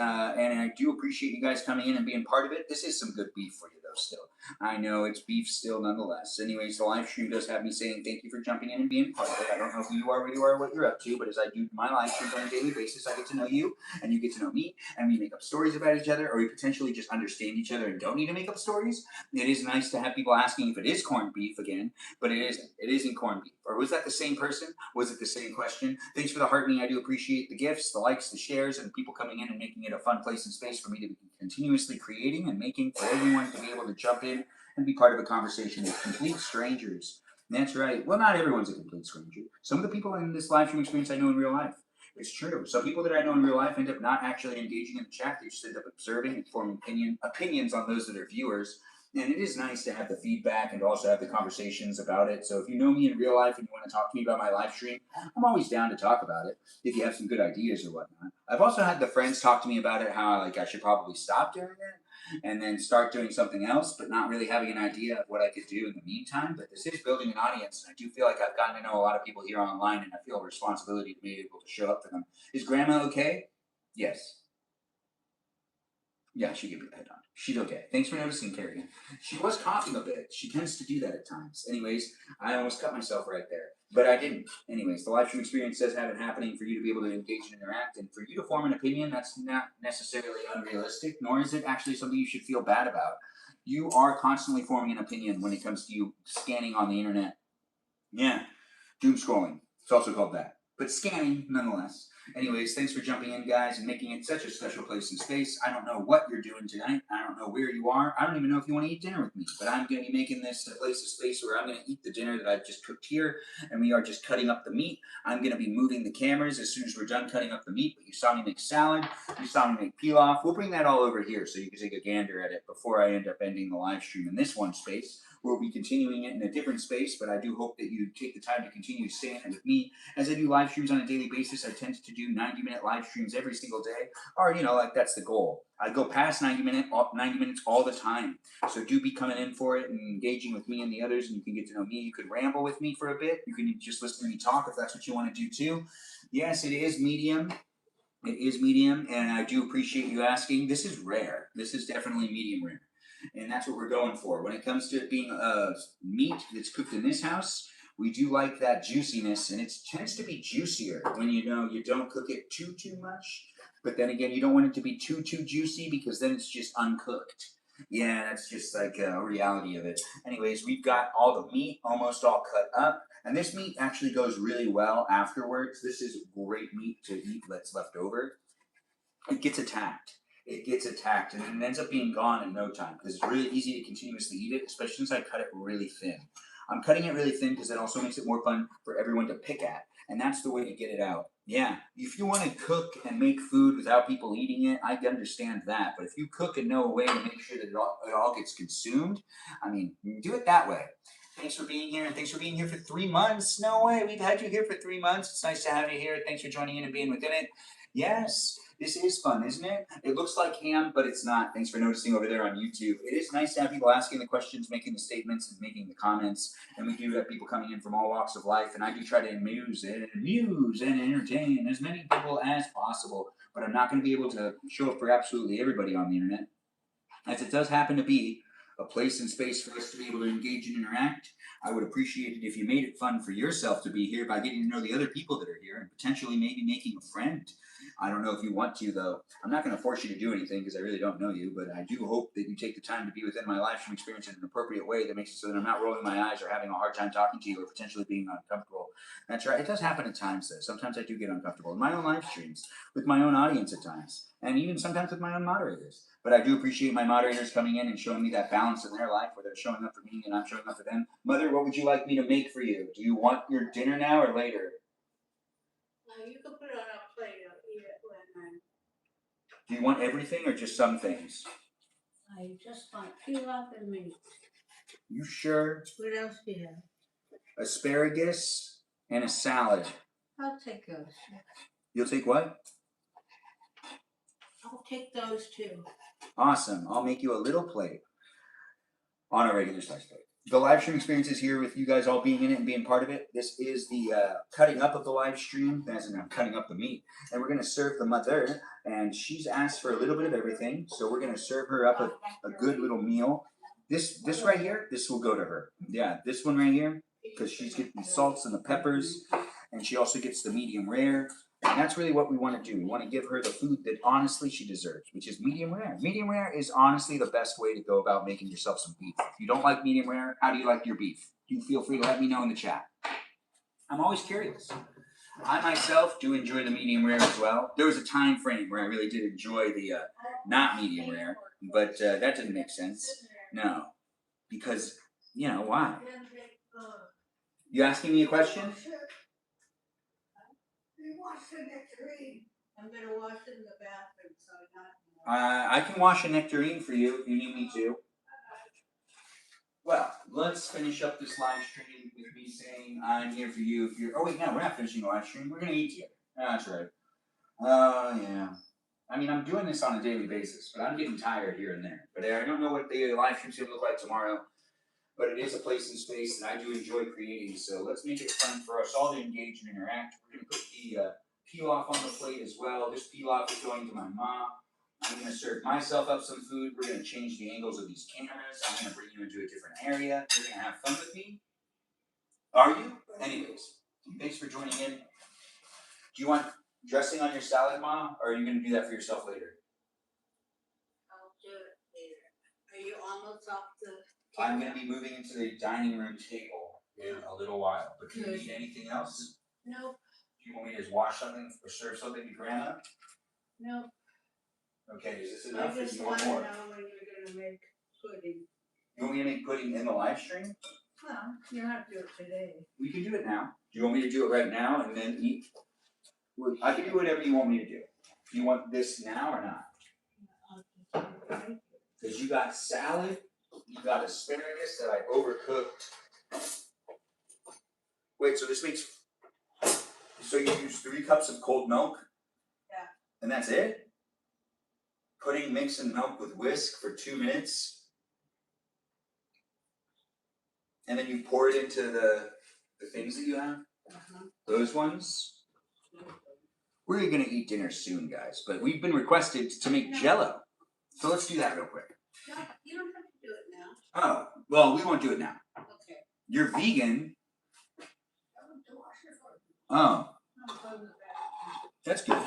I do appreciate you guys coming in and being part of it. This is some good beef for you, though, still. I know it's beef still, nonetheless. Anyways, the live stream does have me saying thank you for jumping in and being part of it. I don't know who you are, where you are, what you're up to, but as I do my live streams on a daily basis, I get to know you, and you get to know me, and we make up stories about each other, or we potentially just understand each other and don't need to make up stories. It is nice to have people asking if it is corned beef again, but it isn't. It isn't corned beef. Or was that the same person? Was it the same question? Thanks for the heartening. I do appreciate the gifts, the likes, the shares, and people coming in and making it a fun place and space for me to be continuously creating and making for everyone to be able to jump in and be part of a conversation with complete strangers. And that's right. Well, not everyone's a complete stranger. Some of the people in this live stream experience I know in real life. It's true. Some people that I know in real life end up not actually engaging in the chat. They just end up observing and forming opinions on those that are viewers. And it is nice to have the feedback and also have the conversations about it. So if you know me in real life and you want to talk to me about my live stream, I'm always down to talk about it if you have some good ideas or whatnot. I've also had the friends talk to me about it, how like I should probably stop doing it and then start doing something else, but not really having an idea of what I could do in the meantime. But this is building an audience, and I do feel like I've gotten to know a lot of people here online, and I feel a responsibility to be able to show up for them. Is Grandma okay? Yes. Yeah, she could be pet on. She's okay. Thanks for noticing, Carrie. She was coughing a bit. She tends to do that at times. Anyways, I almost cut myself right there. But I didn't. Anyways, the live stream experience does have it happening for you to be able to engage and interact. And for you to form an opinion, that's not necessarily unrealistic, nor is it actually something you should feel bad about. You are constantly forming an opinion when it comes to you scanning on the internet. Yeah, doom scrolling. It's also called that. But scanning, nonetheless. Anyways, thanks for jumping in, guys, and making it such a special place and space. I don't know what you're doing tonight. I don't know where you are. I don't even know if you want to eat dinner with me. But I'm going to be making this a place of space where I'm going to eat the dinner that I've just cooked here, and we are just cutting up the meat. I'm going to be moving the cameras as soon as we're done cutting up the meat. But you saw me make salad. You saw me make pilaf. We'll bring that all over here so you can take a gander at it before I end up ending the live stream in this one space. We'll be continuing it in a different space, but I do hope that you take the time to continue to stay in it with me. As I do live streams on a daily basis, I tend to do 90-minute live streams every single day, or, like that's the goal. I go past 90 minutes all the time, so do be coming in for it and engaging with me and the others, and you can get to know me. You could ramble with me for a bit. You can just listen to me talk if that's what you want to do too. Yes, it is medium. It is medium, and I do appreciate you asking. This is rare. This is definitely medium rare. And that's what we're going for. When it comes to it being meat that's cooked in this house, we do like that juiciness, and it tends to be juicier when you don't cook it too much. But then again, you don't want it to be too juicy because then it's just uncooked. Yeah, that's just like a reality of it. Anyways, we've got all the meat almost all cut up, and this meat actually goes really well afterwards. This is great meat to eat that's left over. It gets attacked. It gets attacked, and it ends up being gone in no time because it's really easy to continuously eat it, especially since I cut it really thin. I'm cutting it really thin because it also makes it more fun for everyone to pick at. And that's the way to get it out. Yeah, if you want to cook and make food without people eating it, I can understand that. But if you cook and know a way to make sure that it all gets consumed, I mean, do it that way. Thanks for being here, and thanks for being here for 3 months. No way, we've had you here for 3 months. It's nice to have you here. Thanks for joining in and being within it. Yes, this is fun, isn't it? It looks like ham, but it's not. Thanks for noticing over there on YouTube. It is nice to have people asking the questions, making the statements, and making the comments. And we do have people coming in from all walks of life, and I do try to amuse and entertain as many people as possible. But I'm not going to be able to show up for absolutely everybody on the internet, as it does happen to be a place and space for us to be able to engage and interact. I would appreciate it if you made it fun for yourself to be here by getting to know the other people that are here and potentially maybe making a friend. I don't know if you want to, though. I'm not going to force you to do anything because I really don't know you, but I do hope that you take the time to be within my live stream experience in an appropriate way that makes it so that I'm not rolling my eyes or having a hard time talking to you or potentially being uncomfortable. That's right. It does happen at times, though. Sometimes I do get uncomfortable in my own live streams, with my own audience at times, and even sometimes with my own moderators. But I do appreciate my moderators coming in and showing me that balance in their life where they're showing up for me and I'm showing up for them. Mother, what would you like me to make for you? Do you want your dinner now or later? You can put it on a plate. I'll eat it when Do you want everything or just some things? I just want pilaf and meat. You sure? What else do you have? Asparagus and a salad. I'll take those. You'll take what? I'll take those too. Awesome. I'll make you a little plate on a regular size plate. The live stream experience is here with you guys all being in it and being part of it. This is the cutting up of the live stream, as in I'm cutting up the meat. And we're going to serve the mother, and she's asked for a little bit of everything. So we're going to serve her up a good little meal. This right here, this will go to her. Yeah, this one right here, because she's getting the salts and the peppers, and she also gets the medium rare. And that's really what we want to do. We want to give her the food that honestly she deserves, which is medium rare. Medium rare is honestly the best way to go about making yourself some beef. If you don't like medium rare, how do you like your beef? You feel free to let me know in the chat. I'm always curious. I myself do enjoy the medium rare as well. There was a time frame where I really did enjoy the not medium rare, but that didn't make sense. No, because, you know, why? You asking me a question? I'm gonna wash it in the bathroom, so not. I can wash a nectarine for you if you need me to. Well, let's finish up this live stream with me saying I'm here for you. If you're, oh wait, no, we're not finishing the live stream. We're gonna eat together. That's right. Yeah. I mean, I'm doing this on a daily basis, but I'm getting tired here and there. But I don't know what the live stream's gonna look like tomorrow. But it is a place and space that I do enjoy creating. So let's make it fun for us all to engage and interact. We're gonna put the pilaf on the plate as well. This pilaf is going to my mom. I'm going to serve myself up some food. We're going to change the angles of these cameras. I'm going to bring you into a different area. You're going to have fun with me. Are you? Anyways, thanks for joining in. Do you want dressing on your salad, Mom? Or are you going to do that for yourself later? I'll do it later. Are you almost off the I'm going to be moving into the dining room table in a little while. But do you need anything else? Nope. Do you want me to just wash something or serve something to Grandma? Nope. Okay, is this I enough? just Do you want want to more? know when you're gonna make pudding. You want me to make pudding in the live stream? Well, you don't have to do it today. We can do it now. Do you want me to do it right now and then eat? I can do whatever you want me to do. Do you want this now or not? Because you got salad, you got asparagus that I overcooked. Wait, so this makes, so you use 3 cups of cold milk? Yeah. And that's it? Pudding mix and milk with whisk for 2 minutes. And then you pour it into the things that you have? Those ones? We're gonna eat dinner soon, guys, but we've been requested to make Jell-O. So let's do that real quick. No, you don't have to do it now. Oh, well, we won't do it now. Okay. You're vegan. I want to wash it for you. Oh, I'll go to the bathroom. that's good.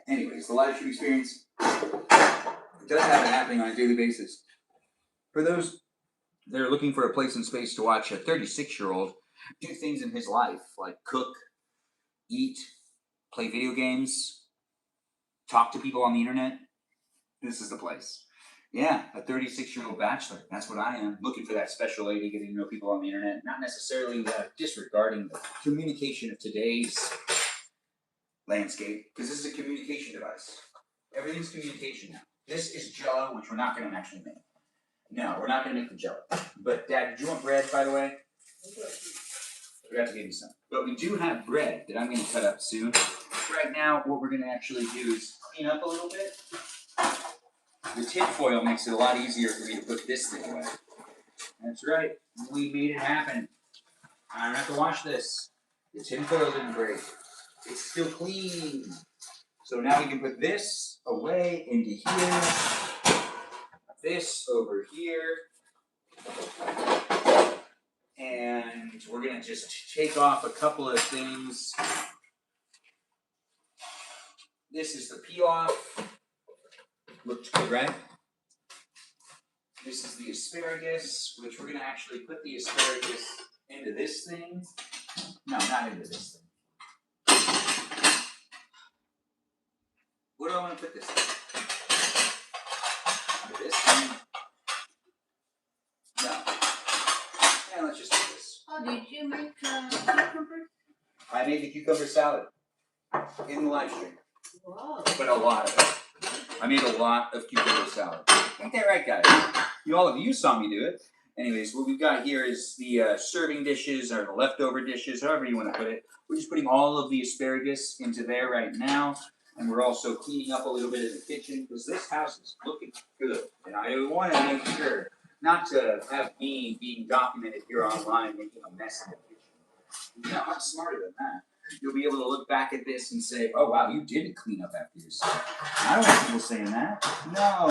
Anyways, the live stream experience, it does have it happening on a daily basis. For those that are looking for a place and space to watch a 36-year-old do things in his life, like cook, eat, play video games, talk to people on the internet, this is the place. Yeah, a 36-year-old bachelor. That's what I am. Looking for that special lady, getting to know people on the internet, not necessarily disregarding the communication of today's landscape, because this is a communication device. Everything's communication now. This is Jello, which we're not going to actually make. No, we're not going to make the Jello. But Dad, did you want bread, by the way? I forgot to give you some. But we do have bread that I'm going to cut up soon. Right now, what we're going to actually do is clean up a little bit. The tin foil makes it a lot easier for me to put this thing away. That's right. We made it happen. I don't have to wash this. The tin foil didn't break. It's still clean. So now we can put this away into here. This over here. And we're going to just take off a couple of things. This is the peel off. Looks good, right? This is the asparagus, which we're going to actually put the asparagus into this thing. No, not into this thing. What do I want to put this thing? Into this thing? No. Yeah, let's just do this. Oh, did you make cucumbers? I made the cucumber salad in the live stream, Whoa. but a lot of it. I made a lot of cucumber salad. Ain't that right, guys? All of you saw me do it. Anyways, what we've got here is the serving dishes or the leftover dishes, however you want to put it. We're just putting all of the asparagus into there right now. And we're also cleaning up a little bit in the kitchen because this house is looking good. And I want to make sure not to have me being documented here online making a mess in the kitchen. No, I'm smarter than that. You'll be able to look back at this and say, oh, wow, you didn't clean up after yourself. I don't want people saying that. No.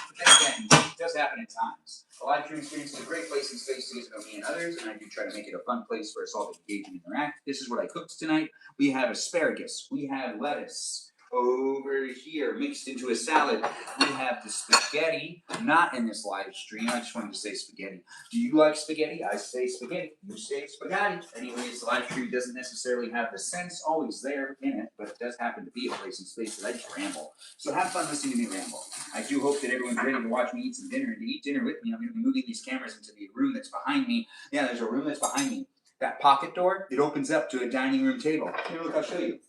But then again, it does happen at times. The live stream experience is a great place and space to get to know me and others, and I do try to make it a fun place for us all to engage and interact. This is what I cooked tonight. We have asparagus. We have lettuce. Over here, mixed into a salad, we have the spaghetti, not in this live stream. I just wanted to say spaghetti. Do you like spaghetti? I say spaghetti. You say spaghetti. Anyways, the live stream doesn't necessarily have the sense always there in it, but it does happen to be a place and space that I just ramble. So have fun listening to me ramble. I do hope that everyone's ready to watch me eat some dinner, and to eat dinner with me, I'm going to be moving these cameras into the room that's behind me. Yeah, there's a room that's behind me. That pocket door, it opens up to a dining room table. Here, look, I'll show you.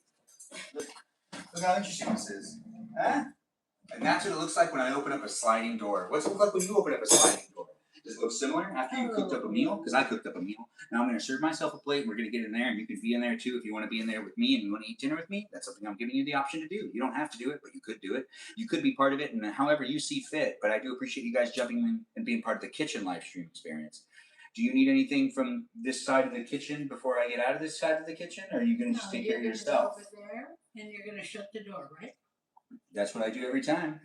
Look how interesting this is. Huh? And that's what it looks like when I open up a sliding door. What's it look like when you open up a sliding door? Does it look similar after you cooked up a meal? Because I cooked up a meal. Now I'm going to serve myself a plate, and we're going to get in there, and you can be in there too if you want to be in there with me and you want to eat dinner with me. That's something I'm giving you the option to do. You don't have to do it, but you could do it. You could be part of it, and however you see fit. But I do appreciate you guys jumping in and being part of the kitchen live stream experience. Do you need anything from this side of the kitchen before I get out of this side of the kitchen, or are you going to just take care of your stuff? Over there, and you're gonna shut the door, right? That's what I do every time.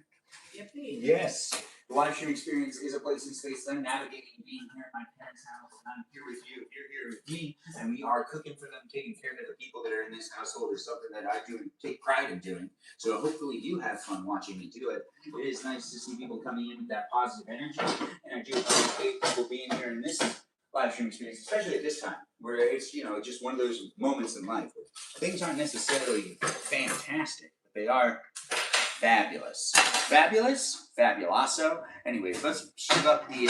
Yippee. Yes. The live stream experience is a place and space that I'm navigating, being here at my parents' house, and I'm here with you, you're here with me, and we are cooking for them, taking care of the people that are in this household is something that I do and take pride in doing. So hopefully you have fun watching me do it. It is nice to see people coming in with that positive energy, and I do appreciate people being here in this live stream experience, especially at this time, where it's, just one of those moments in life where things aren't necessarily fantastic, but they are fabulous. Fabulous? Fabuloso. Anyways, let's serve up the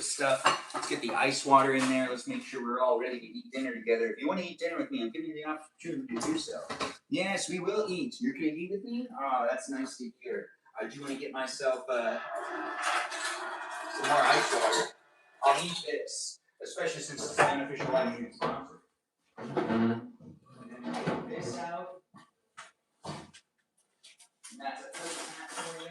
stuff. Let's get the ice water in there. Let's make sure we're all ready to eat dinner together. If you want to eat dinner with me, I'm giving you the opportunity to do so. Yes, we will eat. You're going to eat with me? Oh, that's nice to hear. I do want to get myself some more ice water. I'll eat this, especially since it's an unofficial live stream sponsor. And then we get this out. And that's a first hat for you.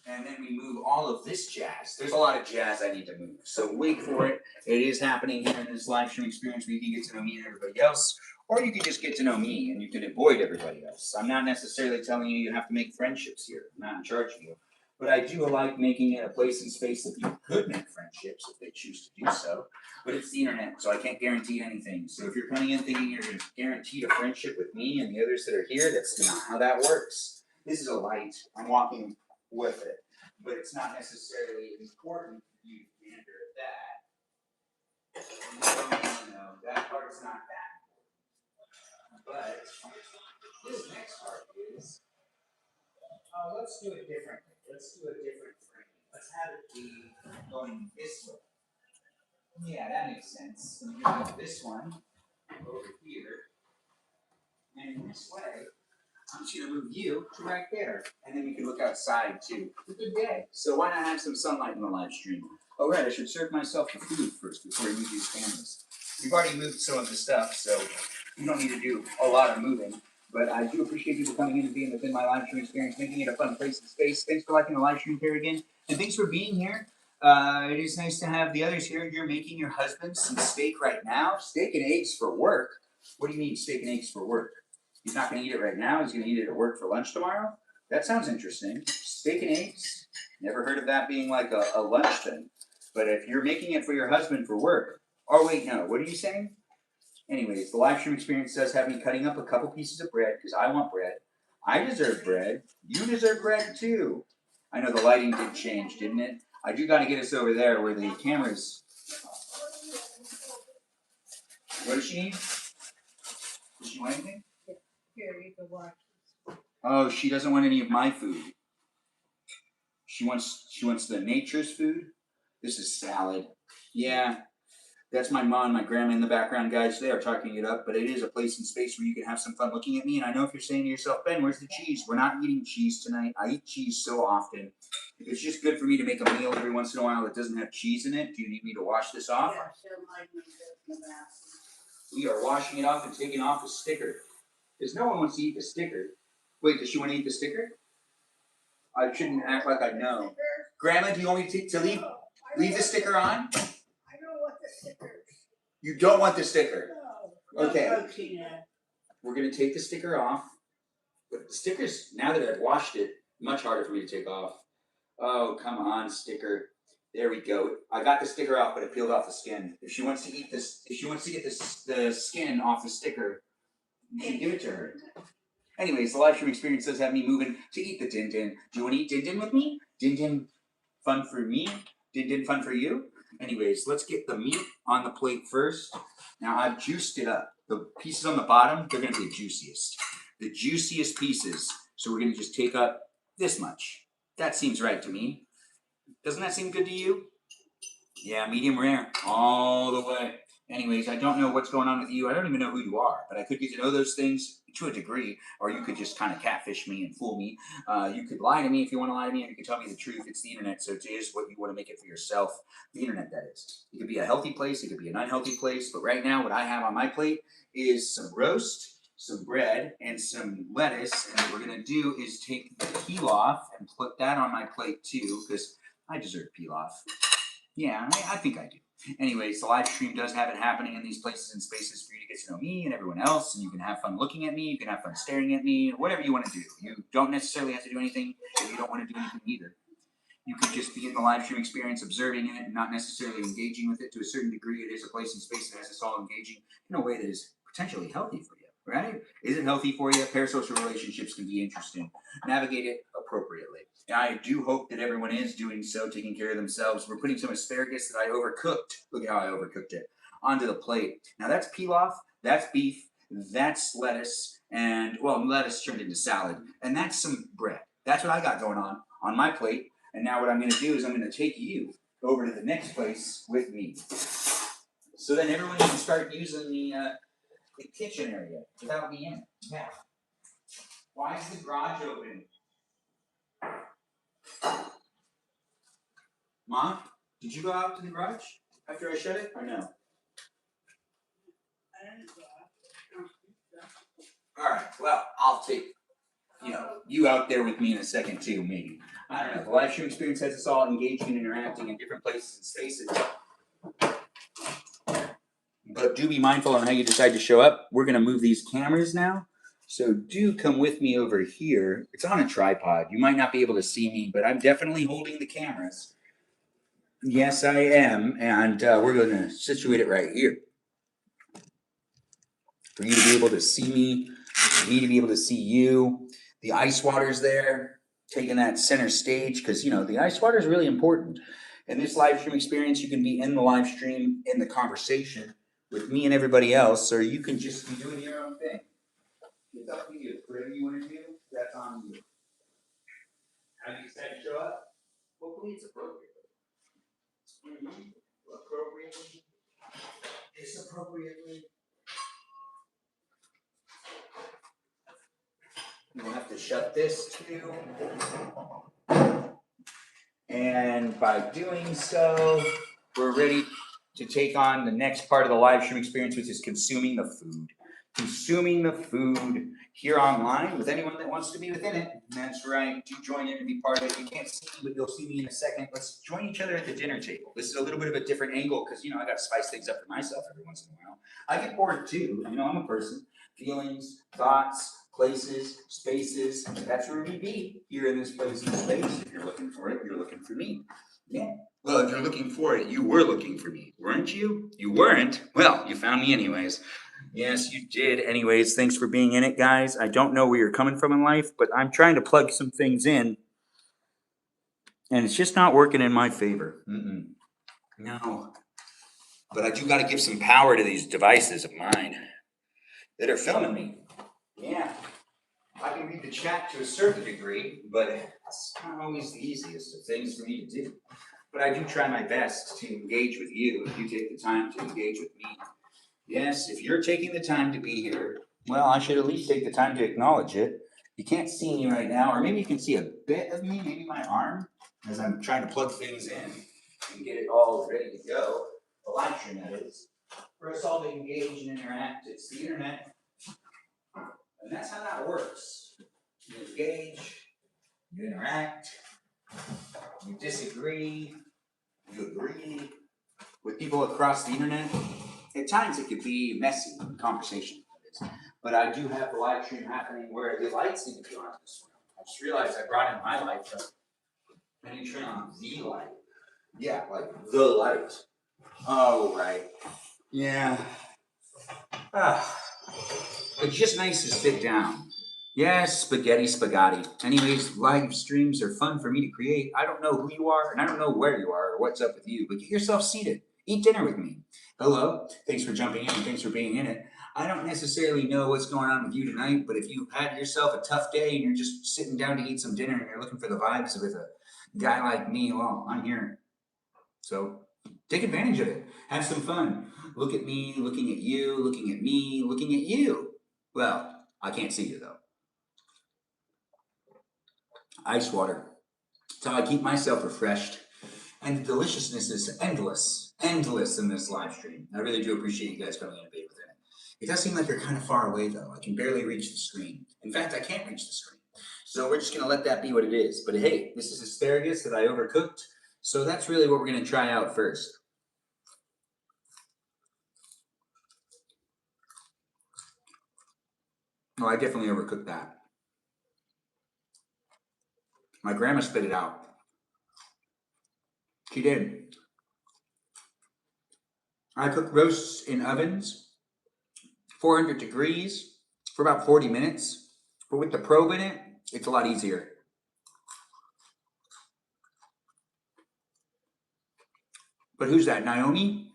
And then we move all of this jazz. There's a lot of jazz I need to move. So wait for it. It is happening here in this live stream experience where you can get to know me and everybody else. Or you can just get to know me and you can avoid everybody else. I'm not necessarily telling you have to make friendships here. I'm not in charge of you. But I do like making it a place and space that people could make friendships if they choose to do so. But it's the internet, so I can't guarantee anything. So if you're coming in thinking you're guaranteed a friendship with me and the others that are here, that's not how that works. This is a light. I'm walking with it. But it's not necessarily important for you to gander at that. No, that part's not that important. But this next part is Let's do it differently. Let's do a different frame. Let's have it be going this way. Yeah, that makes sense. I'm gonna go this one over here, and this way, I'm just gonna move you to right there, and then we can look outside too. It's a good day, so why not have some sunlight in the live stream? Oh right, I should serve myself the food first before I move these cameras. We've already moved some of the stuff, so you don't need to do a lot of moving. But I do appreciate people coming in and being within my live stream experience, making it a fun place and space. Thanks for liking the live stream here again, and thanks for being here. It is nice to have the others here. You're making your husband some steak right now. Steak and eggs for work. What do you mean steak and eggs for work? He's not going to eat it right now. He's going to eat it at work for lunch tomorrow. That sounds interesting. Steak and eggs. Never heard of that being like a lunch thing. But if you're making it for your husband for work, oh wait, no. What are you saying? Anyways, the live stream experience does have me cutting up a couple pieces of bread because I want bread. I deserve bread. You deserve bread too. I know the lighting did change, didn't it? I do got to get us over there where the cameras. What does she need? Does she want anything? Here, you can watch. Oh, she doesn't want any of my food. She wants the nature's food. This is salad. Yeah, that's my mom and my grandma in the background, guys. They are talking it up, but it is a place and space where you can have some fun looking at me. And I know if you're saying to yourself, Ben, where's the cheese? We're not eating cheese tonight. I eat cheese so often. It's just good for me to make a meal every once in a while that doesn't have cheese in it. Do you need me to wash this off? Yeah, she'll like me to in the bathroom. We are washing it off and taking off the sticker. Because no one wants to eat the sticker. Wait, does she want to eat the sticker? I shouldn't act like I know. Grandma, do you want me to leave the sticker on? I don't want the stickers. You don't want the sticker. No. Okay. No protein in it. We're going to take the sticker off. But the sticker's, now that I've washed it, much harder for me to take off. Oh, come on, sticker. There we go. I got the sticker off, but it peeled off the skin. If she wants to eat this, if she wants to get the skin off the sticker, you should give it to her. Anyways, the live stream experience does have me moving to eat the din din. Do you want to eat din din with me? Din din fun for me? Din din fun for you? Anyways, let's get the meat on the plate first. Now I've juiced it up. The pieces on the bottom, they're going to be the juiciest. The juiciest pieces. So we're going to just take up this much. That seems right to me. Doesn't that seem good to you? Yeah, medium rare, all the way. Anyways, I don't know what's going on with you. I don't even know who you are, but I could get to know those things to a degree, or you could just kind of catfish me and fool me. You could lie to me if you want to lie to me, and you can tell me the truth. It's the internet, so it is what you want to make it for yourself. The internet, that is. It could be a healthy place, it could be an unhealthy place, but right now what I have on my plate is some roast, some bread, and some lettuce, and what we're going to do is take the pilaf and put that on my plate too, because I deserve pilaf. Yeah, I think I do. Anyways, the live stream does have it happening in these places and spaces for you to get to know me and everyone else, and you can have fun looking at me, you can have fun staring at me, whatever you want to do. You don't necessarily have to do anything if you don't want to do anything either. You could just be in the live stream experience, observing it, and not necessarily engaging with it to a certain degree. It is a place and space that has us all engaging in a way that is potentially healthy for you, right? Is it healthy for you? Parasocial relationships can be interesting. Navigate it appropriately. And I do hope that everyone is doing so, taking care of themselves. We're putting some asparagus that I overcooked. Look at how I overcooked it onto the plate. Now that's pilaf, that's beef, that's lettuce, and well, lettuce turned into salad, and that's some bread. That's what I got going on my plate. And now what I'm going to do is I'm going to take you over to the next place with me. So then everyone can start using the kitchen area without me in it. Yeah. Why is the garage open? Mom, did you go out to the garage after I shut it or no? Alright, well, I'll take, you out there with me in a second too, maybe. I don't know. The live stream experience has us all engaging and interacting in different places and spaces. But do be mindful on how you decide to show up. We're going to move these cameras now. So do come with me over here. It's on a tripod. You might not be able to see me, but I'm definitely holding the cameras. Yes, I am. And we're going to situate it right here. For you to be able to see me, for me to be able to see you. The ice water's there, taking that center stage, because, the ice water is really important. In this live stream experience, you can be in the live stream, in the conversation with me and everybody else, or you can just be doing your own thing. It's up to you. Whatever you want to do, that's on you. Always appropriately. Appropriately. Disappropriately. We'll have to shut this too. And by doing so, we're ready to take on the next part of the live stream experience, which is consuming the food. Consuming the food here online with anyone that wants to be within it. And that's right. Do join in and be part of it. You can't see me, but you'll see me in a second. Let's join each other at the dinner table. This is a little bit of a different angle because, I got to spice things up for myself every once in a while. I get bored too. I'm a person. Feelings, thoughts, places, spaces. That's where we be here in this place and space. If you're looking for it, you're looking for me. Yeah. Well, if you're looking for it, you were looking for me, weren't you? You weren't? Well, you found me anyways. Yes, you did. Anyways, thanks for being in it, guys. I don't know where you're coming from in life, but I'm trying to plug some things in, and it's just not working in my favor. No. But I do got to give some power to these devices of mine that are filming me. Yeah. I can read the chat to a certain degree, but it's not always the easiest of things for me to do. But I do try my best to engage with you if you take the time to engage with me. Yes, if you're taking the time to be here, well, I should at least take the time to acknowledge it. You can't see me right now, or maybe you can see a bit of me, maybe my arm, as I'm trying to plug things in and get it all ready to go. The live stream, that is, for us all to engage and interact. It's the internet, and that's how that works. You engage, you interact, you disagree, you agree with people across the internet. At times it could be messy conversation, but I do have the live stream happening where the lights need to be on this one. I just realized I brought in my light, but I didn't turn on the light. Yeah, like the light. Oh, right. Yeah. It's just nice to sit down. Yes, spaghetti. Anyways, live streams are fun for me to create. I don't know who you are, and I don't know where you are or what's up with you, but get yourself seated. Eat dinner with me. Hello. Thanks for jumping in and thanks for being in it. I don't necessarily know what's going on with you tonight, but if you had yourself a tough day and you're just sitting down to eat some dinner and you're looking for the vibes with a guy like me, well, I'm here. So take advantage of it. Have some fun. Look at me, looking at you, looking at me, looking at you. Well, I can't see you though. Ice water. That's how I keep myself refreshed. And the deliciousness is endless in this live stream. I really do appreciate you guys coming in and being within it. It does seem like you're kind of far away though. I can barely reach the screen. In fact, I can't reach the screen. So we're just gonna let that be what it is. But hey, this is asparagus that I overcooked. So that's really what we're gonna try out first. Oh, I definitely overcooked that. My grandma spit it out. She did. I cook roasts in ovens, 400 degrees for about 40 minutes. But with the probe in it, it's a lot easier. But who's that, Naomi?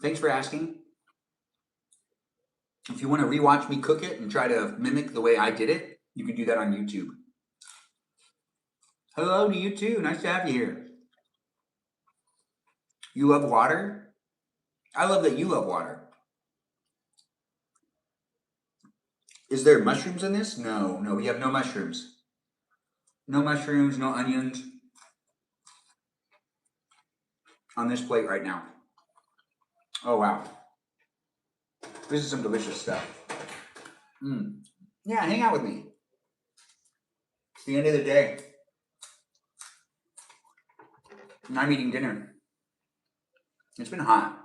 Thanks for asking. If you want to rewatch me cook it and try to mimic the way I did it, you can do that on YouTube. Hello to you too. Nice to have you here. You love water? I love that you love water. Is there mushrooms in this? No, we have no mushrooms. No mushrooms, no onions on this plate right now. Oh, wow. This is some delicious stuff. Yeah, hang out with me. It's the end of the day. And I'm eating dinner. It's been hot.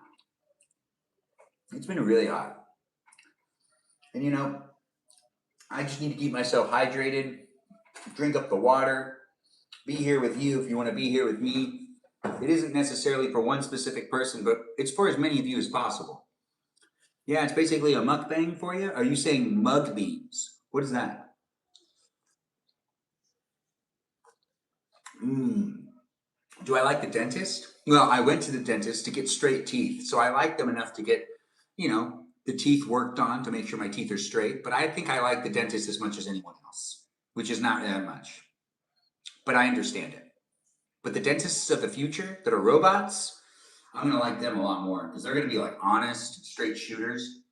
It's been really hot. And I just need to keep myself hydrated, drink up the water, be here with you if you want to be here with me. It isn't necessarily for one specific person, but it's for as many of you as possible. Yeah, it's basically a mukbang for you. Are you saying mug beans? What is that? Do I like the dentist? Well, I went to the dentist to get straight teeth, so I like them enough to get, the teeth worked on to make sure my teeth are straight. But I think I like the dentist as much as anyone else, which is not that much. But I understand it. But the dentists of the future that are robots, I'm gonna like them a lot more because they're gonna be like honest, straight shooters.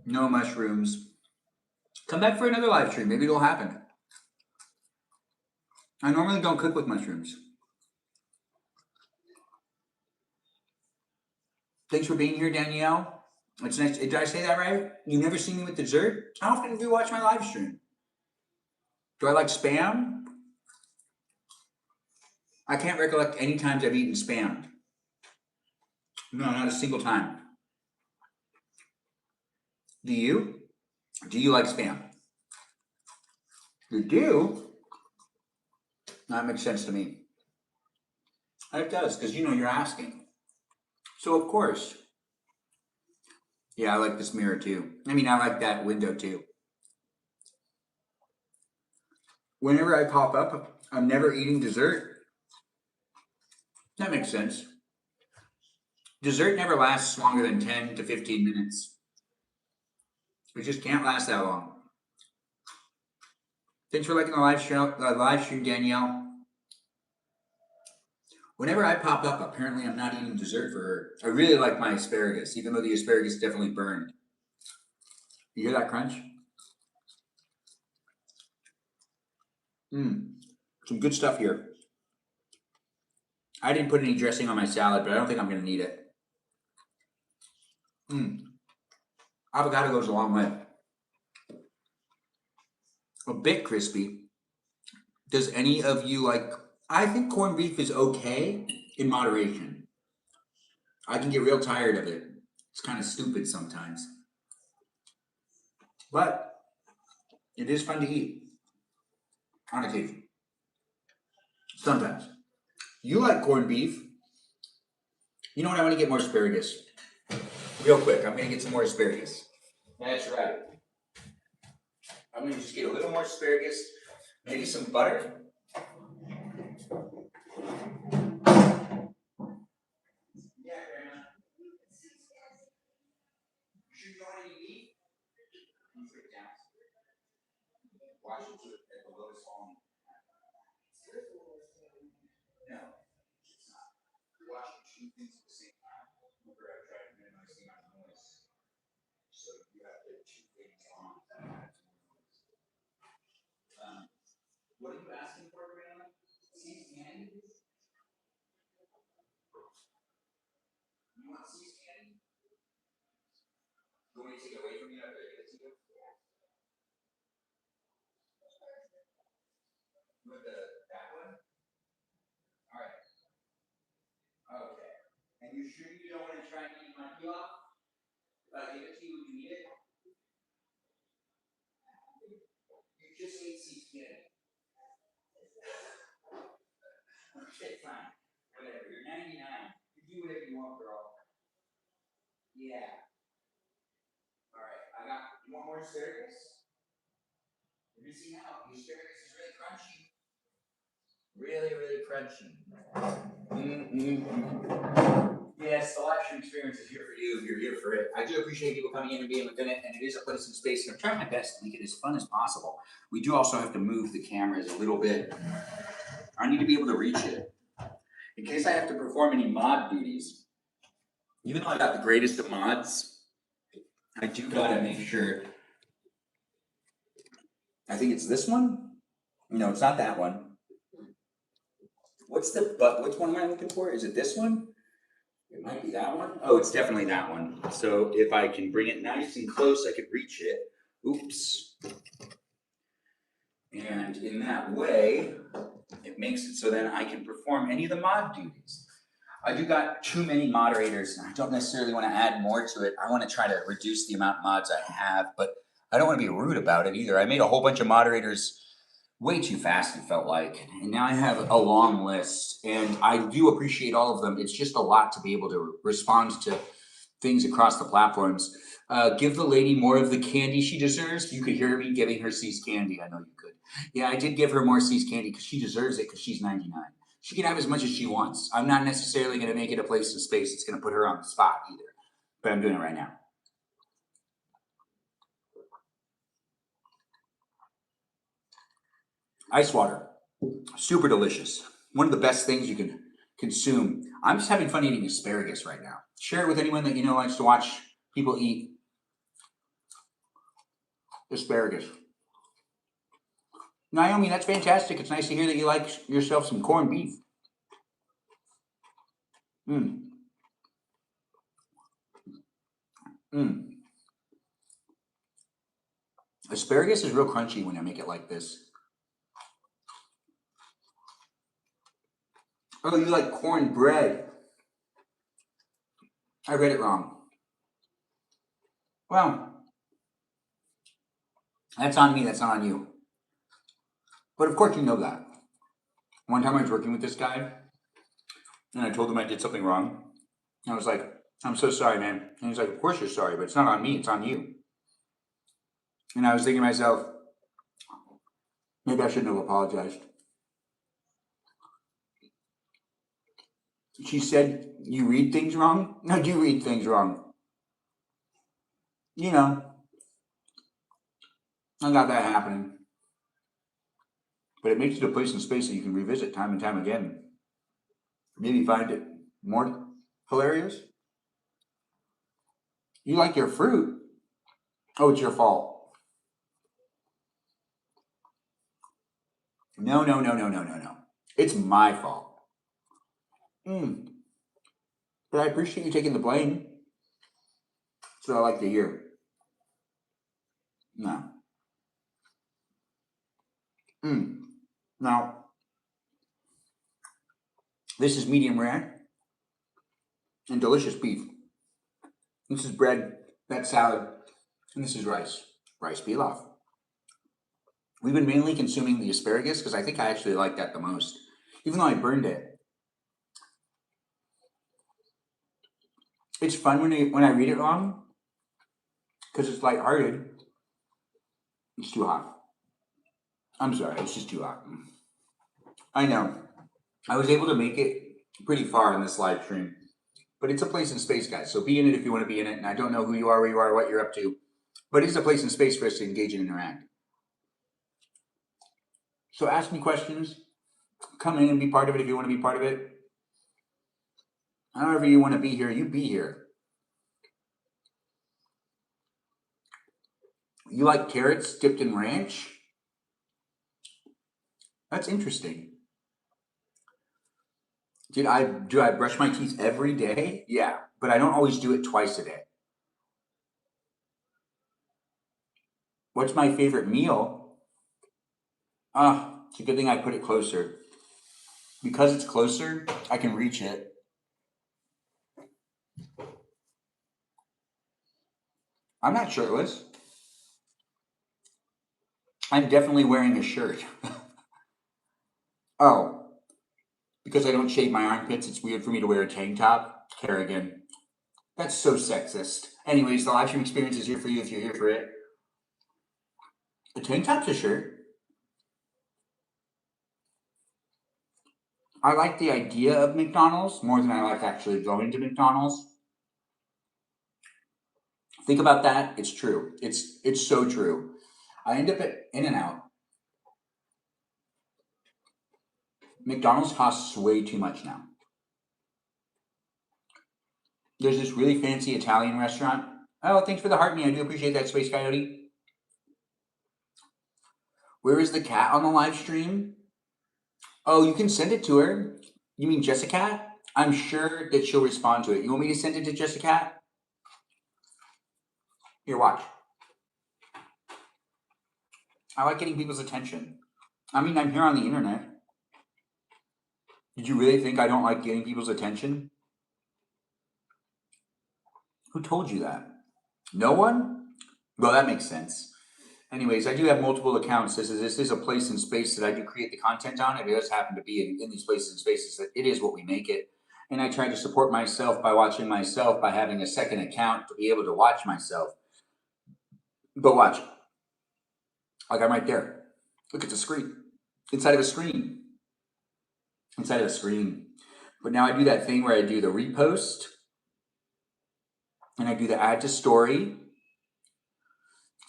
No mushrooms. Come back for another live stream. Maybe it'll happen. I normally don't cook with mushrooms. Thanks for being here, Danielle. It's nice. Did I say that right? You've never seen me with dessert? How often do you watch my live stream? Do I like spam? I can't recollect any times I've eaten spam. No, not a single time. Do you? Do you like spam? You do? That makes sense to me. It does, because you know you're asking. So of course. Yeah, I like this mirror too. I mean, I like that window too. Whenever I pop up, I'm never eating dessert. That makes sense. Dessert never lasts longer than 10 to 15 minutes. It just can't last that long. Thanks for liking the live stream, Danielle. Whenever I pop up, apparently I'm not eating dessert for her. I really like my asparagus, even though the asparagus is definitely burned. You hear that crunch? Some good stuff here. I didn't put any dressing on my salad, but I don't think I'm going to need it. Avocado goes a long way. A bit crispy. Does any of you like... I think corned beef is okay in moderation. I can get real tired of it. It's kind of stupid sometimes. But it is fun to eat. On occasion. Sometimes. You like corned beef. You know what? I want to get more asparagus. Real quick, I'm going to get some more asparagus. That's right. I'm going to just get a little more asparagus. Maybe some butter. Yeah, Grandma. You sure you don't want any meat? Watch it at the lowest volume. No, it's not. You're watching two things at the same time. Remember, I tried to minimize the amount of noise. So you have to two things on. What are you asking for, Grandma? Seized candy? You want seized candy? You want me to take it away from you after I give it to you? You want that one? All right. Okay. And you sure you don't want to try and eat my pilaf? If I give it to you, would you eat it? You just ate seized candy. Okay, fine. Whatever. You're 99. You do whatever you want, girl. Yeah. All right. You want more asparagus? You're missing out. The asparagus is really crunchy. Really, really crunchy. Yes, the live stream experience is here for you if you're here for it. I do appreciate people coming in and being within it, and it is a place and space, and I'm trying my best to make it as fun as possible. We do also have to move the cameras a little bit. I need to be able to reach it. In case I have to perform any mod duties, even though I got the greatest of mods, I do gotta make sure. I think it's this one? No, it's not that one. Which one am I looking for? Is it this one? It might be that one. Oh, it's definitely that one. So if I can bring it nice and close, I could reach it. Oops. And in that way, it makes it so then I can perform any of the mod duties. I do got too many moderators, and I don't necessarily want to add more to it. I want to try to reduce the amount of mods I have, but I don't want to be rude about it either. I made a whole bunch of moderators way too fast, it felt like. And now I have a long list, and I do appreciate all of them. It's just a lot to be able to respond to things across the platforms. Give the lady more of the candy she deserves. You could hear me giving her C's candy. I know you could. Yeah, I did give her more C's candy because she deserves it because she's 99. She can have as much as she wants. I'm not necessarily going to make it a place and space that's going to put her on the spot either. But I'm doing it right now. Ice water. Super delicious. One of the best things you can consume. I'm just having fun eating asparagus right now. Share it with anyone that you know likes to watch people eat asparagus. Naomi, that's fantastic. It's nice to hear that you like yourself some corned beef. Mmm. Mmm. Asparagus is real crunchy when I make it like this. Oh, you like cornbread. I read it wrong. Well, that's on me, that's not on you. But of course you know that. One time I was working with this guy, and I told him I did something wrong. And I was like, I'm so sorry, man. And he's like, of course you're sorry, but it's not on me, it's on you. And I was thinking to myself, maybe I shouldn't have apologized. She said, you read things wrong? No, you read things wrong. You know, I got that happening. But it makes it a place and space that you can revisit time and time again. Maybe find it more hilarious. You like your fruit? Oh, it's your fault. No, no, no, no, no, no, no. It's my fault. Mm. But I appreciate you taking the blame. That's what I like to hear. No. Mm. Now, this is medium rare and delicious beef. This is bread, that's salad, and this is rice. Rice pilaf. We've been mainly consuming the asparagus because I think I actually like that the most, even though I burned it. It's fun when I read it wrong because it's lighthearted. It's too hot. I'm sorry, it's just too hot. I know. I was able to make it pretty far in this live stream, but it's a place in space, guys. So be in it if you want to be in it. And I don't know who you are, where you are, what you're up to, but it's a place in space for us to engage and interact. So ask me questions. Come in and be part of it if you want to be part of it. However you want to be here, you be here. You like carrots dipped in ranch? That's interesting. Do I brush my teeth every day? Yeah, but I don't always do it twice a day. What's my favorite meal? It's a good thing I put it closer. Because it's closer, I can reach it. I'm not shirtless. I'm definitely wearing a shirt. Oh, because I don't shave my armpits, it's weird for me to wear a tank top? Kerrigan. That's so sexist. Anyways, the live stream experience is here for you if you're here for it. A tank top's a shirt. I like the idea of McDonald's more than I like actually going to McDonald's. Think about that. It's true. It's so true. I end up at In-N-Out. McDonald's costs way too much now. There's this really fancy Italian restaurant. Oh, thanks for the heart me. I do appreciate that, Space Coyote. Where is the cat on the live stream? Oh, you can send it to her. You mean Jessica? I'm sure that she'll respond to it. You want me to send it to Jessica? Here, watch. I like getting people's attention. I mean, I'm here on the internet. Did you really think I don't like getting people's attention? Who told you that? No one? Well, that makes sense. Anyways, I do have multiple accounts. This is a place and space that I do create the content on. It does happen to be in these places and spaces that it is what we make it. And I try to support myself by watching myself, by having a second account to be able to watch myself. But watch. Like I'm right there. Look, it's a screen. Inside of a screen. Inside of a screen. But now I do that thing where I do the repost. And I do the add to story.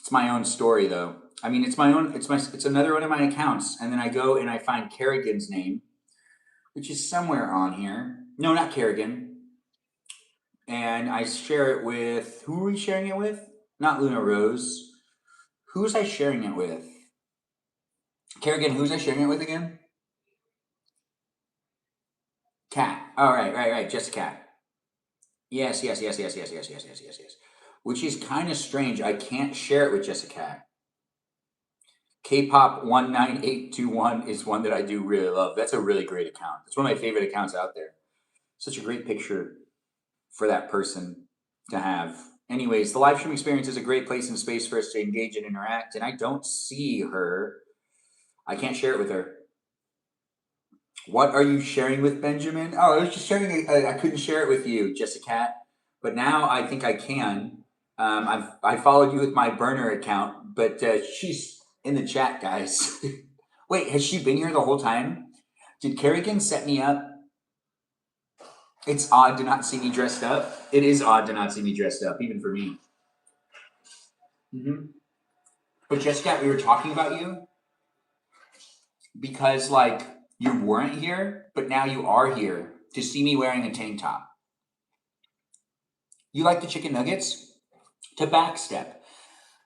It's my own story though. I mean, it's my own. It's another one of my accounts, and then I go and I find Kerrigan's name, which is somewhere on here. No, not Kerrigan. And I share it with who are we sharing it with? Not Luna Rose. Who's I sharing it with? Kerrigan, who's I sharing it with again? Cat. All right. Just a cat. Yes. Which is kind of strange. I can't share it with Jessica. K-pop 19821 is one that I do really love. That's a really great account. It's one of my favorite accounts out there. Such a great picture for that person to have. Anyways, the live stream experience is a great place and space for us to engage and interact. And I don't see her. I can't share it with her. What are you sharing with Benjamin? Oh, I was just sharing. I couldn't share it with you, Jessica, but now I think I can. I followed you with my burner account, but she's in the chat, guys. Wait, has she been here the whole time? Did Kerrigan set me up? It's odd to not see me dressed up. It is odd to not see me dressed up, even for me. But Jessica, we were talking about you because, like, you weren't here, but now you are here to see me wearing a tank top. You like the chicken nuggets? To backstep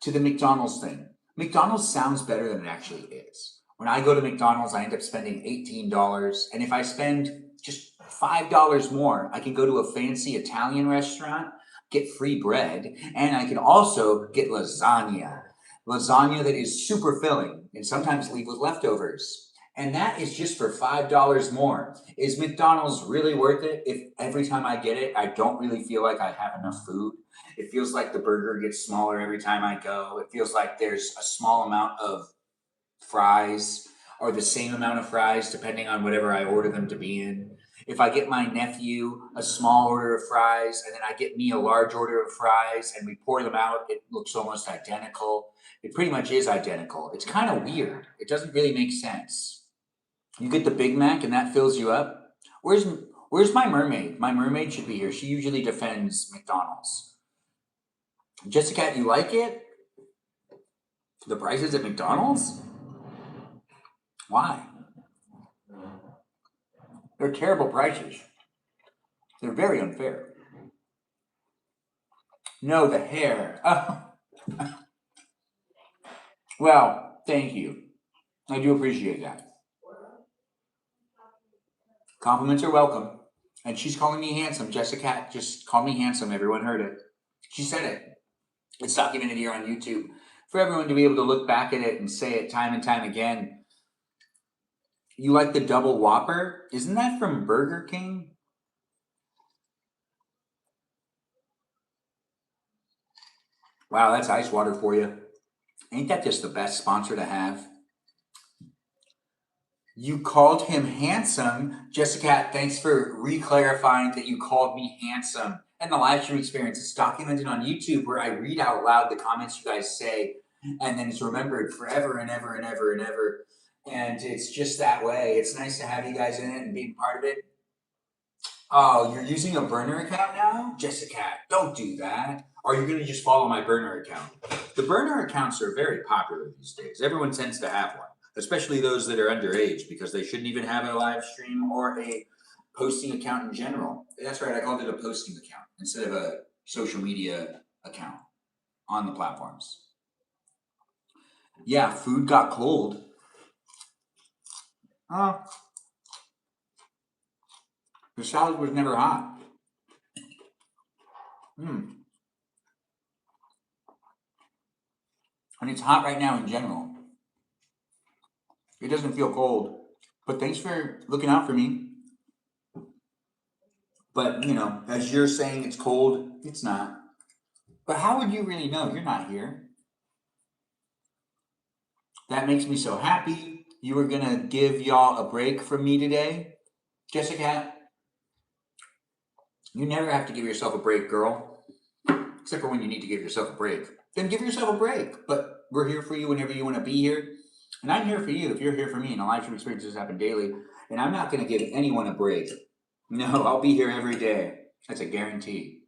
to the McDonald's thing. McDonald's sounds better than it actually is. When I go to McDonald's, I end up spending $18. And if I spend just $5 more, I can go to a fancy Italian restaurant, get free bread, and I can also get lasagna. Lasagna that is super filling and sometimes leave with leftovers. And that is just for $5 more. Is McDonald's really worth it if every time I get it, I don't really feel like I have enough food? It feels like the burger gets smaller every time I go. It feels like there's a small amount of fries or the same amount of fries depending on whatever I order them to be in. If I get my nephew a small order of fries and then I get me a large order of fries and we pour them out, it looks almost identical. It pretty much is identical. It's kind of weird. It doesn't really make sense. You get the Big Mac and that fills you up. Where's my mermaid? My mermaid should be here. She usually defends McDonald's. Jessica, you like it? The prices at McDonald's? Why? They're terrible prices. They're very unfair. No, the hair. Oh. Well, thank you. I do appreciate that. Compliments are welcome. And she's calling me handsome. Jessica just called me handsome. Everyone heard it. She said it. It's documented here on YouTube for everyone to be able to look back at it and say it time and time again. You like the double Whopper? Isn't that from Burger King? Wow, that's ice water for you. Ain't that just the best sponsor to have? You called him handsome. Jessica, thanks for re-clarifying that you called me handsome. And the live stream experience is documented on YouTube where I read out loud the comments you guys say, and then it's remembered forever and ever and ever and ever. And it's just that way. It's nice to have you guys in it and being part of it. Oh, you're using a burner account now? Jessica, don't do that. Are you going to just follow my burner account? The burner accounts are very popular these days. Everyone tends to have one, especially those that are underage because they shouldn't even have a live stream or a posting account in general. That's right, I called it a posting account instead of a social media account on the platforms. Yeah, food got cold. The salad was never hot. And it's hot right now in general. It doesn't feel cold. But thanks for looking out for me. But, you know, as you're saying it's cold, it's not. But how would you really know? You're not here. That makes me so happy. You were going to give y'all a break from me today. Jessica, you never have to give yourself a break, girl. Except for when you need to give yourself a break. Then give yourself a break. But we're here for you whenever you want to be here. And I'm here for you if you're here for me. And a live stream experiences happen daily. And I'm not going to give anyone a break. No, I'll be here every day. That's a guarantee.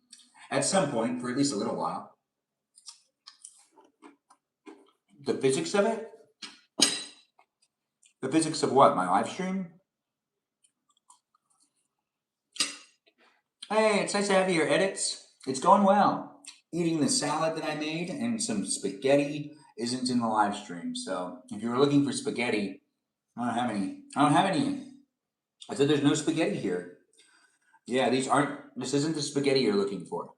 At some point, for at least a little while. The physics of it? The physics of what? My live stream? Hey, it's nice to have your edits. It's going well. Eating the salad that I made and some spaghetti isn't in the live stream. So if you were looking for spaghetti, I don't have any. I don't have any. I said there's no spaghetti here. Yeah, this isn't the spaghetti you're looking for.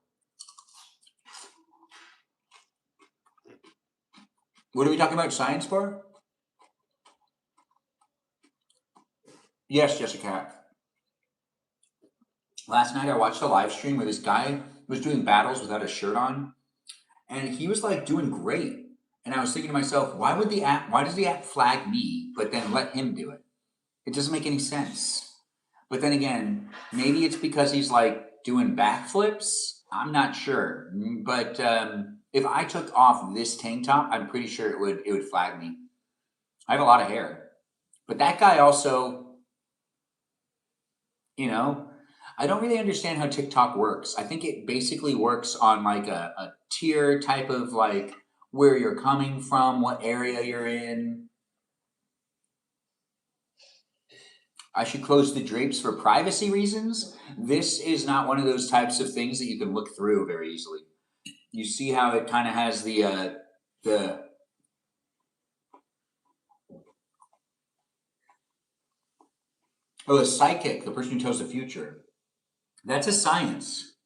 What are we talking about science for? Yes, Jessica. Last night I watched a live stream where this guy was doing battles without a shirt on, and he was like doing great. And I was thinking to myself, why does the app flag me, but then let him do it? It doesn't make any sense. But then again, maybe it's because he's like doing backflips. I'm not sure. But if I took off this tank top, I'm pretty sure it would flag me. I have a lot of hair. But that guy also, you know, I don't really understand how TikTok works. I think it basically works on like a tier type of like where you're coming from, what area you're in. I should close the drapes for privacy reasons. This is not one of those types of things that you can look through very easily. You see how it kind of has the psychic, the person who tells the future. That's a science.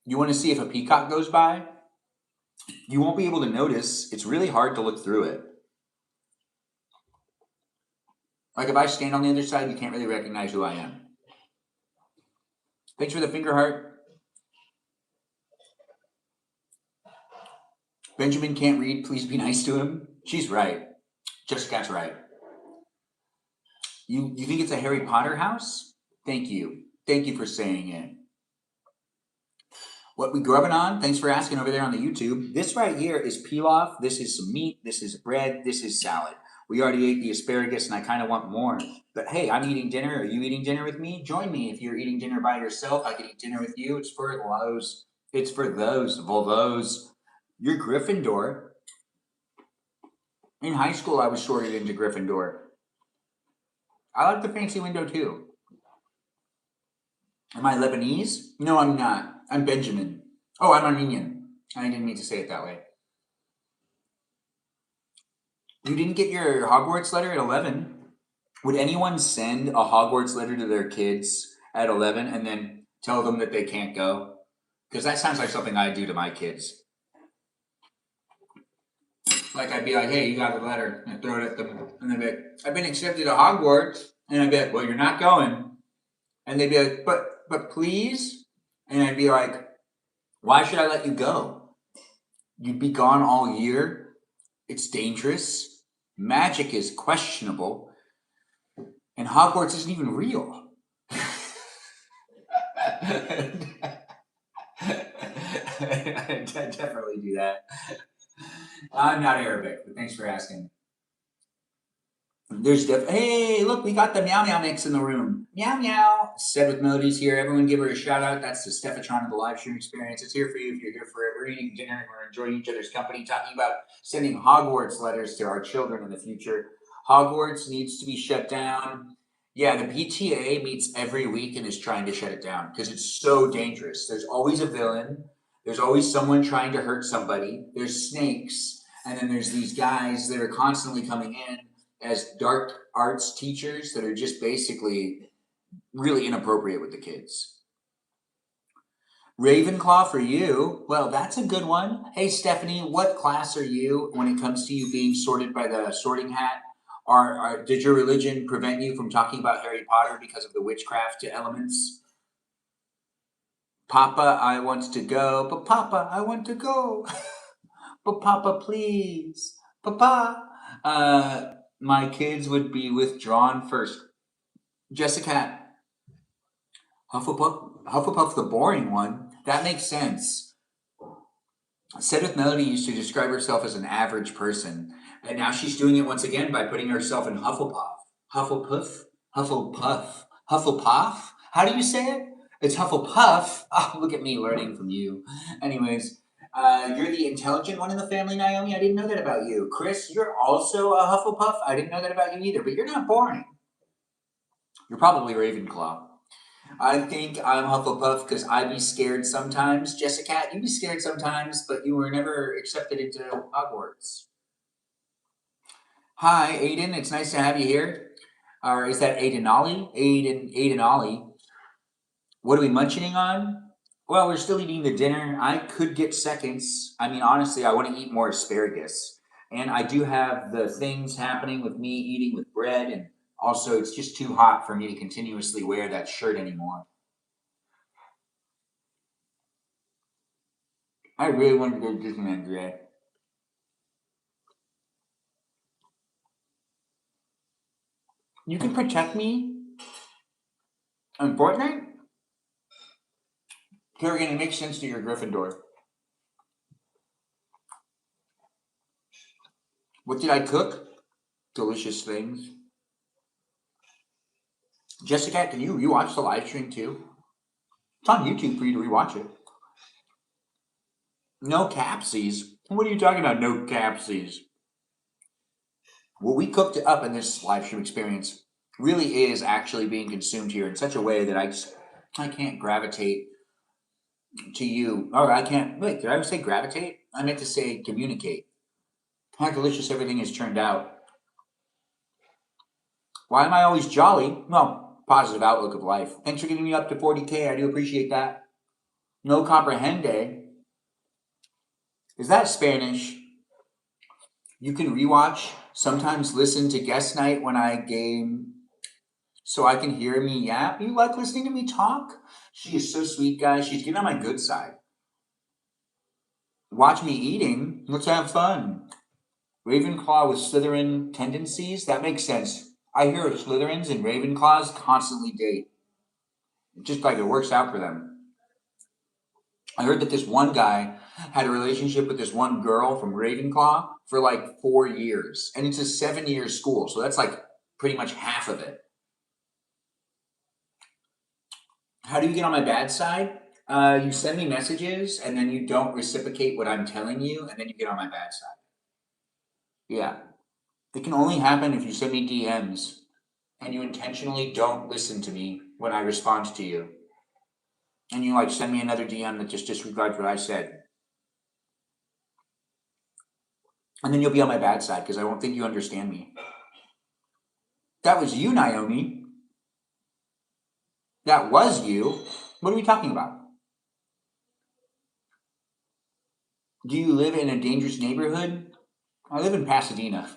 You want to see if a peacock goes by? You won't be able to notice. It's really hard to look through it. Like if I stand on the other side, you can't really recognize who I am. Thanks for the finger heart. Benjamin can't read. Please be nice to him. She's right. Jessica's right. You think it's a Harry Potter house? Thank you. Thank you for saying it. What we grubbing on? Thanks for asking over there on the YouTube. This right here is pilaf. This is some meat. This is bread. This is salad. We already ate the asparagus and I kind of want more. But hey, I'm eating dinner. Are you eating dinner with me? Join me. If you're eating dinner by yourself, I can eat dinner with you. It's for those. It's for those. Those. You're Gryffindor. In high school, I was sorted into Gryffindor. I like the fancy window too. Am I Lebanese? No, I'm not. I'm Benjamin. Oh, I'm Armenian. I didn't mean to say it that way. You didn't get your Hogwarts letter at 11? Would anyone send a Hogwarts letter to their kids at 11 and then tell them that they can't go? Because that sounds like something I'd do to my kids. Like I'd be like, hey, you got the letter. And I'd throw it at them. And they'd be like, I've been accepted to Hogwarts. And I'd be like, well, you're not going. And they'd be like, but please? And I'd be like, why should I let you go? You'd be gone all year. It's dangerous. Magic is questionable. And Hogwarts isn't even real. I'd definitely do that. I'm not Arabic, but thanks for asking. Hey, look, we got the meow meow mix in the room. Meow meow. Said with Melodies here. Everyone give her a shout out. That's the Stephatron of the live stream experience. It's here for you if you're here for it. We're eating dinner and we're enjoying each other's company, talking about sending Hogwarts letters to our children in the future. Hogwarts needs to be shut down. Yeah, the PTA meets every week and is trying to shut it down because it's so dangerous. There's always a villain. There's always someone trying to hurt somebody. There's snakes. And then there's these guys that are constantly coming in as dark arts teachers that are just basically really inappropriate with the kids. Ravenclaw for you. Well, that's a good one. Hey, Stephanie, what class are you when it comes to you being sorted by the sorting hat? Did your religion prevent you from talking about Harry Potter because of the witchcraft elements? Papa, I want to go. But Papa, I want to go. But Papa, please. Papa. My kids would be withdrawn first. Jessica, Hufflepuff the boring one. That makes sense. Said with Melody used to describe herself as an average person, and now she's doing it once again by putting herself in Hufflepuff. Hufflepuff? How do you say it? It's Hufflepuff. Oh, look at me learning from you. Anyways, You're the intelligent one in the family, Naomi. I didn't know that about you. Chris, you're also a Hufflepuff. I didn't know that about you either, but you're not boring. You're probably Ravenclaw. I think I'm Hufflepuff because I be scared sometimes. Jessica, you be scared sometimes, but you were never accepted into Hogwarts. Hi, Aiden. It's nice to have you here. Or is that Aiden Ollie? Aiden Ollie. What are we munching on? Well, we're still eating the dinner. I could get seconds. I mean, honestly, I want to eat more asparagus. And I do have the things happening with me eating with bread, and also it's just too hot for me to continuously wear that shirt anymore. I really want to go to Disneyland today. You can protect me on Fortnite? Kerrigan, it makes sense to your Gryffindor. What did I cook? Delicious things. Jessica, can you rewatch the live stream too? It's on YouTube for you to rewatch it. No capsies? What are you talking about, no capsies? What we cooked up in this live stream experience really is actually being consumed here in such a way that I can't gravitate to you. Or I can't, wait, did I say gravitate? I meant to say communicate. How delicious everything has turned out. Why am I always jolly? Well, positive outlook of life. Thanks for getting me up to 40K. I do appreciate that. No comprehende. Is that Spanish? You can rewatch, sometimes listen to guest night when I game so I can hear me yap. You like listening to me talk? She is so sweet, guys. She's getting on my good side. Watch me eating. Let's have fun. Ravenclaw with Slytherin tendencies? That makes sense. I hear Slytherins and Ravenclaws constantly date. Just like it works out for them. I heard that this one guy had a relationship with this one girl from Ravenclaw for like 4 years. And it's a 7-year school. So that's like pretty much half of it. How do you get on my bad side? You send me messages and then you don't reciprocate what I'm telling you, and then you get on my bad side. Yeah. It can only happen if you send me DMs and you intentionally don't listen to me when I respond to you. And you like send me another DM that just disregards what I said. And then you'll be on my bad side because I won't think you understand me. That was you, Naomi. That was you. What are we talking about? Do you live in a dangerous neighborhood? I live in Pasadena.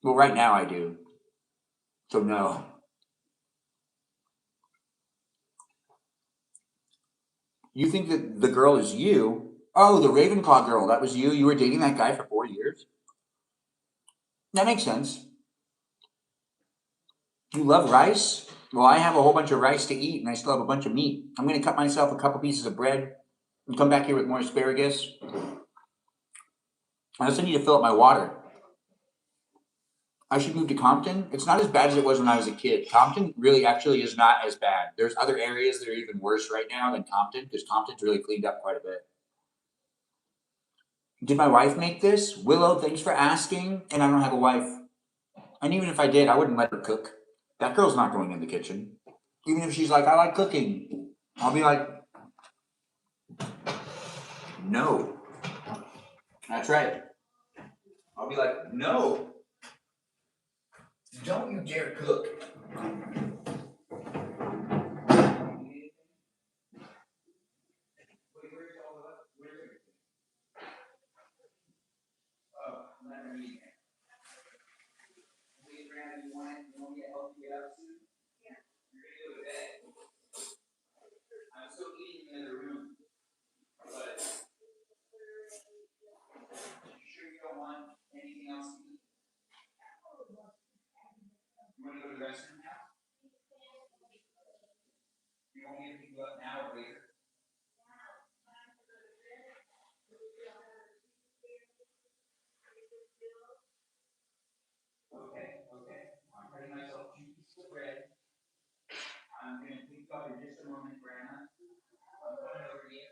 Well, right now I do. So no. You think that the girl is you? Oh, the Ravenclaw girl. That was you? You were dating that guy for 4 years? That makes sense. You love rice? Well, I have a whole bunch of rice to eat and I still have a bunch of meat. I'm going to cut myself a couple pieces of bread and come back here with more asparagus. I also need to fill up my water. I should move to Compton. It's not as bad as it was when I was a kid. Compton really actually is not as bad. There's other areas that are even worse right now than Compton because Compton's really cleaned up quite a bit. Did my wife make this? Willow, thanks for asking. And I don't have a wife. And even if I did, I wouldn't let her cook. That girl's not going in the kitchen. Even if she's like, I like cooking, I'll be like, no. That's right. I'll be like, no. Don't you dare cook. I'm still eating in the other room, but you sure you don't want anything else to eat? You want to go to the restroom now? You want me to pick you up now or later? Okay, okay. I'm cutting myself 2 pieces of bread. I'm going to pick you up in just a moment, Grandma. I'm coming over to you.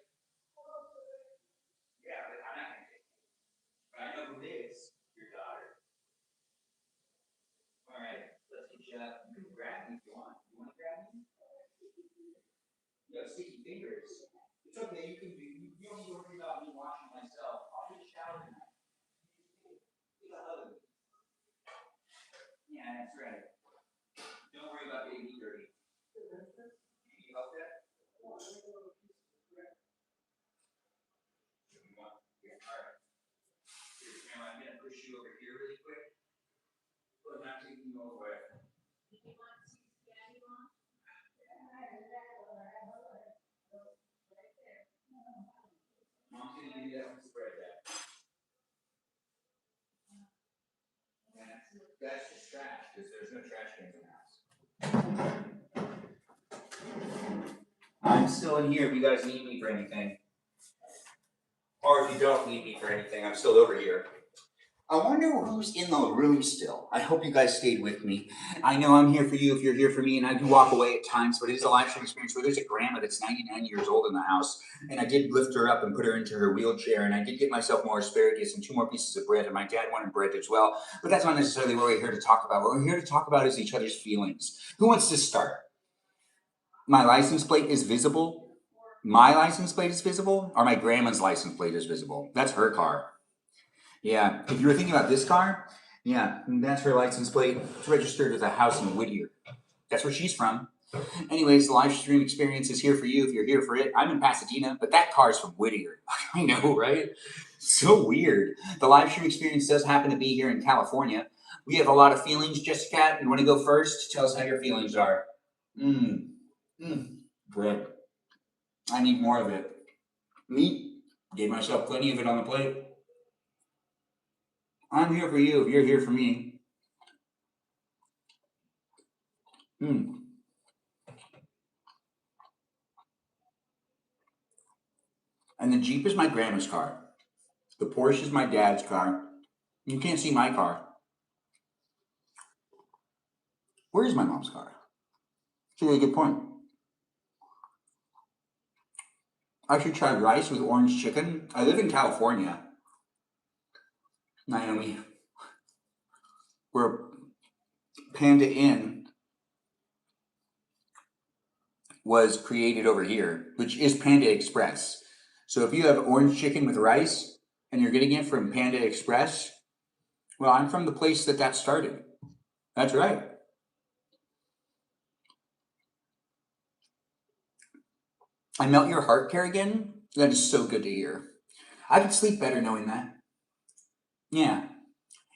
sticky fingers. It's okay. You don't need to worry about me washing myself. I'll take a shower tonight. Give a hug. Yeah, that's right. Don't worry about getting dirty. Can you help that? All right. Here, Cameron, I'm gonna push you over here really quick. But I'm not taking you all the way. Mom's gonna give you that one spread that. That's just trash, because there's no trash cans in the house. I'm still in here if you guys need me for anything. Or if you don't need me for anything, I'm still over here. I wonder who's in the room still. I hope you guys stayed with me. I know I'm here for you if you're here for me, and I do walk away at times, but it is a live stream experience where there's a grandma that's 99 years old in the house, and I did lift her up and put her into her wheelchair, and I did get myself more asparagus and 2 more pieces of bread, and my dad wanted bread as well, but that's not necessarily what we're here to talk about. What we're here to talk about is each other's feelings. Who wants to start? My license plate is visible. My license plate is visible, or my grandma's license plate is visible. That's her car. Yeah, if you were thinking about this car, yeah, that's her license plate. It's registered as a house in Whittier. That's where she's from. Anyways, the live stream experience is here for you if you're here for it. I'm in Pasadena, but that car's from Whittier. I know, right? So weird. The live stream experience does happen to be here in California. We have a lot of feelings. Jessica, you want to go first? Tell us how your feelings are. Bread. I need more of it. Meat. Gave myself plenty of it on the plate. I'm here for you if you're here for me. And the Jeep is my grandma's car. The Porsche is my dad's car. You can't see my car. Where is my mom's car? That's a really good point. I should try rice with orange chicken. I live in California. Naomi, where Panda Inn was created over here, which is Panda Express. So if you have orange chicken with rice and you're getting it from Panda Express, well, I'm from the place that started. That's right. I melt your heart, Kerrigan. That is so good to hear. I could sleep better knowing that. Yeah.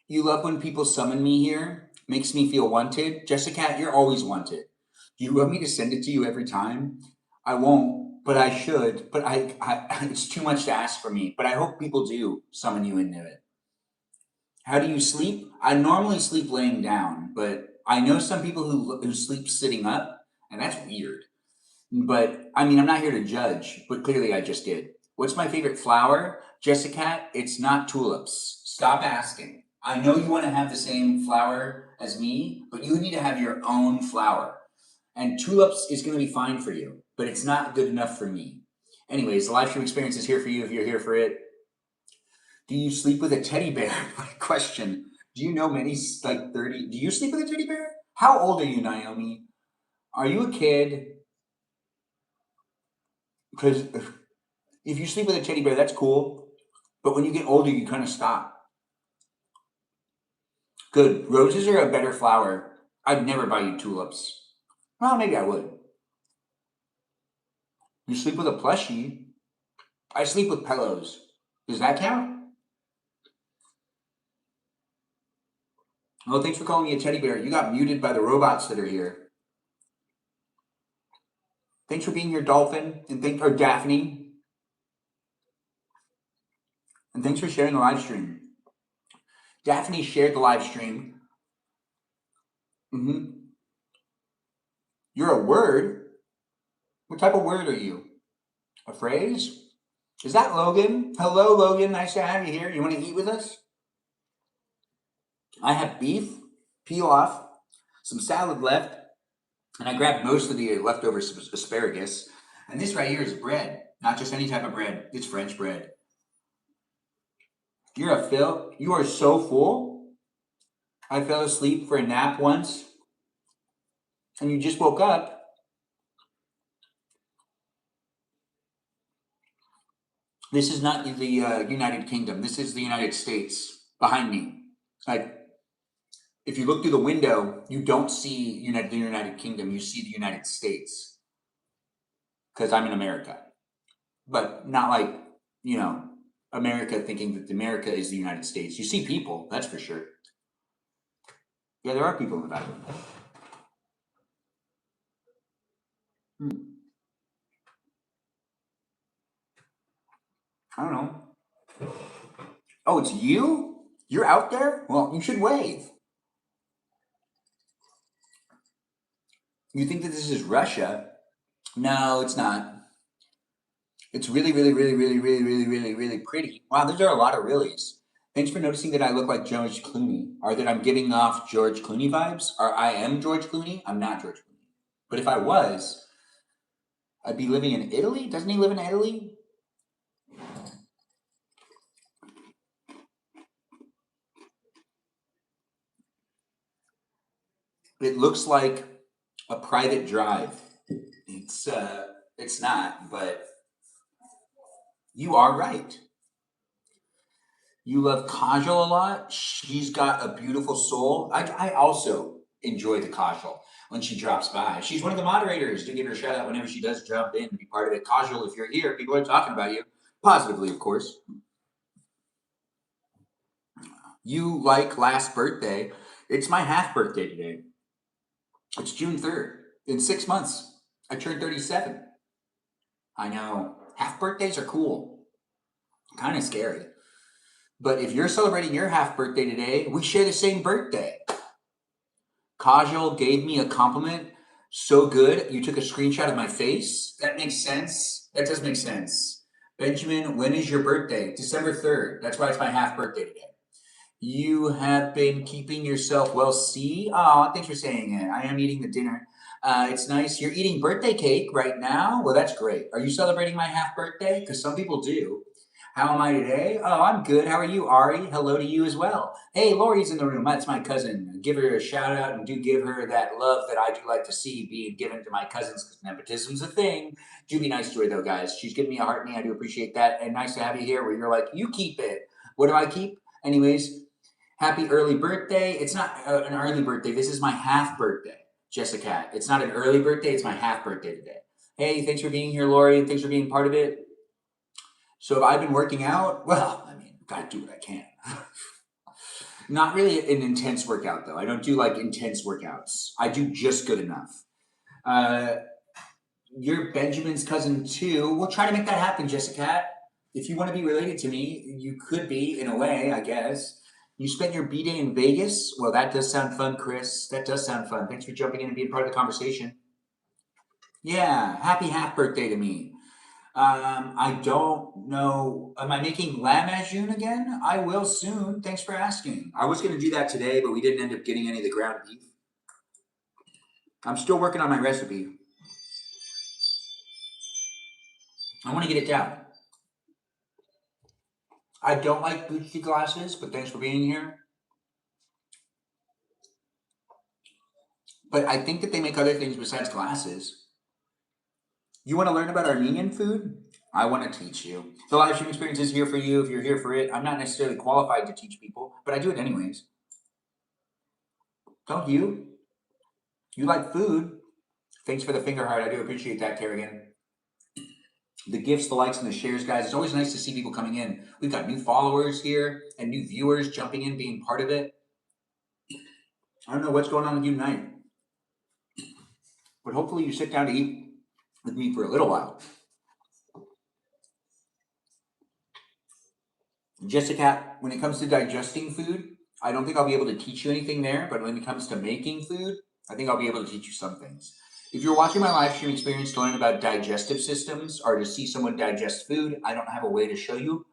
You love when people summon me here. Makes me feel wanted. Jessica, you're always wanted. Do you want me to send it to you every time? I won't, but I should. But it's too much to ask for me. But I hope people do summon you into it. How do you sleep? I normally sleep laying down, but I know some people who sleep sitting up, and that's weird. But I mean, I'm not here to judge, but clearly I just did. What's my favorite flower? Jessica, it's not tulips. Stop asking. I know you want to have the same flower as me, but you need to have your own flower. And tulips is going to be fine for you, but it's not good enough for me. Anyways, the live stream experience is here for you if you're here for it. Do you sleep with a teddy bear? Question. Do you know many, like 30? Do you sleep with a teddy bear? How old are you, Naomi? Are you a kid? Because if you sleep with a teddy bear, that's cool. But when you get older, you kind of stop. Good. Roses are a better flower. I'd never buy you tulips. Well, maybe I would. You sleep with a plushie. I sleep with pillows. Does that count? Oh, thanks for calling me a teddy bear. You got muted by the robots that are here. Thanks for being here, Dolphin, or Daphne. And thanks for sharing the live stream. Daphne shared the live stream. You're a word? What type of word are you? A phrase? Is that Logan? Hello, Logan. Nice to have you here. You want to eat with us? I have beef, peel off, some salad left, and I grabbed most of the leftover asparagus. And this right here is bread. Not just any type of bread. It's French bread. You are so full. I fell asleep for a nap once, and you just woke up. This is not the United Kingdom. This is the United States behind me. Like, if you look through the window, you don't see the United Kingdom. You see the United States because I'm in America, but not like you know America thinking that America is the United States. You see people, that's for sure. Yeah, there are people in the back. Hmm. I don't know. Oh, it's you? You're out there? Well, you should wave. You think that this is Russia? No, it's not. It's really, really, really, really, really, really, really, really pretty. Wow, those are a lot of reallys. Thanks for noticing that I look like George Clooney, or that I'm giving off George Clooney vibes. Or I am George Clooney. I'm not George Clooney. But if I was, I'd be living in Italy. Doesn't he live in Italy? It looks like a private drive. It's not, but you are right. You love Kajal a lot. She's got a beautiful soul. I also enjoy the Kajal when she drops by. She's one of the moderators. To give her a shout out whenever she does jump in and be part of it. Kajal, if you're here, people are talking about you. Positively, of course. You like last birthday. It's my half birthday today. It's June 3rd. In 6 months, I turned 37. I know. Half birthdays are cool. Kind of scary. But if you're celebrating your half birthday today, we share the same birthday. Kajal gave me a compliment so good, you took a screenshot of my face. That makes sense. That does make sense. Benjamin, when is your birthday? December 3rd. That's why it's my half birthday today. You have been keeping yourself well. See? Oh, thanks for saying it. I am eating the dinner. It's nice. You're eating birthday cake right now? Well, that's great. Are you celebrating my half birthday? Because some people do. How am I today? Oh, I'm good. How are you, Ari? Hello to you as well. Hey, Lori's in the room. That's my cousin. Give her a shout out and do give her that love that I do like to see being given to my cousins because nepotism's a thing. Do be nice to her though, guys. She's giving me a heart me. I do appreciate that. And nice to have you here where you're like, you keep it. What do I keep? Anyways, happy early birthday. It's not an early birthday. This is my half birthday, Jessica. It's not an early birthday. It's my half birthday today. Hey, thanks for being here, Lori. Thanks for being part of it. So have I been working out? Well, I mean, gotta do what I can. Not really an intense workout though. I don't do like intense workouts. I do just good enough. Uh, you're Benjamin's cousin too. We'll try to make that happen, Jessica. If you want to be related to me, you could be in a way, I guess. You spent your B day in Vegas. Well, that does sound fun, Chris. That does sound fun. Thanks for jumping in and being part of the conversation. Yeah, happy half birthday to me. I don't know. Am I making lamb au jus again? I will soon. Thanks for asking. I was going to do that today, but we didn't end up getting any of the ground beef. I'm still working on my recipe. I want to get it down. I don't like Gucci glasses, but thanks for being here. But I think that they make other things besides glasses. You want to learn about Armenian food? I want to teach you. The live stream experience is here for you if you're here for it. I'm not necessarily qualified to teach people, but I do it anyways. Don't you? You like food. Thanks for the finger heart. I do appreciate that, Kerrigan. The gifts, the likes, and the shares, guys. It's always nice to see people coming in. We've got new followers here and new viewers jumping in, being part of it. I don't know what's going on with you tonight, but hopefully you sit down to eat with me for a little while. Jessica, when it comes to digesting food, I don't think I'll be able to teach you anything there, but when it comes to making food, I think I'll be able to teach you some things. If you're watching my live stream experience to learn about digestive systems or to see someone digest food, I don't have a way to show you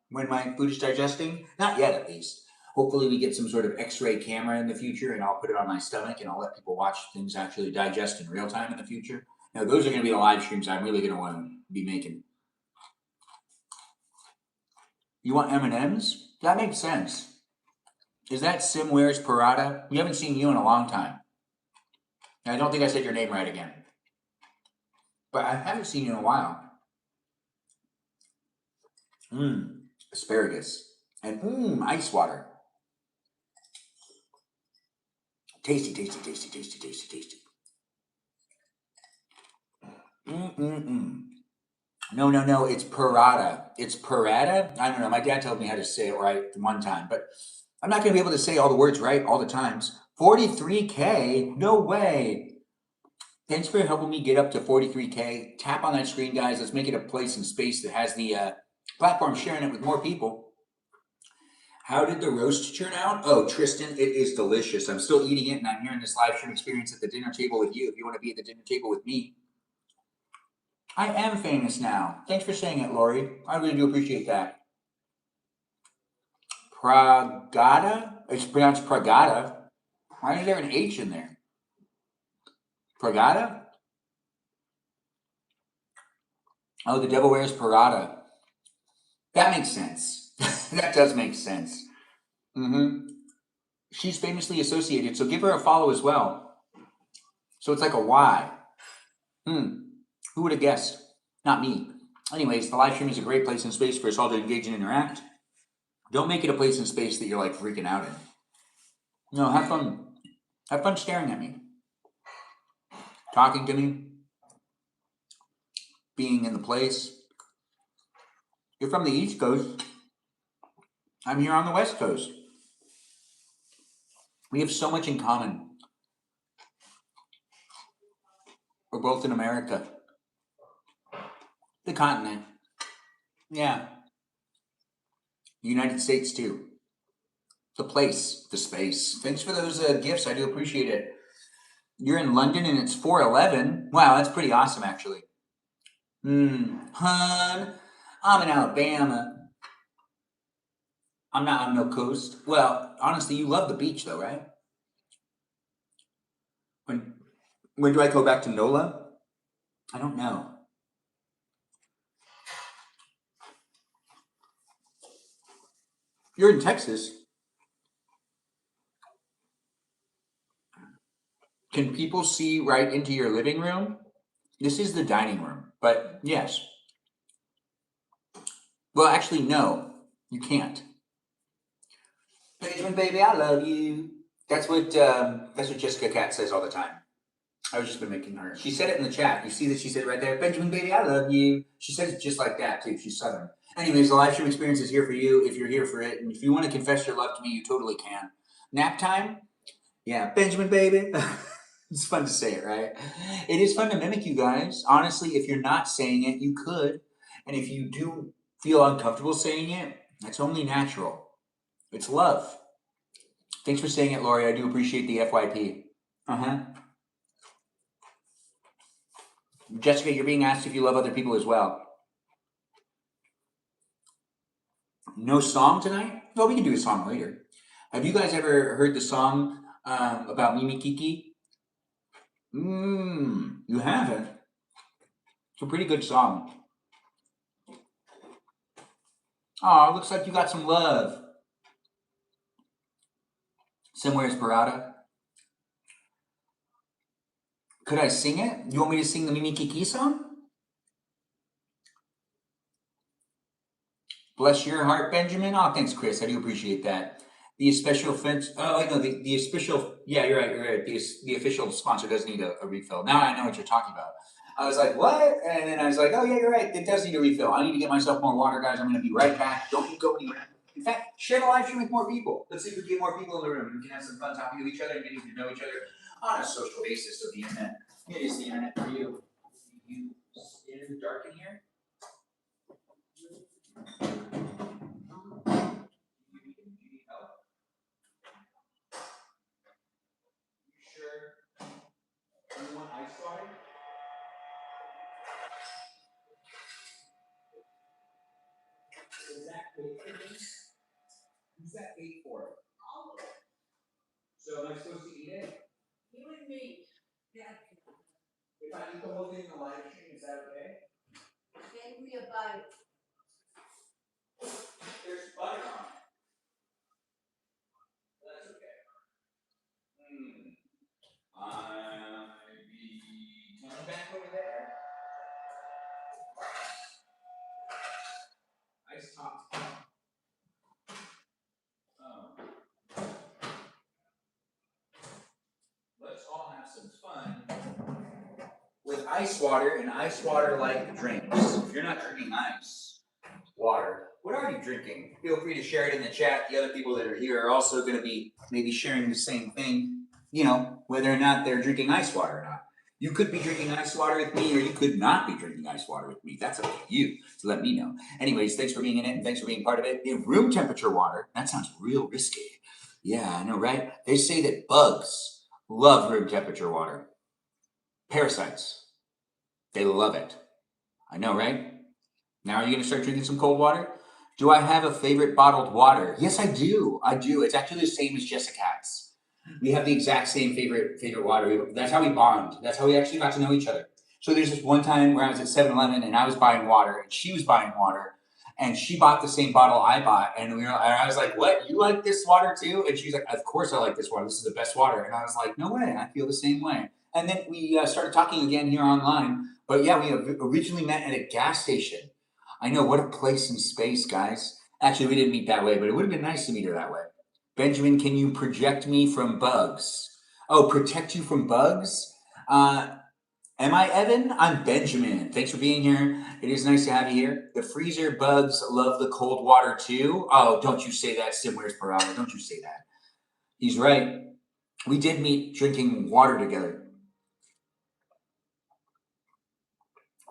when my food is digesting. Not yet, at least. Hopefully, we get some sort of X-ray camera in the future, and I'll put it on my stomach, and I'll let people watch things actually digest in real time in the future. Now, those are going to be the live streams I'm really going to want to be making. You want M&Ms? That makes sense. Is that Sim Wears Parada? We haven't seen you in a long time. I don't think I said your name right again. But I haven't seen you in a while. Asparagus. And ice water. Tasty, tasty, tasty, tasty, tasty, tasty. No, it's Parada. It's Parada? I don't know. My dad told me how to say it right one time, but I'm not going to be able to say all the words right all the times. 43K? No way. Thanks for helping me get up to 43K. Tap on that screen, guys. Let's make it a place and space that has the platform sharing it with more people. How did the roast turn out? Oh, Tristan, it is delicious. I'm still eating it, and I'm here in this live stream experience at the dinner table with you. If you want to be at the dinner table with me, I am famous now. Thanks for saying it, Lori. I really do appreciate that. Pragada? It's pronounced Pragada. Why is there an H in there? Pragada? Oh, the devil wears Prada. That makes sense. That does make sense. She's famously associated, so give her a follow as well. So it's like a Y. Who would have guessed? Not me. Anyways, the live stream is a great place and space for us all to engage and interact. Don't make it a place and space that you're like freaking out in. No, have fun. Have fun staring at me. Talking to me. Being in the place. You're from the East Coast. I'm here on the West Coast. We have so much in common. We're both in America. The continent. Yeah. The United States too. The place, the space. Thanks for those gifts. I do appreciate it. You're in London and it's 4:11. Wow, that's pretty awesome actually. Hun, I'm in Alabama. I'm not on no coast. Well, honestly, you love the beach though, right? When do I go back to NOLA? I don't know. You're in Texas. Can people see right into your living room? This is the dining room, but yes. Well, actually, no, you can't. Benjamin, baby, I love you. That's what Jessica Cat says all the time. I was just been making her. She said it in the chat. You see that she said it right there? Benjamin, baby, I love you. She says it just like that, too. She's Southern. Anyways, the live stream experience is here for you if you're here for it. And if you want to confess your love to me, you totally can. Nap time? Yeah, Benjamin, baby. It's fun to say it, right? It is fun to mimic you guys. Honestly, if you're not saying it, you could. And if you do feel uncomfortable saying it, that's only natural. It's love. Thanks for saying it, Lori. I do appreciate the FYP. Jessica, you're being asked if you love other people as well. No song tonight? Well, we can do a song later. Have you guys ever heard the song about Mimi Kiki? You haven't? It's a pretty good song. Oh, looks like you got some love. Somewhere's Parada. Could I sing it? You want me to sing the Mimi Kiki song? Bless your heart, Benjamin. Oh, thanks, Chris. I do appreciate that. The special offense. Oh, I know the official. Yeah, you're right. The official sponsor does need a refill. Now I know what you're talking about. I was like, what? And then I was like, oh yeah, you're right. It does need a refill. I need to get myself more water, guys. I'm going to be right back. Don't go anywhere. In fact, share the live stream with more people. Let's see if we can get more people in the room. We can have some fun talking to each other and getting to know each other on a social basis of the internet. It is the internet for you. Is it dark in here? Who's that bait for? So am I supposed to eat it? You and me. Yeah. If I eat the whole thing in the live stream, is that okay? Give me a bite. There's butter on it. That's okay. I be coming back over there. Nice talk. some fun with ice water and ice water like drinks. If you're not drinking ice water, what are you drinking? Feel free to share it in the chat. The other people that are here are also going to be maybe sharing the same thing, you know, whether or not they're drinking ice water or not. You could be drinking ice water with me, or you could not be drinking ice water with me. That's up to you to let me know. Anyways, thanks for being in it, and thanks for being part of it. In room temperature water, that sounds real risky. Yeah, I know, right? They say that bugs love room temperature water. Parasites, they love it. I know, right? Now are you going to start drinking some cold water? Do I have a favorite bottled water? Yes, I do. I do. It's actually the same as Jessica's. We have the exact same favorite water. That's how we bond. That's how we actually got to know each other. So there's this one time where I was at 7-Eleven and I was buying water and she was buying water and she bought the same bottle I bought and I was like, "What? You like this water too?" And she's like, "Of course I like this water. This is the best water." And I was like, "No way. I feel the same way." And then we started talking again here online. But yeah, we originally met at a gas station. I know, what a place in space, guys. Actually, we didn't meet that way, but it would have been nice to meet her that way. Benjamin, can you project me from bugs? Oh, protect you from bugs? Am I Evan? I'm Benjamin. Thanks for being here. It is nice to have you here. The freezer bugs love the cold water too. Oh, don't you say that, Sim. Where's Parada? Don't you say that. He's right. We did meet drinking water together.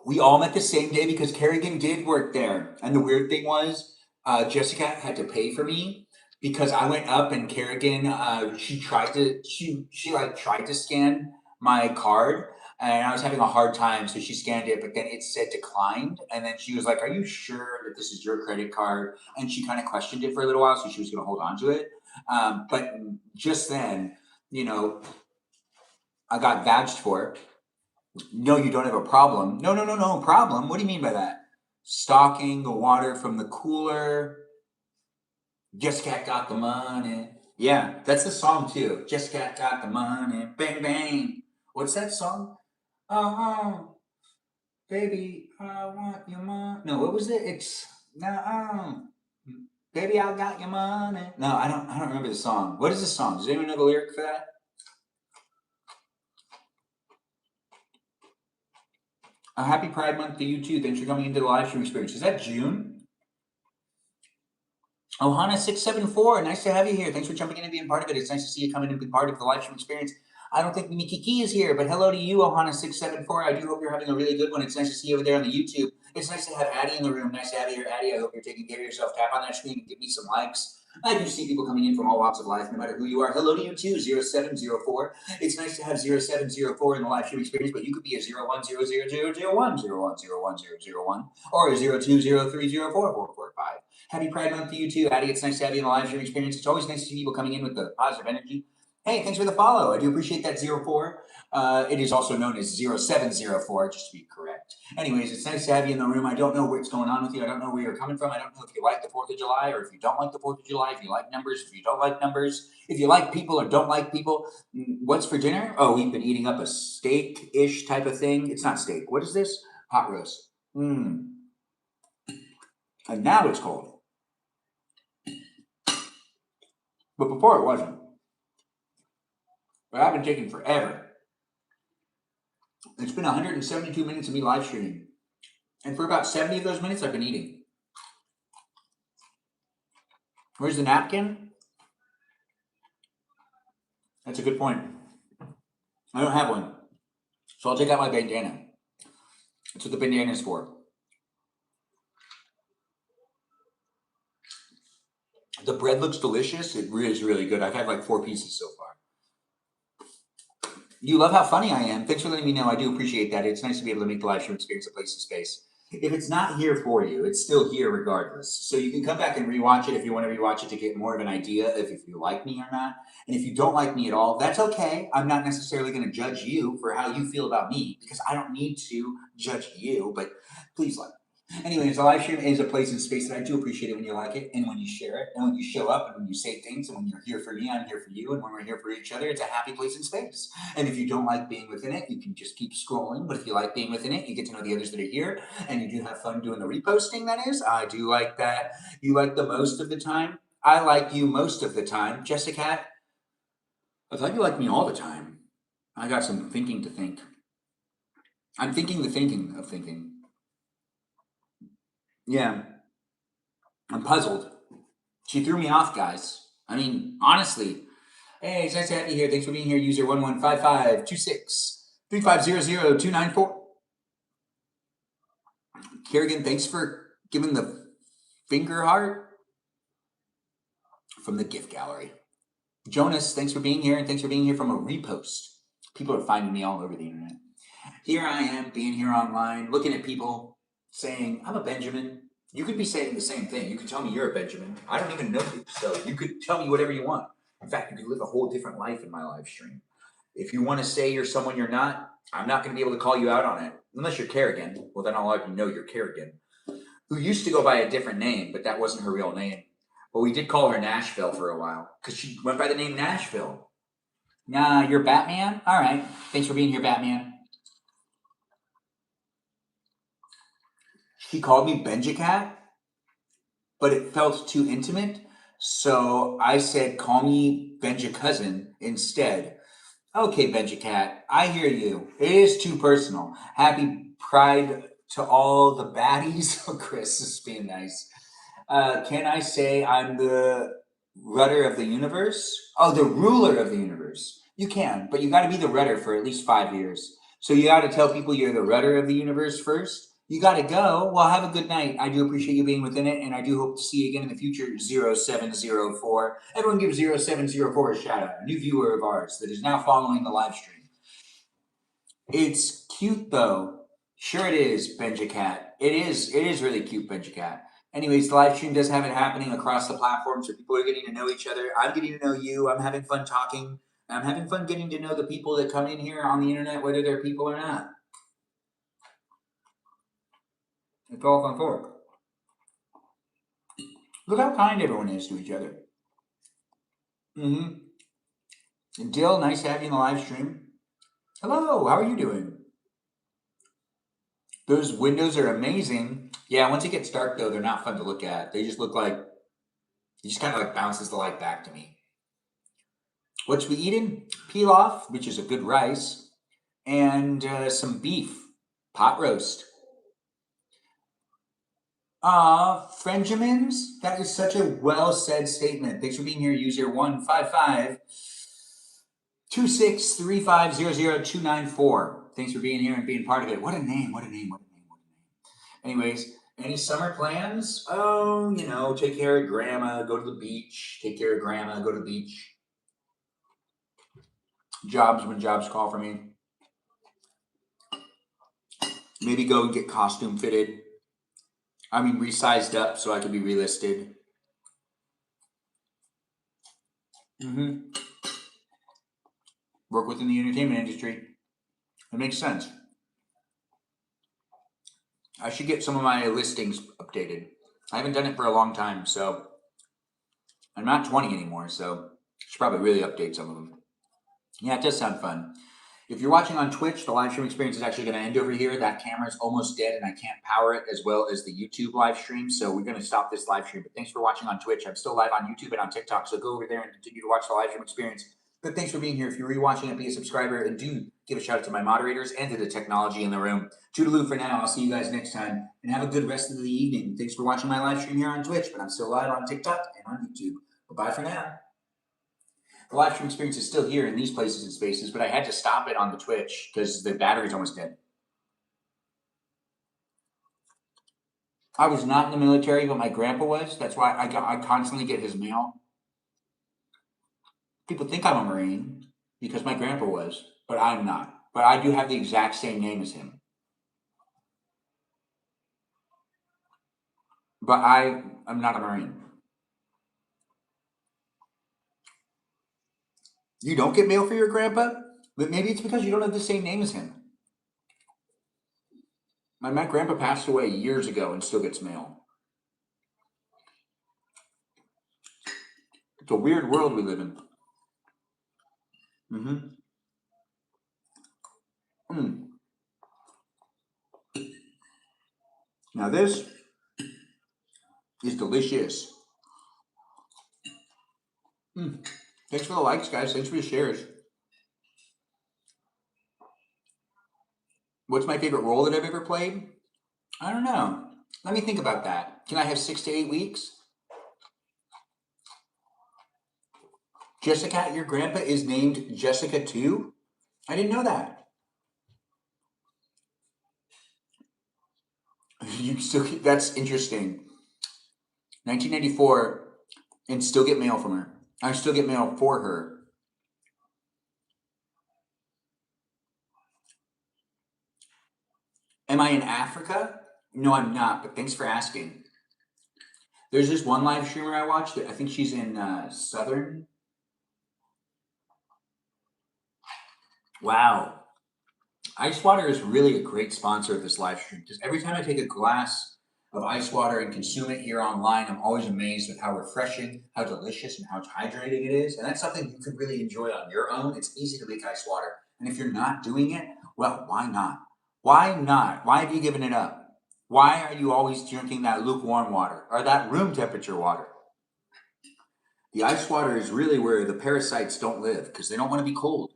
We all met the same day because Kerrigan did work there. And the weird thing was, Jessica had to pay for me because I went up and Kerrigan, she tried to scan my card and I was having a hard time. So she scanned it, but then it said declined. And then she was like, "Are you sure that this is your credit card?" And she kind of questioned it for a little while. So she was going to hold on to it. But just then, you know, I got vouched for. No, you don't have a problem. No, no, no, no problem. What do you mean by that? Stocking the water from the cooler. Just cat got the money. Yeah, that's the song too. Just cat got the money. Bang bang. What's that song? Oh, baby, I want your money. No, what was it? It's no. Baby, I got your money. No, I don't remember the song. What is the song? Does anyone know the lyric for that? A happy Pride Month to you too. Thanks for coming into the live stream experience. Is that June? Ohana674, nice to have you here. Thanks for jumping in and being part of it. It's nice to see you come in and be part of the live stream experience. I don't think Miki Key is here, but hello to you, Ohana674. I do hope you're having a really good one. It's nice to see you over there on the YouTube. It's nice to have Addie in the room. Nice to have you here, Addie. I hope you're taking care of yourself. Tap on that screen and give me some likes. I do see people coming in from all walks of life, no matter who you are. Hello to you too, 0704. It's nice to have 0704 in the live stream experience, but you could be a 01000001010101 or a 0203044445. Happy Pride Month to you too, Addie. It's nice to have you in the live stream experience. It's always nice to see people coming in with the positive energy. Hey, thanks for the follow. I do appreciate that 04. It is also known as 0704, just to be correct. Anyways, it's nice to have you in the room. I don't know what's going on with you. I don't know where you're coming from. I don't know if you like the 4th of July or if you don't like the 4th of July, if you like numbers, if you don't like numbers, if you like people or don't like people. What's for dinner? Oh, we've been eating up a steak-ish type of thing. It's not steak. What is this? Hot roast. And now it's cold. But before it wasn't. But I've been taking forever. It's been 172 minutes of me live streaming. And for about 70 of those minutes, I've been eating. Where's the napkin? That's a good point. I don't have one. So I'll take out my bandana. That's what the bandana is for. The bread looks delicious. It is really good. I've had like 4 pieces so far. You love how funny I am. Thanks for letting me know. I do appreciate that. It's nice to be able to make the live stream experience a place in space. If it's not here for you, it's still here regardless. So you can come back and rewatch it if you want to rewatch it to get more of an idea of if you like me or not. And if you don't like me at all, that's okay. I'm not necessarily going to judge you for how you feel about me because I don't need to judge you, but please like me. Anyways, the live stream is a place in space that I do appreciate it when you like it and when you share it and when you show up and when you say things and when you're here for me, I'm here for you. And when we're here for each other, it's a happy place in space. And if you don't like being within it, you can just keep scrolling. But if you like being within it, you get to know the others that are here and you do have fun doing the reposting, that is. I do like that. You like the most of the time. I like you most of the time. Jessica, I thought you liked me all the time. I got some thinking to think. I'm thinking the thinking of thinking. Yeah, I'm puzzled. She threw me off, guys. I mean, honestly. Hey, it's nice to have you here. Thanks for being here, user 11552635000294. Kerrigan, thanks for giving the finger heart from the gift gallery. Jonas, thanks for being here, and thanks for being here from a repost. People are finding me all over the internet. Here I am, being here online, looking at people saying, I'm a Benjamin. You could be saying the same thing. You could tell me you're a Benjamin. I don't even know you, so you could tell me whatever you want. In fact, you could live a whole different life in my live stream. If you want to say you're someone you're not, I'm not going to be able to call you out on it. Unless you're Kerrigan. Well, then I'll let you know you're Kerrigan. Who used to go by a different name, but that wasn't her real name. But we did call her Nashville for a while, because she went by the name Nashville. Nah, you're Batman? All right. Thanks for being here, Batman. She called me Benjicat, but it felt too intimate. So I said, call me Benja Cousin instead. Okay, Benjicat, I hear you. It is too personal. Happy Pride to all the baddies. Oh, Chris is being nice. Can I say I'm the rudder of the universe? Oh, the ruler of the universe. You can, but you got to be the rudder for at least 5 years. So you got to tell people you're the rudder of the universe first. You got to go. Well, have a good night. I do appreciate you being within it, and I do hope to see you again in the future. 0704. Everyone give 0704 a shout out. A new viewer of ours that is now following the live stream. It's cute though. Sure it is, Benjicat. It is really cute, Benjicat. Anyways, the live stream does have it happening across the platform, so people are getting to know each other. I'm getting to know you. I'm having fun talking. I'm having fun getting to know the people that come in here on the internet, whether they're people or not. It's all fun for. Look how kind everyone is to each other. Mm-hmm. Dill, nice to have you in the live stream. Hello, how are you doing? Those windows are amazing. Yeah, once it gets dark though, they're not fun to look at. They just look like, it just kind of like bounces the light back to me. What we eating? Pilaf, which is a good rice, and some beef, pot roast. Benjamins, that is such a well said statement. Thanks for being here, user 1552635000294. Thanks for being here and being part of it. What a name, what a name, what a name, what a name. Anyways, any summer plans? Oh, you know, take care of grandma, go to the beach, take care of grandma, go to the beach. Jobs when jobs call for me. Maybe go and get costume fitted. I mean, resized up so I can be relisted. Work within the entertainment industry. It makes sense. I should get some of my listings updated. I haven't done it for a long time, so I'm not 20 anymore, so I should probably really update some of them. Yeah, it does sound fun. If you're watching on Twitch, the live stream experience is actually going to end over here. That camera is almost dead and I can't power it as well as the YouTube live stream. So we're going to stop this live stream. But thanks for watching on Twitch. I'm still live on YouTube and on TikTok. So go over there and continue to watch the live stream experience. But thanks for being here. If you're rewatching it, be a subscriber and do give a shout out to my moderators and to the technology in the room. Toodaloo for now. I'll see you guys next time and have a good rest of the evening. Thanks for watching my live stream here on Twitch, but I'm still live on TikTok and on YouTube. Bye for now. The live stream experience is still here in these places and spaces, but I had to stop it on the Twitch because the battery's almost dead. I was not in the military, but my grandpa was. That's why I constantly get his mail. People think I'm a Marine because my grandpa was, but I'm not. But I do have the exact same name as him. But I am not a Marine. You don't get mail for your grandpa? But maybe it's because you don't have the same name as him. My grandpa passed away years ago and still gets mail. It's a weird world we live in. Now this is delicious. Thanks for the likes, guys. Thanks for the shares. What's my favorite role that I've ever played? I don't know. Let me think about that. Can I have 6 to 8 weeks? Jessica, your grandpa is named Jessica too? I didn't know that. You still, that's interesting. 1994, and still get mail from her. I still get mail for her. Am I in Africa? No, I'm not, but thanks for asking. There's this one live streamer I watched. I think she's in Southern. Wow. Ice water is really a great sponsor of this live stream because every time I take a glass of ice water and consume it here online, I'm always amazed with how refreshing, how delicious, and how hydrating it is. And that's something you could really enjoy on your own. It's easy to make ice water. And if you're not doing it, well, why not? Why not? Why have you given it up? Why are you always drinking that lukewarm water or that room temperature water? The ice water is really where the parasites don't live because they don't want to be cold.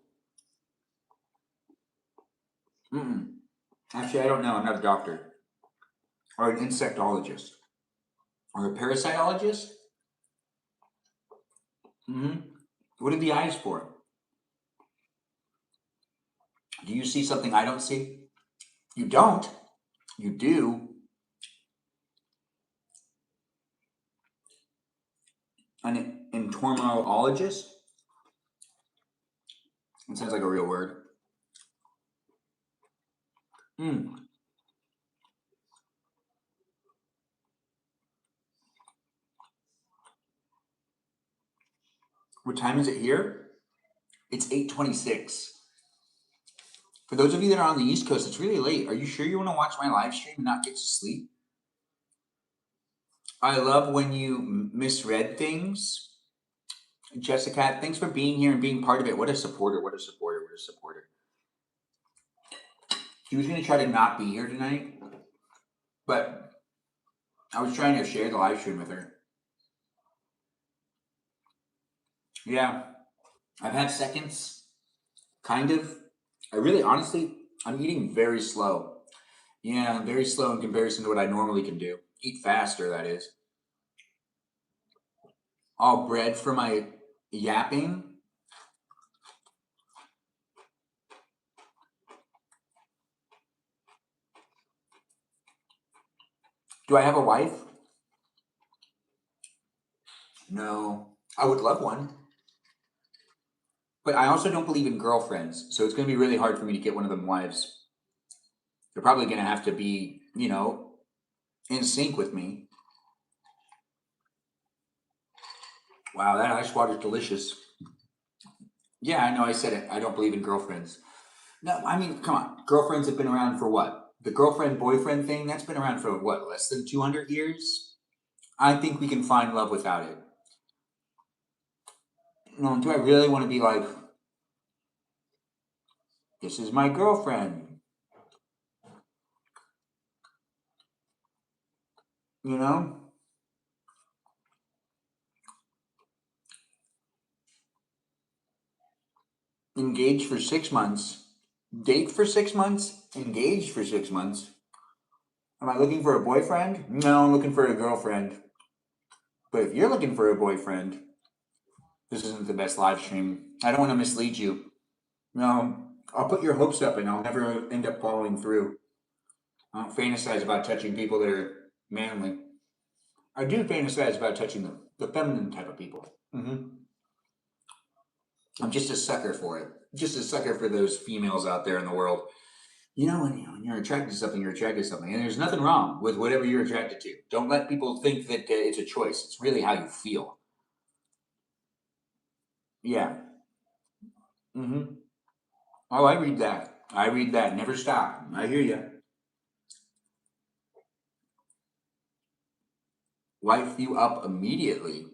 Actually, I don't know. I'm not a doctor or an insectologist or a parasitologist. What are the eyes for? Do you see something I don't see? You don't. You do. An entomologist? It sounds like a real word. What time is it here? It's 8:26. For those of you that are on the East Coast, it's really late. Are you sure you want to watch my live stream and not get to sleep? I love when you misread things. Jessica, thanks for being here and being part of it. What a supporter, what a supporter, what a supporter. She was going to try to not be here tonight, but I was trying to share the live stream with her. Yeah, I've had seconds, kind of. I really, honestly, I'm eating very slow. Yeah, very slow in comparison to what I normally can do. Eat faster, that is. All bred for my yapping. Do I have a wife? No. I would love one. But I also don't believe in girlfriends, so it's going to be really hard for me to get one of them wives. They're probably going to have to be, in sync with me. Wow, that ice water is delicious. Yeah, I know I said it. I don't believe in girlfriends. No, I mean, come on. Girlfriends have been around for what? The girlfriend-boyfriend thing, that's been around for what, less than 200 years? I think we can find love without it. No, do I really want to be like, this is my girlfriend? You know? Engaged for 6 months. Date for 6 months? Engaged for 6 months? Am I looking for a boyfriend? No, I'm looking for a girlfriend. But if you're looking for a boyfriend, this isn't the best live stream. I don't want to mislead you. No, I'll put your hopes up and I'll never end up following through. I don't fantasize about touching people that are manly. I do fantasize about touching the feminine type of people. I'm just a sucker for it. Just a sucker for those females out there in the world. When you're attracted to something, you're attracted to something. And there's nothing wrong with whatever you're attracted to. Don't let people think that it's a choice. It's really how you feel. Yeah. Oh, I read that. I read that. Never stop. I hear you. Wife you up immediately.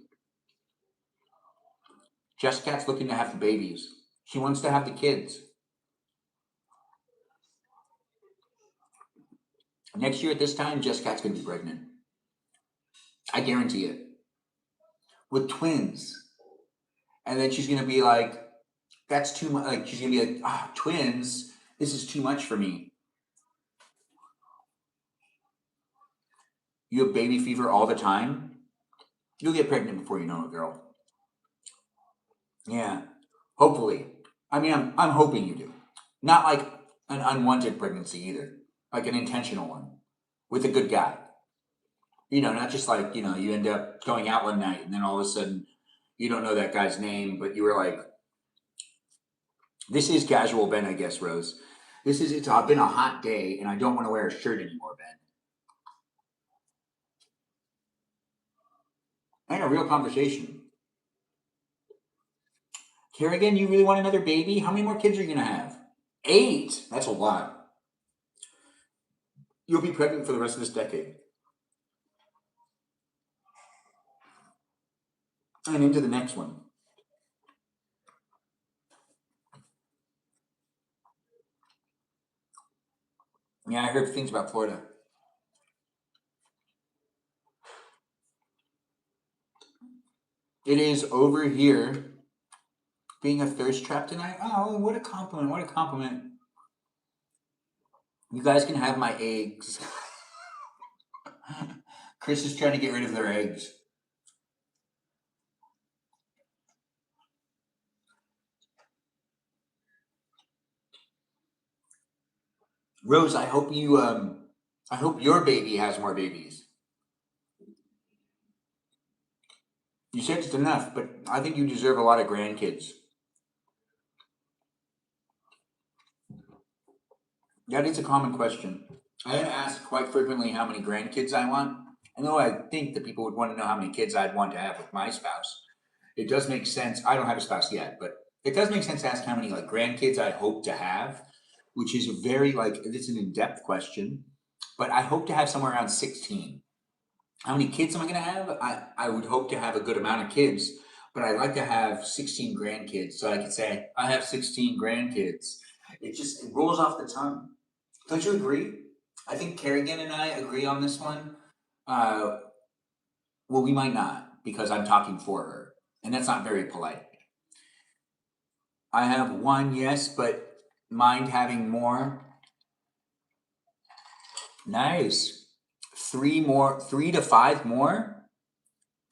Jessica's looking to have the babies. She wants to have the kids. Next year at this time, Jessica's going to be pregnant. I guarantee it. With twins. And then she's going to be like, that's too much. Like, she's going to be like, twins, this is too much for me. you have baby fever all the time, you'll get pregnant before you know it, girl. Yeah, hopefully. I mean, I'm hoping you do. Not like an unwanted pregnancy either, like an intentional one with a good guy. Not just like, you end up going out one night and then all of a sudden you don't know that guy's name, but you were like, this is casual Ben, I guess, Rose. It's been a hot day and I don't want to wear a shirt anymore, Ben. And a real conversation. Kerrigan, you really want another baby? How many more kids are you going to have? 8? That's a lot. You'll be pregnant for the rest of this decade. And into the next one. Yeah, I heard things about Florida. It is over here being a thirst trap tonight. Oh, what a compliment. What a compliment. You guys can have my eggs. Chris is trying to get rid of their eggs. Rose, I hope your baby has more babies. You said it's enough, but I think you deserve a lot of grandkids. That is a common question. I am asked quite frequently how many grandkids I want. I know I think that people would want to know how many kids I'd want to have with my spouse. It does make sense. I don't have a spouse yet, but it does make sense to ask how many like grandkids I hope to have, which is very it's an in-depth question. But I hope to have somewhere around 16. How many kids am I going to have? I would hope to have a good amount of kids, but I'd like to have 16 grandkids so I could say, I have 16 grandkids. It rolls off the tongue. Don't you agree? I think Kerrigan and I agree on this one. Well, we might not because I'm talking for her, and that's not very polite. I have 1, yes, but mind having more? Nice. 3 more, 3 to 5 more?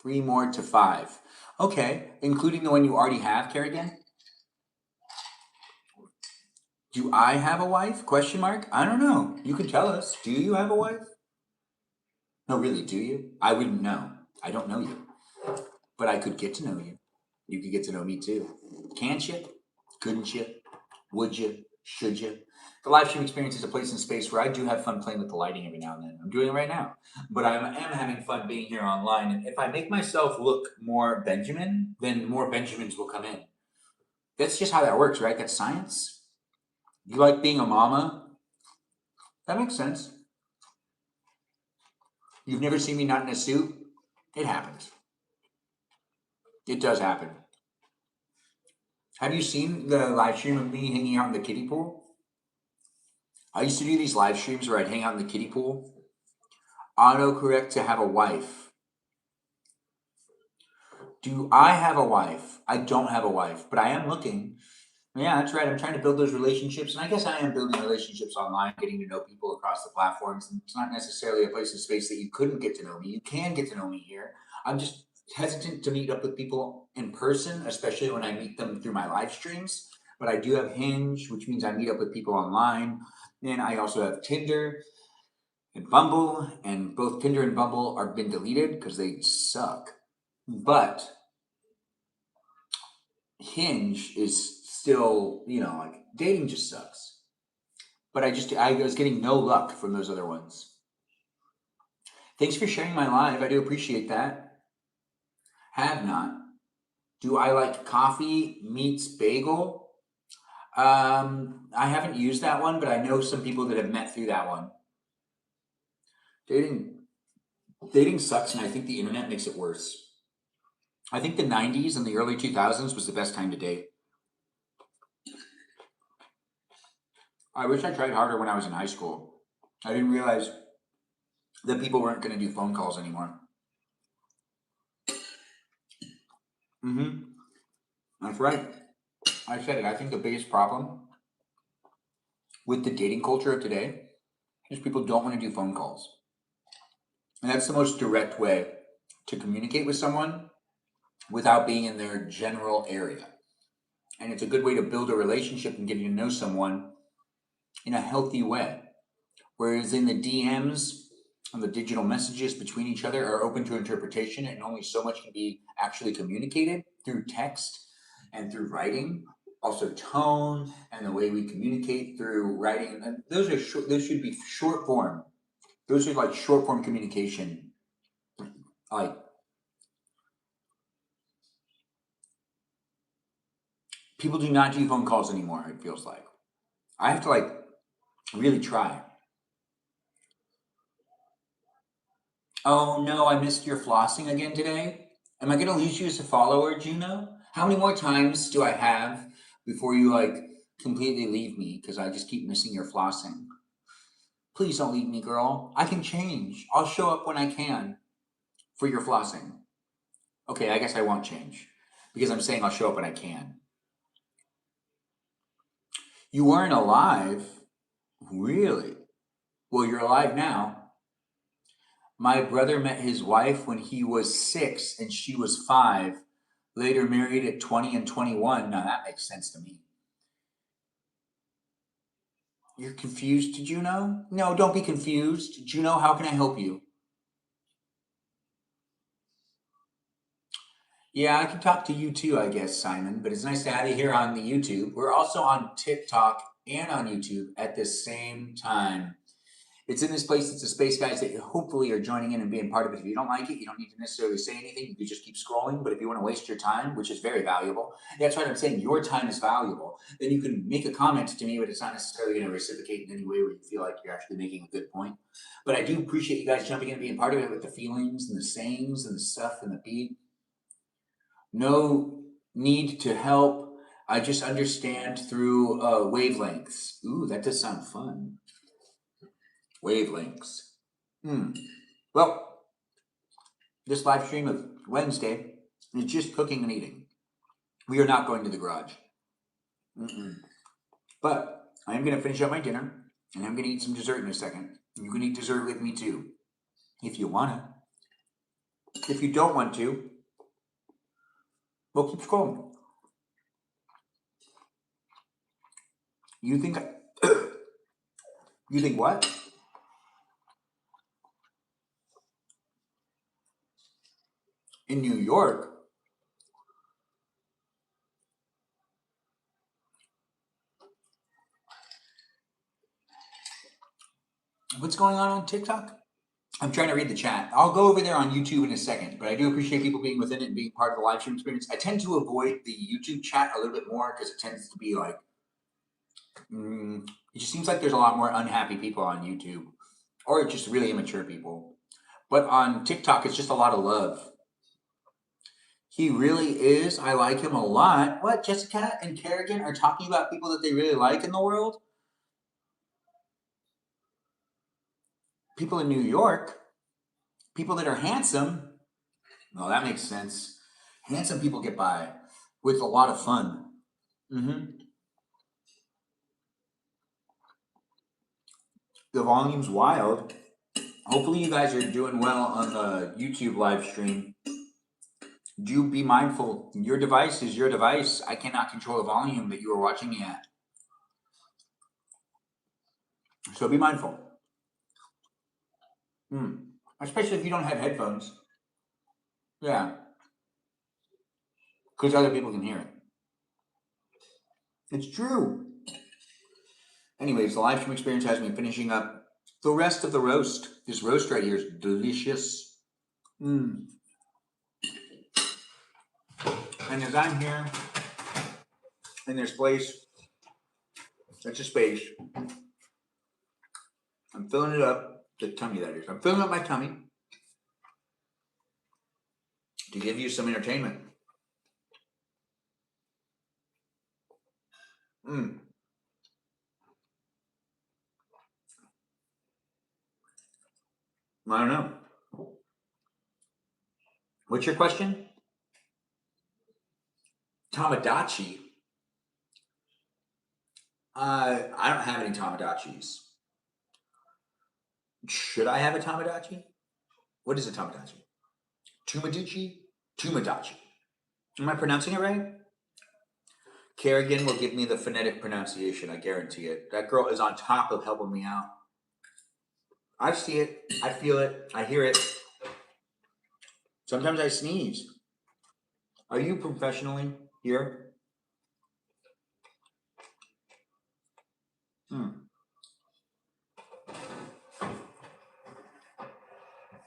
3 more to 5. Okay, including the one you already have, Kerrigan? Do I have a wife? Question mark? I don't know. You can tell us. Do you have a wife? No, really, do you? I wouldn't know. I don't know you. But I could get to know you. You could get to know me too. Can't you? Couldn't you? Would you? Should you? The live stream experience is a place and space where I do have fun playing with the lighting every now and then. I'm doing it right now. But I am having fun being here online. And if I make myself look more Benjamin, then more Benjamins will come in. That's just how that works, right? That's science. You like being a mama? That makes sense. You've never seen me not in a suit? It happens. It does happen. Have you seen the live stream of me hanging out in the kiddie pool? I used to do these live streams where I'd hang out in the kiddie pool. Autocorrect to have a wife. Do I have a wife? I don't have a wife, but I am looking. Yeah, that's right. I'm trying to build those relationships. And I guess I am building relationships online, getting to know people across the platforms. And it's not necessarily a place and space that you couldn't get to know me. You can get to know me here. I'm just hesitant to meet up with people in person, especially when I meet them through my live streams. But I do have Hinge, which means I meet up with people online. And I also have Tinder and Bumble. And both Tinder and Bumble are been deleted because they suck. But Hinge is still, dating just sucks. But I was getting no luck from those other ones. Thanks for sharing my live. I do appreciate that. Have not. Do I like coffee meets bagel? I haven't used that one, but I know some people that have met through that one. Dating sucks, and I think the internet makes it worse. I think the 90s and the early 2000s was the best time to date. I wish I tried harder when I was in high school. I didn't realize that people weren't going to do phone calls anymore. That's right. I said it. I think the biggest problem with the dating culture of today is people don't want to do phone calls. And that's the most direct way to communicate with someone without being in their general area. And it's a good way to build a relationship and getting to know someone in a healthy way. Whereas in the DMs and the digital messages between each other are open to interpretation, and only so much can be actually communicated through text and through writing. Also, tone and the way we communicate through writing. And those are short, those should be short form. Those are like short form communication. Like people do not do phone calls anymore. It feels like I have to like really try. Oh no, I missed your flossing again today. Am I gonna lose you as a follower, Juno? How many more times do I have before you like completely leave me because I just keep missing your flossing? Please don't leave me, girl. I can change. I'll show up when I can for your flossing. Okay, I guess I won't change because I'm saying I'll show up when I can. You weren't alive? Really? Well, you're alive now. My brother met his wife when he was 6 and she was 5. Later married at 20 and 21. Now that makes sense to me. You're confused, Juno? No, don't be confused. Juno, how can I help you? Yeah, I can talk to you too, I guess, Simon, but it's nice to have you here on the YouTube. We're also on TikTok and on YouTube at the same time. It's in this place, it's a space, guys, that you hopefully are joining in and being part of it. If you don't like it, you don't need to necessarily say anything. You can just keep scrolling. But if you want to waste your time, which is very valuable, that's right, I'm saying your time is valuable, then you can make a comment to me, but it's not necessarily going to reciprocate in any way where you feel like you're actually making a good point. But I do appreciate you guys jumping in and being part of it with the feelings and the sayings and the stuff and the beat. No need to help. I just understand through wavelengths. Ooh, that does sound fun. Wavelengths. Well, this live stream of Wednesday is just cooking and eating. We are not going to the garage. But I am going to finish up my dinner and I'm going to eat some dessert in a second. You can eat dessert with me too, if you want to. If you don't want to, we'll keep scrolling. You think you think what? In New York? What's going on TikTok? I'm trying to read the chat. I'll go over there on YouTube in a second, but I do appreciate people being within it and being part of the live stream experience. I tend to avoid the YouTube chat a little bit more because it tends to be like, it just seems like there's a lot more unhappy people on YouTube, or just really immature people. But on TikTok, it's just a lot of love. He really is. I like him a lot. What, Jessica and Kerrigan are talking about people that they really like in the world? People in New York? People that are handsome? No, that makes sense. Handsome people get by with a lot of fun. The volume's wild. Hopefully you guys are doing well on the YouTube live stream. Do be mindful. Your device is your device. I cannot control the volume that you are watching me at. So be mindful. Especially if you don't have headphones. Yeah. Because other people can hear it. It's true. Anyways, the live stream experience has me finishing up the rest of the roast. This roast right here is delicious. And as I'm here in this place, it's a space. I'm filling it up. The tummy, that is. I'm filling up my tummy to give you some entertainment. I don't know. What's your question? Tamagotchi? I don't have any Tamagotchis. Should I have a Tamagotchi? What is a Tamagotchi? Tumadachi. Am I pronouncing it right? Kerrigan will give me the phonetic pronunciation, I guarantee it. That girl is on top of helping me out. I see it, I feel it, I hear it. Sometimes I sneeze. Are you professionally here?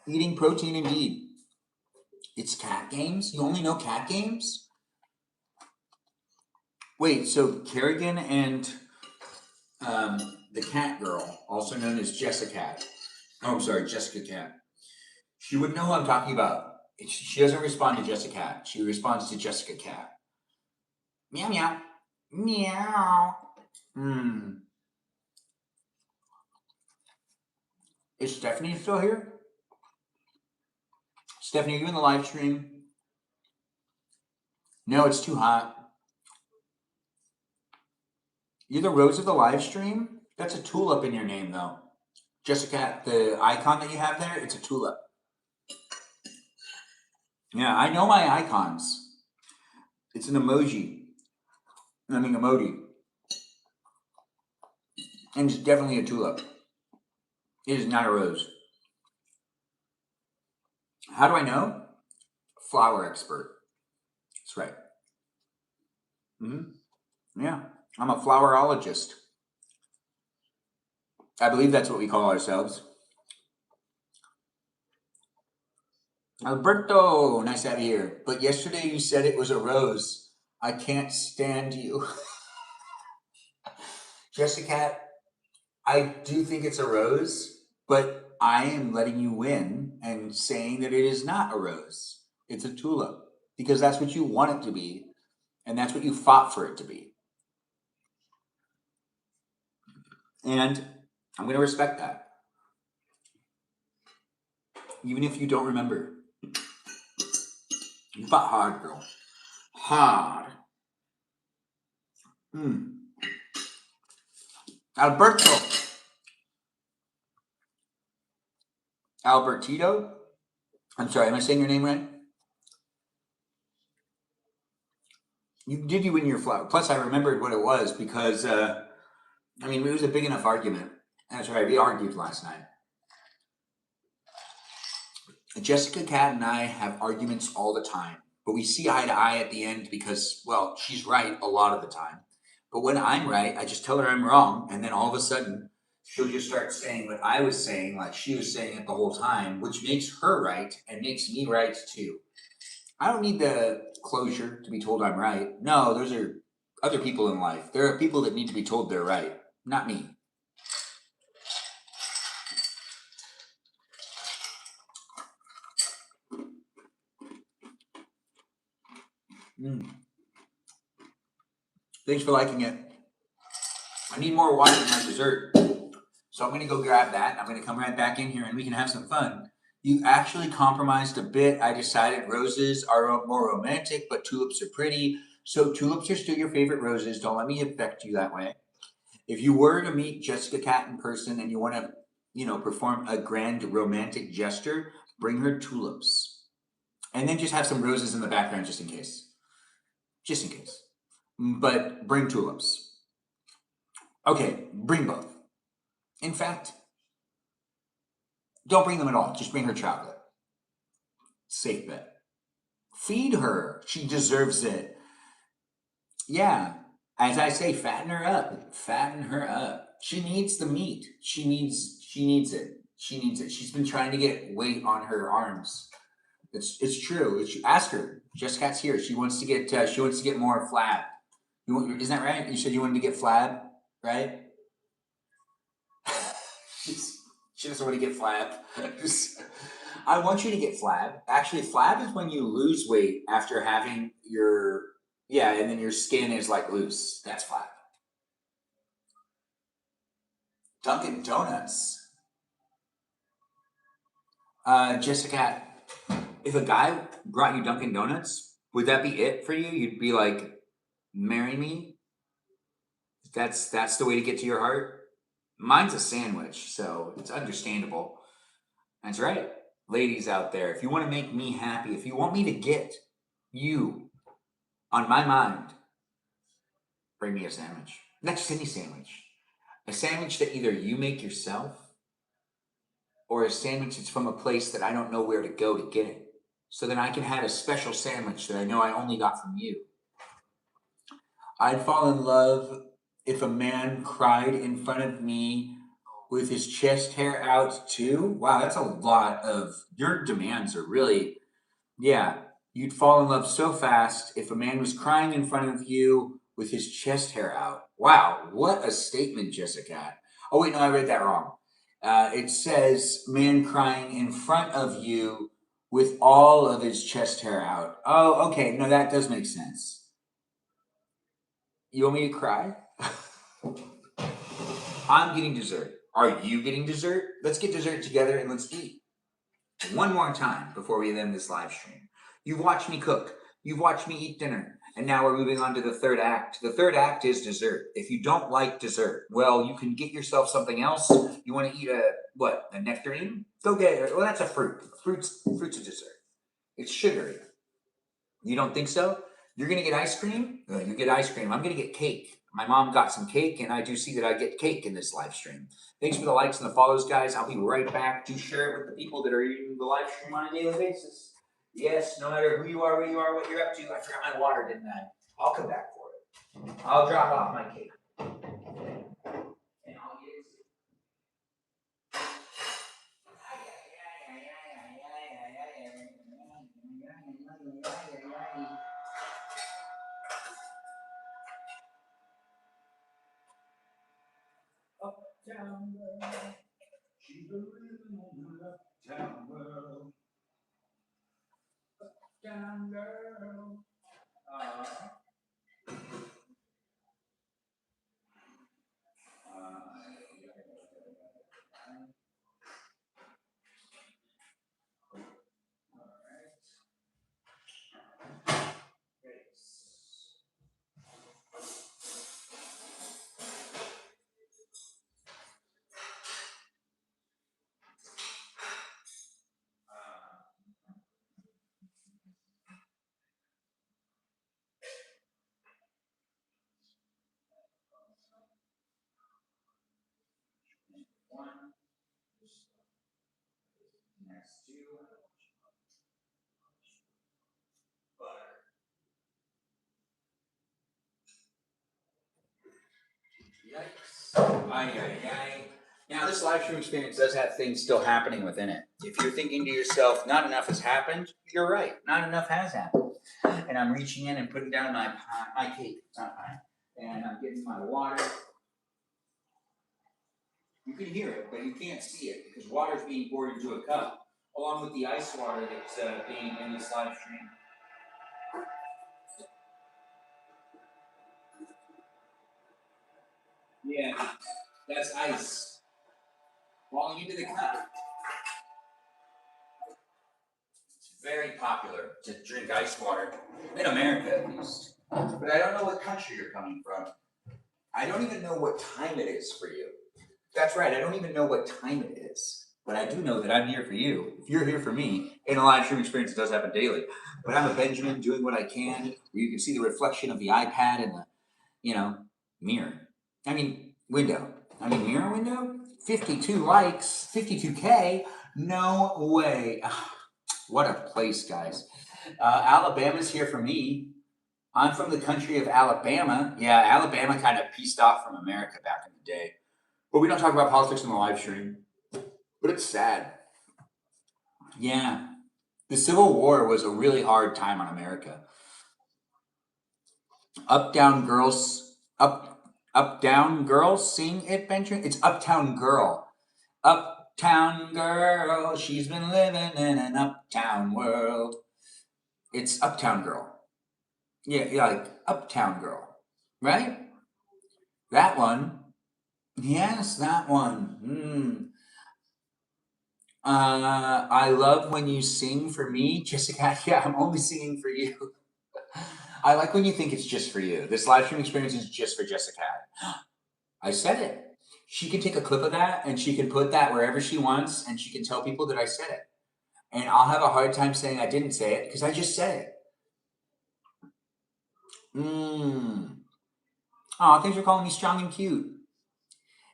Eating protein indeed. It's cat games? You only know cat games? Wait, so Kerrigan and the cat girl, also known as Jessica. Oh, I'm sorry, Jessica Cat. She would know who I'm talking about. She doesn't respond to Jessica Cat. She responds to Jessica Cat. Meow meow. Meow. Hmm. Is Stephanie still here? Stephanie, are you in the live stream? No, it's too hot. You're the rose of the live stream? That's a tulip in your name, though. Jessica, the icon that you have there, it's a tulip. Yeah, I know my icons. It's an emoji. I mean, emoji. And it's definitely a tulip. It is not a rose. How do I know? Flower expert. That's right. Yeah, I'm a flowerologist. I believe that's what we call ourselves. Alberto, nice to have you here. But yesterday you said it was a rose. I can't stand you. Jessica, I do think it's a rose, but I am letting you win and saying that it is not a rose. It's a tulip because that's what you want it to be, and that's what you fought for it to be. And I'm going to respect that, even if you don't remember. You fought hard, girl. Hard. Alberto. Albertito? I'm sorry, am I saying your name right? Did you win your flower? Plus, I remembered what it was because, I mean, it was a big enough argument. That's right, we argued last night. Jessica Cat and I have arguments all the time, but we see eye to eye at the end because, well, she's right a lot of the time. But when I'm right, I just tell her I'm wrong, and then all of a sudden, she'll just start saying what I was saying, like she was saying it the whole time, which makes her right and makes me right too. I don't need the closure to be told I'm right. No, those are other people in life. There are people that need to be told they're right, not me. Thanks for liking it. I need more water in my dessert. So I'm going to go grab that. I'm going to come right back in here and we can have some fun. You actually compromised a bit. I decided roses are more romantic, but tulips are pretty. So tulips are still your favorite roses. Don't let me affect you that way. If you were to meet Jessica Cat in person and you want to, perform a grand romantic gesture, bring her tulips. And then just have some roses in the background just in case. Just in case. But bring tulips. Okay, bring both. In fact, don't bring them at all. Just bring her chocolate. Safe bet. Feed her. She deserves it. Yeah. As I say, fatten her up. Fatten her up. She needs the meat. She needs it. She needs it. She's been trying to get weight on her arms. It's true. Ask her. Jessica's here. She wants to get more flab. Isn't that right? You said you wanted to get flab, right? She doesn't want to get flab. I want you to get flab. Actually, flab is when you lose weight after having and then your skin is like loose. That's flab. Dunkin' Donuts. Jessica, if a guy brought you Dunkin' Donuts, would that be it for you? You'd be like, marry me? That's the way to get to your heart? Mine's a sandwich, so it's understandable. That's right. ladies out there, if you want to make me happy, if you want me to get you on my mind, bring me a sandwich. Not just any sandwich. A sandwich that either you make yourself or a sandwich that's from a place that I don't know where to go to get it. So then I can have a special sandwich that I know I only got from you. I'd fall in love if a man cried in front of me with his chest hair out too. Wow, that's a lot of, your demands are really, yeah. You'd fall in love so fast if a man was crying in front of you with his chest hair out. Wow, what a statement, Jessica. Oh wait, no, I read that wrong. It says man crying in front of you with all of his chest hair out. Oh, okay, no, that does make sense. You want me to cry? I'm getting dessert. Are you getting dessert? Let's get dessert together and let's eat. One more time before we end this live stream. You've watched me cook. You've watched me eat dinner. And now we're moving on to the third act. The third act is dessert. If you don't like dessert, well, you can get yourself something else. You want to eat a nectarine? Go get it. Well, that's a fruit. Fruit's a dessert. It's sugary. You don't think so? You're going to get ice cream? You get ice cream. I'm going to get cake. My mom got some cake, and I do see that I get cake in this live stream. Thanks for the likes and the follows, guys. I'll be right back to share it with the people that are using the live stream on a daily basis. Yes, no matter who you are, where you are, what you're up to. I forgot my water, didn't I? I'll come back for it. I'll drop off my cake. And I'll get it. Uptown girl, she's a living on the uptown world. Uptown girl. One, next two, butter. Yikes. Ay, ay, ay. Now, this live stream experience does have things still happening within it. If you're thinking to yourself, not enough has happened, you're right. Not enough has happened. And I'm reaching in and putting down my cake. It's not mine. And I'm getting my water. You can hear it, but you can't see it because water is being poured into a cup, along with the ice water that's being in this live stream. Yeah, that's ice falling into the cup. It's very popular to drink ice water, in America at least. But I don't know what country you're coming from. I don't even know what time it is for you. That's right, I don't even know what time it is. But I do know that I'm here for you. If you're here for me, in a live stream experience, it does happen daily. But I'm a Benjamin doing what I can. Where you can see the reflection of the iPad and the, mirror. Window. Mirror window? 52 likes, 52K? No way. What a place, guys. Alabama's here for me. I'm from the country of Alabama. Yeah, Alabama kind of pieced off from America back in the day. But we don't talk about politics in the live stream. But it's sad. Yeah. The Civil War was a really hard time on America. Uptown girls sing it, Benjamin? It's Uptown Girl. Uptown girl, she's been living in an uptown world. It's Uptown Girl. Yeah, like Uptown Girl, right? That one. Yes, that one. I love when you sing for me, Jessica. Yeah, I'm only singing for you. I like when you think it's just for you. This live stream experience is just for Jessica. I said it. She can take a clip of that and she can put that wherever she wants and she can tell people that I said it. And I'll have a hard time saying I didn't say it because I just said it. Oh, thanks for calling me strong and cute.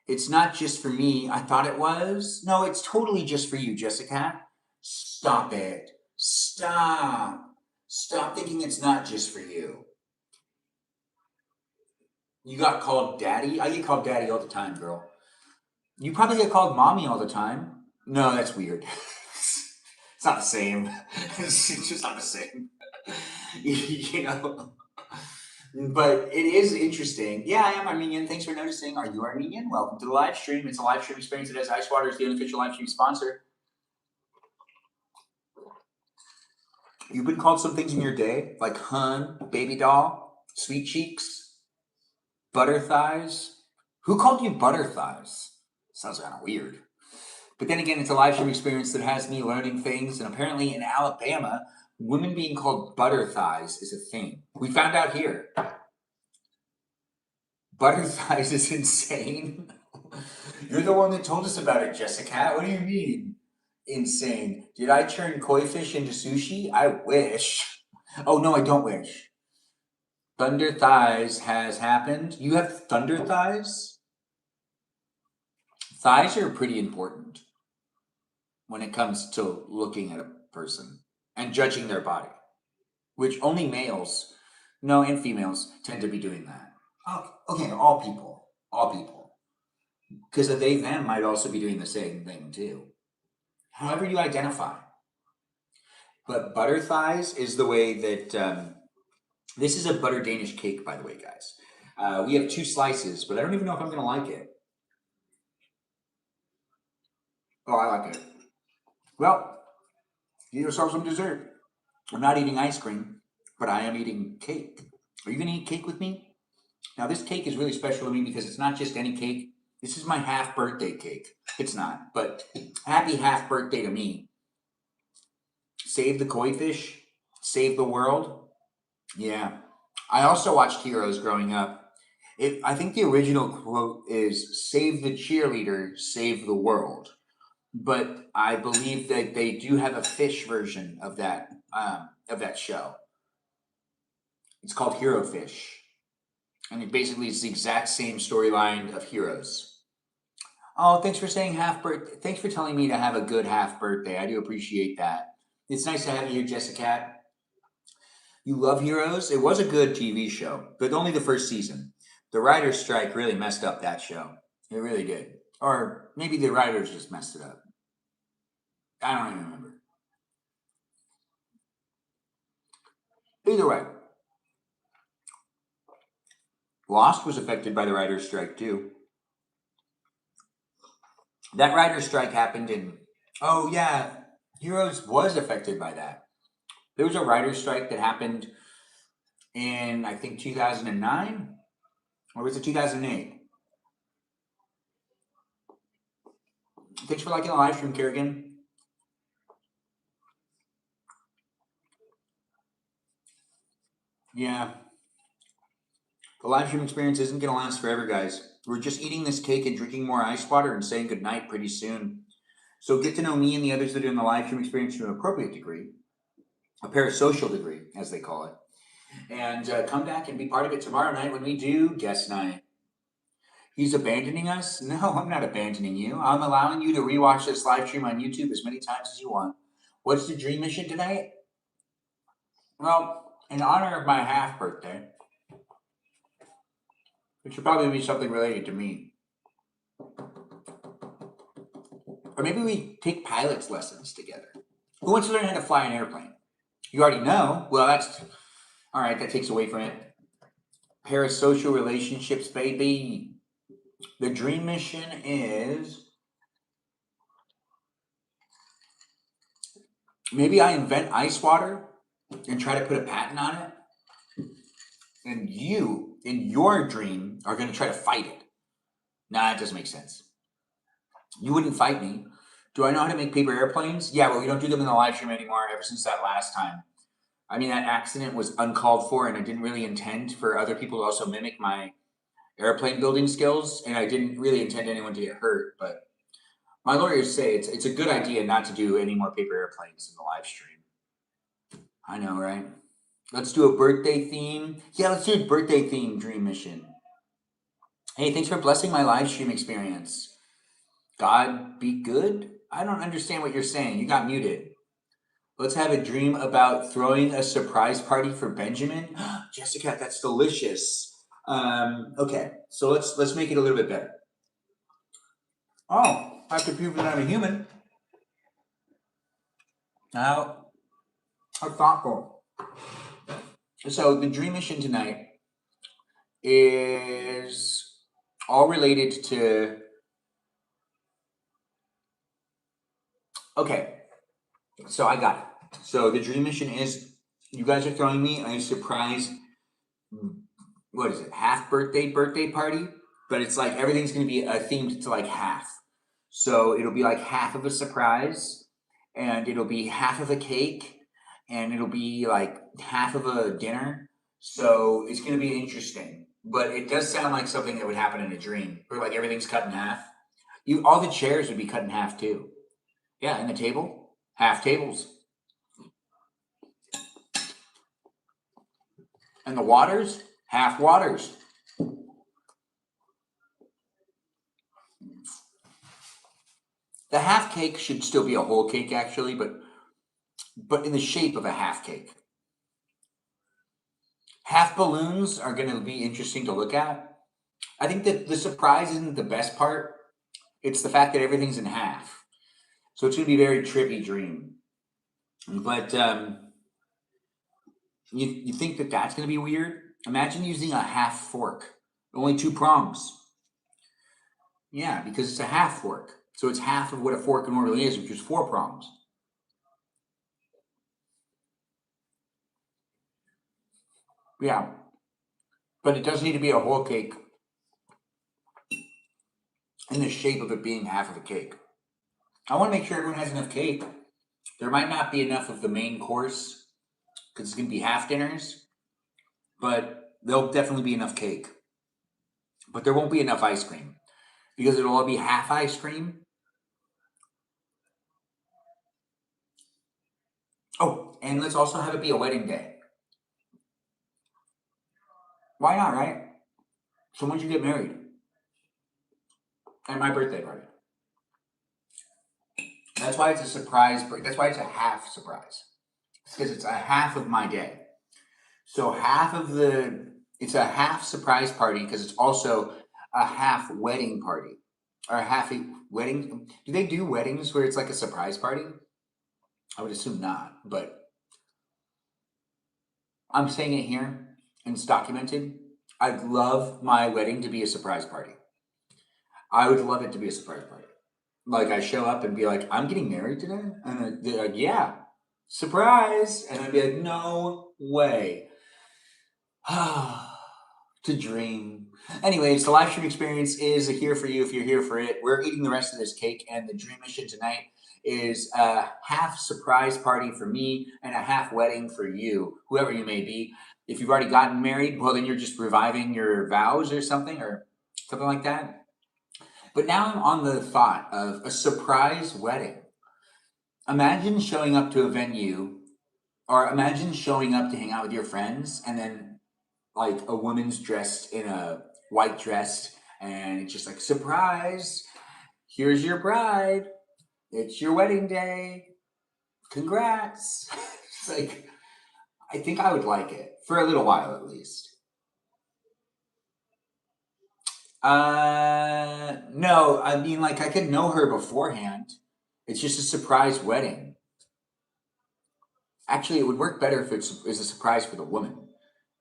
It's not just for me. I thought it was. No, it's totally just for you, Jessica. Stop it. Stop. Stop thinking it's not just for you. You got called daddy? I get called daddy all the time, girl. You probably get called mommy all the time. No, that's weird. It's not the same. It's just not the same. You know? But it is interesting. Yeah, I am Armenian. Thanks for noticing. Are you Armenian? Welcome to the live stream. It's a live stream experience that has Ice Water as the unofficial live stream sponsor. You've been called some things in your day, like hun, baby doll, sweet cheeks, butter thighs. Who called you butter thighs? Sounds kind of weird. But then again, it's a live stream experience that has me learning things. And apparently in Alabama, women being called butter thighs is a thing. We found out here. Butter thighs is insane. You're the one that told us about it, Jessica. What do you mean? Insane. Did I turn koi fish into sushi? I wish. Oh, no, I don't wish. Thunder thighs has happened. You have thunder thighs? Thighs are pretty important when it comes to looking at a person and judging their body, which only males, no, and females tend to be doing that. Okay, all people. Because they, them might also be doing the same thing too. However you identify. But butter thighs is the way that, this is a butter Danish cake, by the way, guys. We have 2 slices, but I don't even know if I'm going to like it. Oh, I like it. Well, get yourself some dessert. I'm not eating ice cream, but I am eating cake. Are you going to eat cake with me? Now, this cake is really special to me because it's not just any cake. This is my half birthday cake. It's not, but happy half birthday to me. Save the koi fish, save the world. Yeah. I also watched Heroes growing up. I think the original quote is save the cheerleader, save the world. But I believe that they do have a fish version of that show. It's called Hero Fish. And it basically is the exact same storyline of Heroes. Oh, thanks for saying half birthday. Thanks for telling me to have a good half birthday. I do appreciate that. It's nice to have you here, Jessica. You love Heroes? It was a good TV show, but only the first season. The writer's strike really messed up that show. It really did. Or maybe the writers just messed it up. I don't even remember. Either way. Lost was affected by the writer's strike too. That writer's strike happened in, oh yeah, Heroes was affected by that. There was a writer's strike that happened in, I think, 2009, or was it 2008? Thanks for liking the live stream, Kerrigan. Yeah. The live stream experience isn't going to last forever, guys. We're just eating this cake and drinking more ice water and saying goodnight pretty soon. So get to know me and the others that are in the live stream experience to an appropriate degree, a parasocial degree, as they call it. And come back and be part of it tomorrow night when we do guest night. He's abandoning us? No, I'm not abandoning you. I'm allowing you to rewatch this live stream on YouTube as many times as you want. What's the dream mission tonight? Well, in honor of my half birthday, it should probably be something related to me. Or maybe we take pilot's lessons together. Who wants to learn how to fly an airplane? You already know. Well, that's all right. That takes away from it. Parasocial relationships, baby. The dream mission is maybe I invent ice water and try to put a patent on it. And you, in your dream, are going to try to fight it. Nah, it doesn't make sense. You wouldn't fight me. Do I know how to make paper airplanes? Yeah, but we don't do them in the live stream anymore ever since that last time. I mean, that accident was uncalled for, and I didn't really intend for other people to also mimic my airplane building skills, and I didn't really intend anyone to get hurt, but My lawyers say it's a good idea not to do any more paper airplanes in the live stream. I know, right? Let's do a birthday theme. Yeah, let's do a birthday theme dream mission. Hey, thanks for blessing my live stream experience. God be good? I don't understand what you're saying. You got muted. Let's have a dream about throwing a surprise party for Benjamin. Jessica, that's delicious. Okay, so let's make it a little bit better. Oh, I have to prove that I'm a human. Now, how thoughtful. So the dream mission tonight is all related to. Okay, so I got it. So the dream mission is you guys are throwing me a surprise. What is it? Half birthday party, but it's like everything's gonna be themed to like half. So it'll be like half of a surprise, and it'll be half of a cake, and it'll be like half of a dinner. So it's gonna be interesting. But it does sound like something that would happen in a dream, where like everything's cut in half. All the chairs would be cut in half too. Yeah, and the table, half tables. And the waters, half waters. The half cake should still be a whole cake actually, but in the shape of a half cake. Half balloons are going to be interesting to look at. I think that the surprise isn't the best part. It's the fact that everything's in half. So it's going to be a very trippy dream. But you think that that's going to be weird? Imagine using a half fork, only 2 prongs. Yeah, because it's a half fork. So it's half of what a fork normally is, which is 4 prongs. Yeah, but it does need to be a whole cake in the shape of it being half of a cake. I want to make sure everyone has enough cake. There might not be enough of the main course because it's going to be half dinners, but there'll definitely be enough cake. But there won't be enough ice cream because it'll all be half ice cream. Oh, and let's also have it be a wedding day. Why not, right? So when'd you get married? At my birthday party. That's why it's a surprise. That's why it's a half surprise. It's because it's a half of my day. So it's a half surprise party because it's also a half wedding party. Or a half a wedding. Do they do weddings where it's like a surprise party? I would assume not, but I'm saying it here and it's documented. I'd love my wedding to be a surprise party. I would love it to be a surprise party. Like I show up and be like, I'm getting married today? And they're like, yeah, surprise. And I'd be like, no way. To dream. Anyways, the live stream experience is here for you if you're here for it. We're eating the rest of this cake, and the dream mission tonight is a half surprise party for me and a half wedding for you, whoever you may be. If you've already gotten married, well, then you're just reviving your vows or something like that. But now I'm on the thought of a surprise wedding. Imagine showing up to a venue, or imagine showing up to hang out with your friends, and then like a woman's dressed in a white dress, and it's just like, surprise, here's your bride. It's your wedding day. Congrats. It's like, I think I would like it for a little while at least. No, I mean, like, I could know her beforehand. It's just a surprise wedding. Actually, it would work better if it's a surprise for the woman.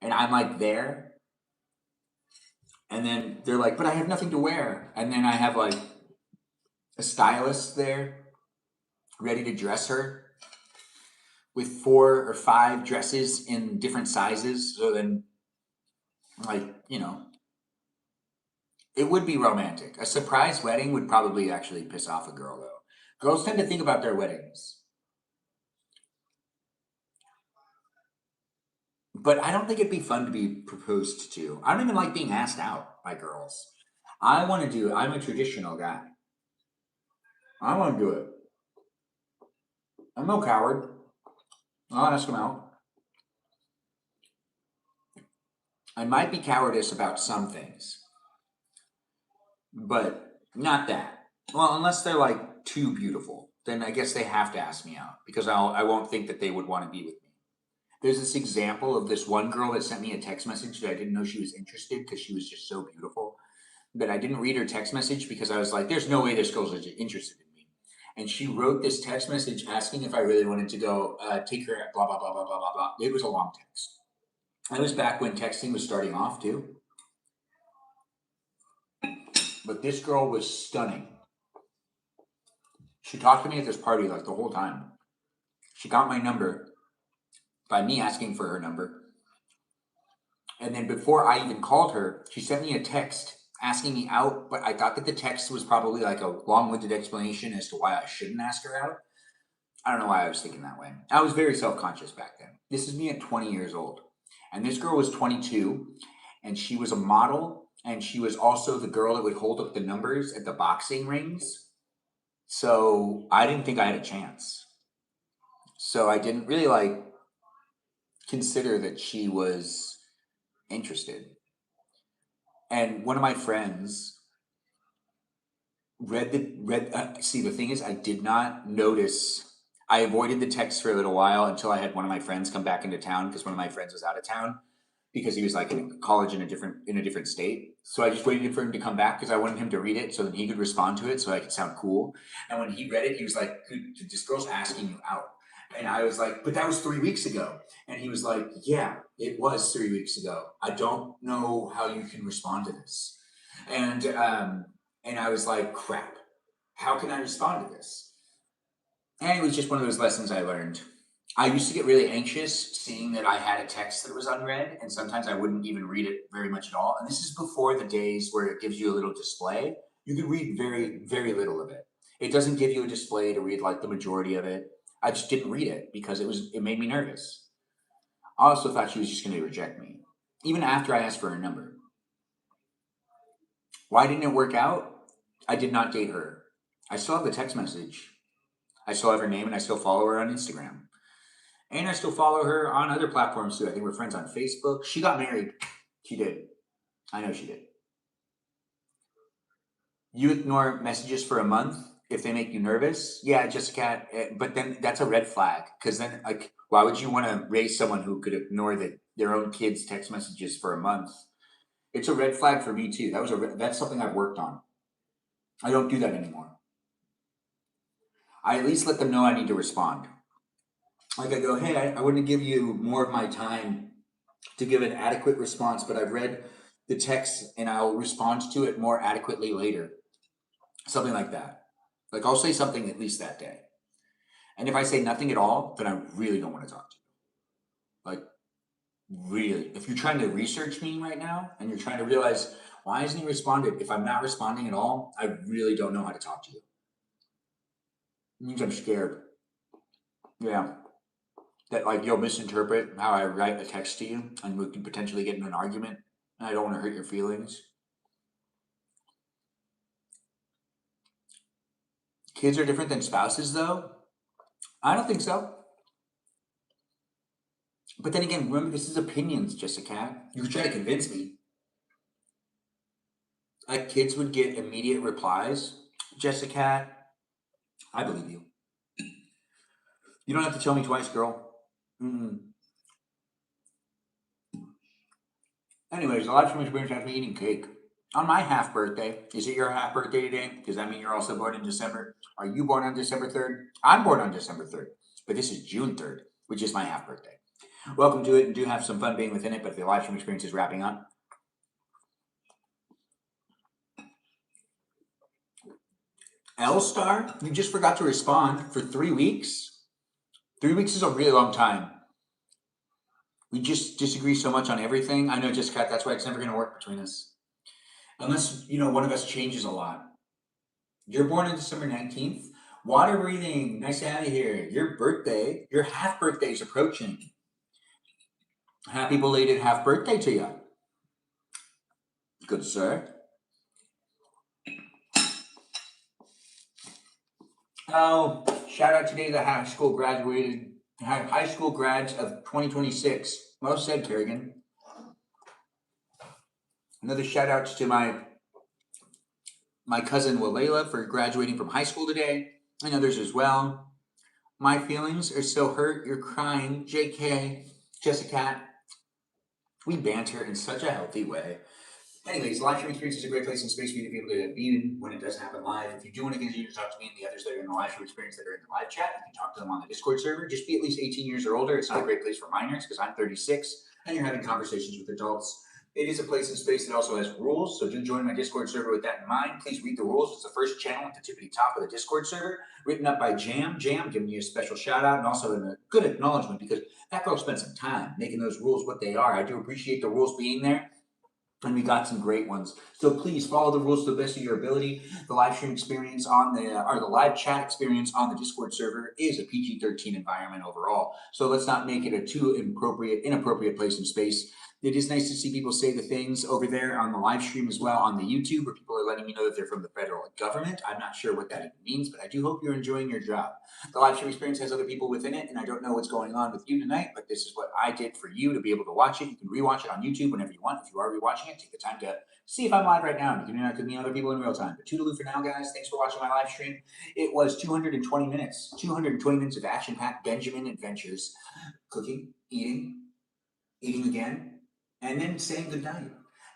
And I'm like there. And then they're like, but I have nothing to wear. And then I have like a stylist there ready to dress her with 4 or 5 dresses in different sizes. So then, like, it would be romantic. A surprise wedding would probably actually piss off a girl, though. Girls tend to think about their weddings. But I don't think it'd be fun to be proposed to. I don't even like being asked out by girls. I'm a traditional guy. I want to do it. I'm no coward. I'll ask him out. I might be cowardice about some things, but not that. Well, unless they're like too beautiful, then I guess they have to ask me out because I won't think that they would want to be with me. There's this example of this one girl that sent me a text message that I didn't know she was interested because she was just so beautiful. But I didn't read her text message because I was like, there's no way this girl's interested in me. And she wrote this text message asking if I really wanted to go take her at blah, blah, blah, blah, blah, blah, blah. It was a long text. I was back when texting was starting off too. But this girl was stunning. She talked to me at this party like the whole time. She got my number by me asking for her number. And then before I even called her, she sent me a text asking me out, but I thought that the text was probably like a long-winded explanation as to why I shouldn't ask her out. I don't know why I was thinking that way. I was very self-conscious back then. This is me at 20 years old. And this girl was 22, and she was a model, and she was also the girl that would hold up the numbers at the boxing rings. So I didn't think I had a chance. So I didn't really like consider that she was interested. And one of my friends see, the thing is, I did not notice. I avoided the text for a little while until I had one of my friends come back into town because one of my friends was out of town because he was like in college in a different state. So I just waited for him to come back because I wanted him to read it so that he could respond to it so I could sound cool. And when he read it, he was like, "Dude, this girl's asking you out." And I was like, "But that was 3 weeks ago." And he was like, "Yeah, it was 3 weeks ago. I don't know how you can respond to this." And I was like, crap, how can I respond to this? And it was just one of those lessons I learned. I used to get really anxious seeing that I had a text that was unread, and sometimes I wouldn't even read it very much at all. And this is before the days where it gives you a little display. You could read very, very little of it. It doesn't give you a display to read like the majority of it. I just didn't read it because it made me nervous. I also thought she was just going to reject me, even after I asked for her number. Why didn't it work out? I did not date her. I still have the text message. I still have her name and I still follow her on Instagram. And I still follow her on other platforms too. I think we're friends on Facebook. She got married. She did. I know she did. You ignore messages for a month if they make you nervous. Yeah, Jessica, but then that's a red flag. Because then, like, why would you want to raise someone who could ignore their own kids' text messages for a month? It's a red flag for me too. That's something I've worked on. I don't do that anymore. I at least let them know I need to respond. Like I go, hey, I want to give you more of my time to give an adequate response, but I've read the text and I'll respond to it more adequately later. Something like that. Like I'll say something at least that day. And if I say nothing at all, then I really don't want to talk to you. Like, really. If you're trying to research me right now and you're trying to realize why hasn't he responded? If I'm not responding at all, I really don't know how to talk to you. It means I'm scared. Yeah. That like you'll misinterpret how I write a text to you and we could potentially get in an argument. And I don't want to hurt your feelings. Kids are different than spouses though? I don't think so. But then again, remember this is opinions, Jessica. You could try to convince me. Like kids would get immediate replies. Jessica, I believe you. You don't have to tell me twice, girl. Mm-mm. Anyways, the live stream experience has me eating cake. On my half birthday, is it your half birthday today? Does that mean you're also born in December? Are you born on December 3rd? I'm born on December 3rd, but this is June 3rd, which is my half birthday. Welcome to it and do have some fun being within it, but the live stream experience is wrapping up. L-Star, you just forgot to respond for 3 weeks? 3 weeks is a really long time. We just disagree so much on everything. I know, Jessica, that's why it's never going to work between us. Unless, one of us changes a lot. You're born on December 19th. Water breathing, nice to have you here. Your birthday, your half birthday is approaching. Happy belated half birthday to you. Good sir. Oh, shout out today to the high school grads of 2026. Well said, Kerrigan. Another shout outs to my cousin Walela for graduating from high school today, and others as well. My feelings are so hurt. You're crying. JK, Jessica, we banter in such a healthy way. Anyways, live stream experience is a great place and space for you to be able to be in when it doesn't happen live. If you do want to continue to talk to me and the others that are in the live stream experience that are in the live chat, you can talk to them on the Discord server. Just be at least 18 years or older. It's not a great place for minors because I'm 36 and you're having conversations with adults. It is a place and space that also has rules, so do join my Discord server with that in mind. Please read the rules. It's the first channel at the tippity top of the Discord server, written up by Jam. Jam, giving you a special shout out and also a good acknowledgement because that girl spent some time making those rules what they are. I do appreciate the rules being there. And we got some great ones. So please follow the rules to the best of your ability. The live stream experience or the live chat experience on the Discord server is a PG-13 environment overall. So let's not make it a too inappropriate place and space. It is nice to see people say the things over there on the live stream as well on the YouTube where people are letting me know that they're from the federal government. I'm not sure what that even means, but I do hope you're enjoying your job. The live stream experience has other people within it, and I don't know what's going on with you tonight, but this is what I did for you to be able to watch it. You can rewatch it on YouTube whenever you want. If you are rewatching it, take the time to see if I'm live right now. You can interact with me and other people in real time. But toodaloo for now, guys. Thanks for watching my live stream. It was 220 minutes. 220 minutes of action-packed Benjamin adventures. Cooking, eating again, and then saying goodnight.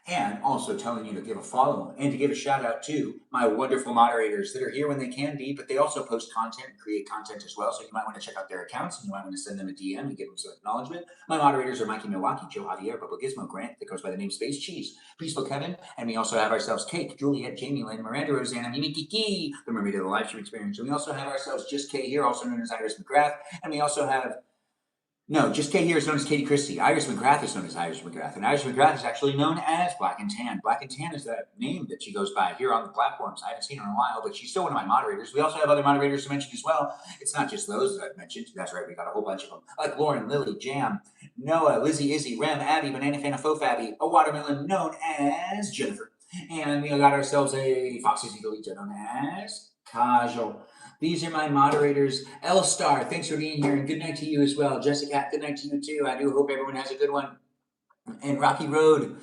And also telling you to give a follow and to give a shout out to my wonderful moderators that are here when they can be, but they also post content and create content as well. So you might want to check out their accounts and you might want to send them a DM and give them some acknowledgement. My moderators are Mikey Milwaukee, Joe Javier, Bubba Gizmo, Grant, that goes by the name Space Cheese, Peaceful Kevin, and we also have ourselves Kate, Juliet, Jamie, Lynn, Miranda, Rosanna, Mimi Kiki, the mermaid of the live stream experience. And we also have ourselves Just Kay here, also known as Iris McGrath, and we also have just Kay here is known as Katie Christie. Iris McGrath is known as Iris McGrath. And Iris McGrath is actually known as Black and Tan. Black and Tan is the name that she goes by here on the platforms. I haven't seen her in a while, but she's still one of my moderators. We also have other moderators to mention as well. It's not just those that I've mentioned. That's right, we got a whole bunch of them. Like Lauren, Lily, Jam, Noah, Lizzie, Izzy, Rem, Abby, Banana Fan, Fofabby, a watermelon known as Jennifer. And we got ourselves a Foxy Zigalita known as Kajal. These are my moderators. L Star, thanks for being here, and good night to you as well. Jessica, good night to you too. I do hope everyone has a good one. And Rocky Road,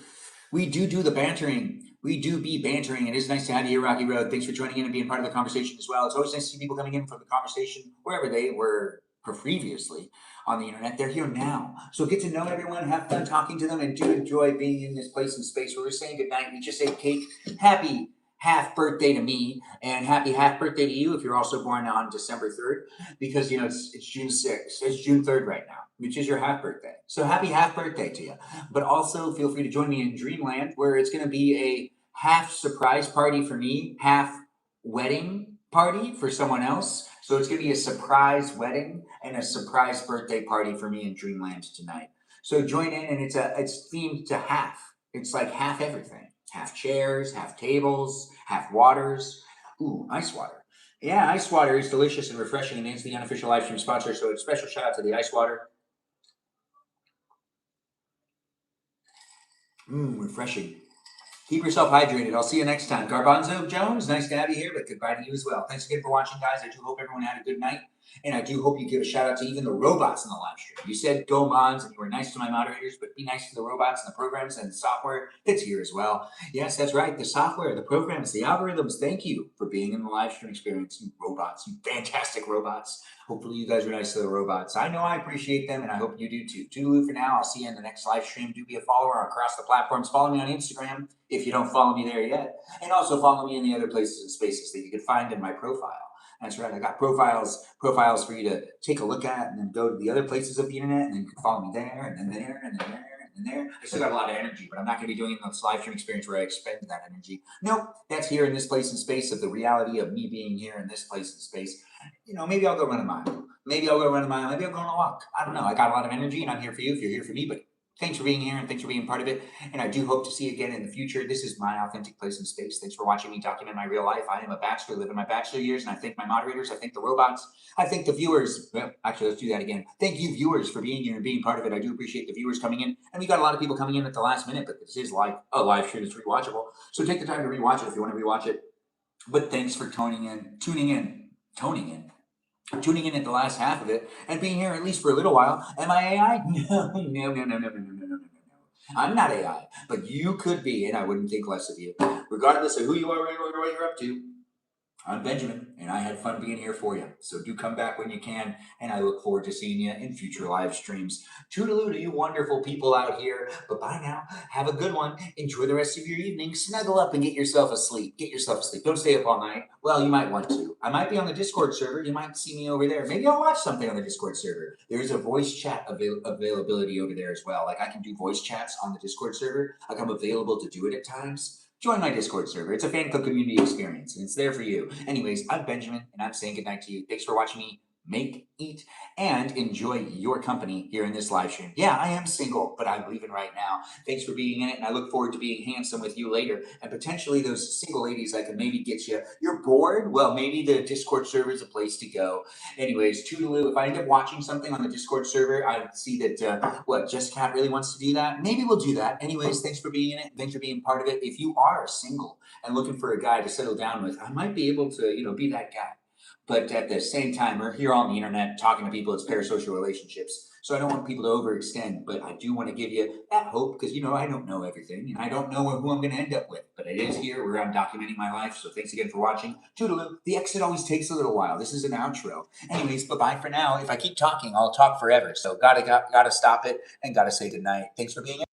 we do the bantering. We do be bantering. It is nice to have you here, Rocky Road. Thanks for joining in and being part of the conversation as well. It's always nice to see people coming in from the conversation wherever they were previously on the internet. They're here now. So get to know everyone, have fun talking to them, and do enjoy being in this place and space where we're saying goodnight. We just say, Kate, happy half birthday to me, and happy half birthday to you if you're also born on December 3rd, because it's June 6th. It's June 3rd right now, which is your half birthday. So happy half birthday to you. But also feel free to join me in Dreamland, where it's going to be a half surprise party for me, half wedding party for someone else. So it's going to be a surprise wedding and a surprise birthday party for me in Dreamland tonight. So join in, and it's themed to half. It's like half everything. Half chairs, half tables, half waters. Ooh, ice water. Yeah, ice water is delicious and refreshing, and it's the unofficial live stream sponsor. So a special shout out to the ice water. Refreshing. Keep yourself hydrated. I'll see you next time. Garbanzo Jones, nice to have you here, but goodbye to you as well. Thanks again for watching, guys. I do hope everyone had a good night. And I do hope you give a shout out to even the robots in the live stream. You said go Mons, and you were nice to my moderators, but be nice to the robots and the programs and the software that's here as well. Yes, that's right. The software, the programs, the algorithms. Thank you for being in the live stream experience, you robots, you fantastic robots. Hopefully you guys are nice to the robots. I know I appreciate them, and I hope you do too. Toodaloo for now. I'll see you in the next live stream. Do be a follower across the platforms. Follow me on Instagram if you don't follow me there yet. And also follow me in the other places and spaces that you can find in my profile. That's right. I got profiles for you to take a look at, and then go to the other places of the internet, and then you can follow me there, and then there, and then there, and then there. I still got a lot of energy, but I'm not going to be doing this live stream experience where I expend that energy. Nope, that's here in this place and space of the reality of me being here in this place and space. Maybe I'll go run a mile. Maybe I'll go run a mile. Maybe I'll go on a walk. I don't know. I got a lot of energy, and I'm here for you if you're here for me, but thanks for being here, and thanks for being part of it. And I do hope to see you again in the future. This is my authentic place and space. Thanks for watching me document my real life. I am a bachelor, living my bachelor years, and I thank my moderators. I thank the robots. I thank the viewers. Well, actually, let's do that again. Thank you, viewers, for being here and being part of it. I do appreciate the viewers coming in. And we got a lot of people coming in at the last minute, but this is a live stream. It's rewatchable. So take the time to rewatch it if you want to rewatch it. But thanks for tuning in. toning in. Tuning in at the last half of it and being here at least for a little while. Am I AI? No, no, no, no, no, no, no, no, no, no, no. I'm not AI, but you could be, and I wouldn't think less of you. Regardless of who you are or what you're up to, I'm Benjamin, and I had fun being here for you. So do come back when you can, and I look forward to seeing you in future live streams. Toodaloo to you wonderful people out here. But bye now. Have a good one. Enjoy the rest of your evening. Snuggle up and get yourself asleep. Get yourself asleep. Don't stay up all night. Well, you might want to. I might be on the Discord server. You might see me over there. Maybe I'll watch something on the Discord server. There's a voice chat availability over there as well. Like I can do voice chats on the Discord server. Like I'm available to do it at times. Join my Discord server. It's a fan club community experience, and it's there for you. Anyways, I'm Benjamin, and I'm saying goodnight to you. Thanks for watching me make, eat, and enjoy your company here in this live stream. Yeah, I am single, but I'm leaving right now. Thanks for being in it, and I look forward to being handsome with you later. And potentially those single ladies, I can maybe get you. You're bored? Well, maybe the Discord server is a place to go. Anyways, toodaloo. If I end up watching something on the Discord server, I see that, Jess Cat really wants to do that. Maybe we'll do that. Anyways, thanks for being in it. Thanks for being part of it. If you are single and looking for a guy to settle down with, I might be able to, be that guy. But at the same time, we're here on the internet talking to people. It's parasocial relationships. So I don't want people to overextend, but I do want to give you that hope because, I don't know everything and I don't know who I'm going to end up with. But it is here where I'm documenting my life. So thanks again for watching. Toodaloo. The exit always takes a little while. This is an outro. Anyways, bye-bye for now. If I keep talking, I'll talk forever. So gotta stop it and gotta say goodnight. Thanks for being here.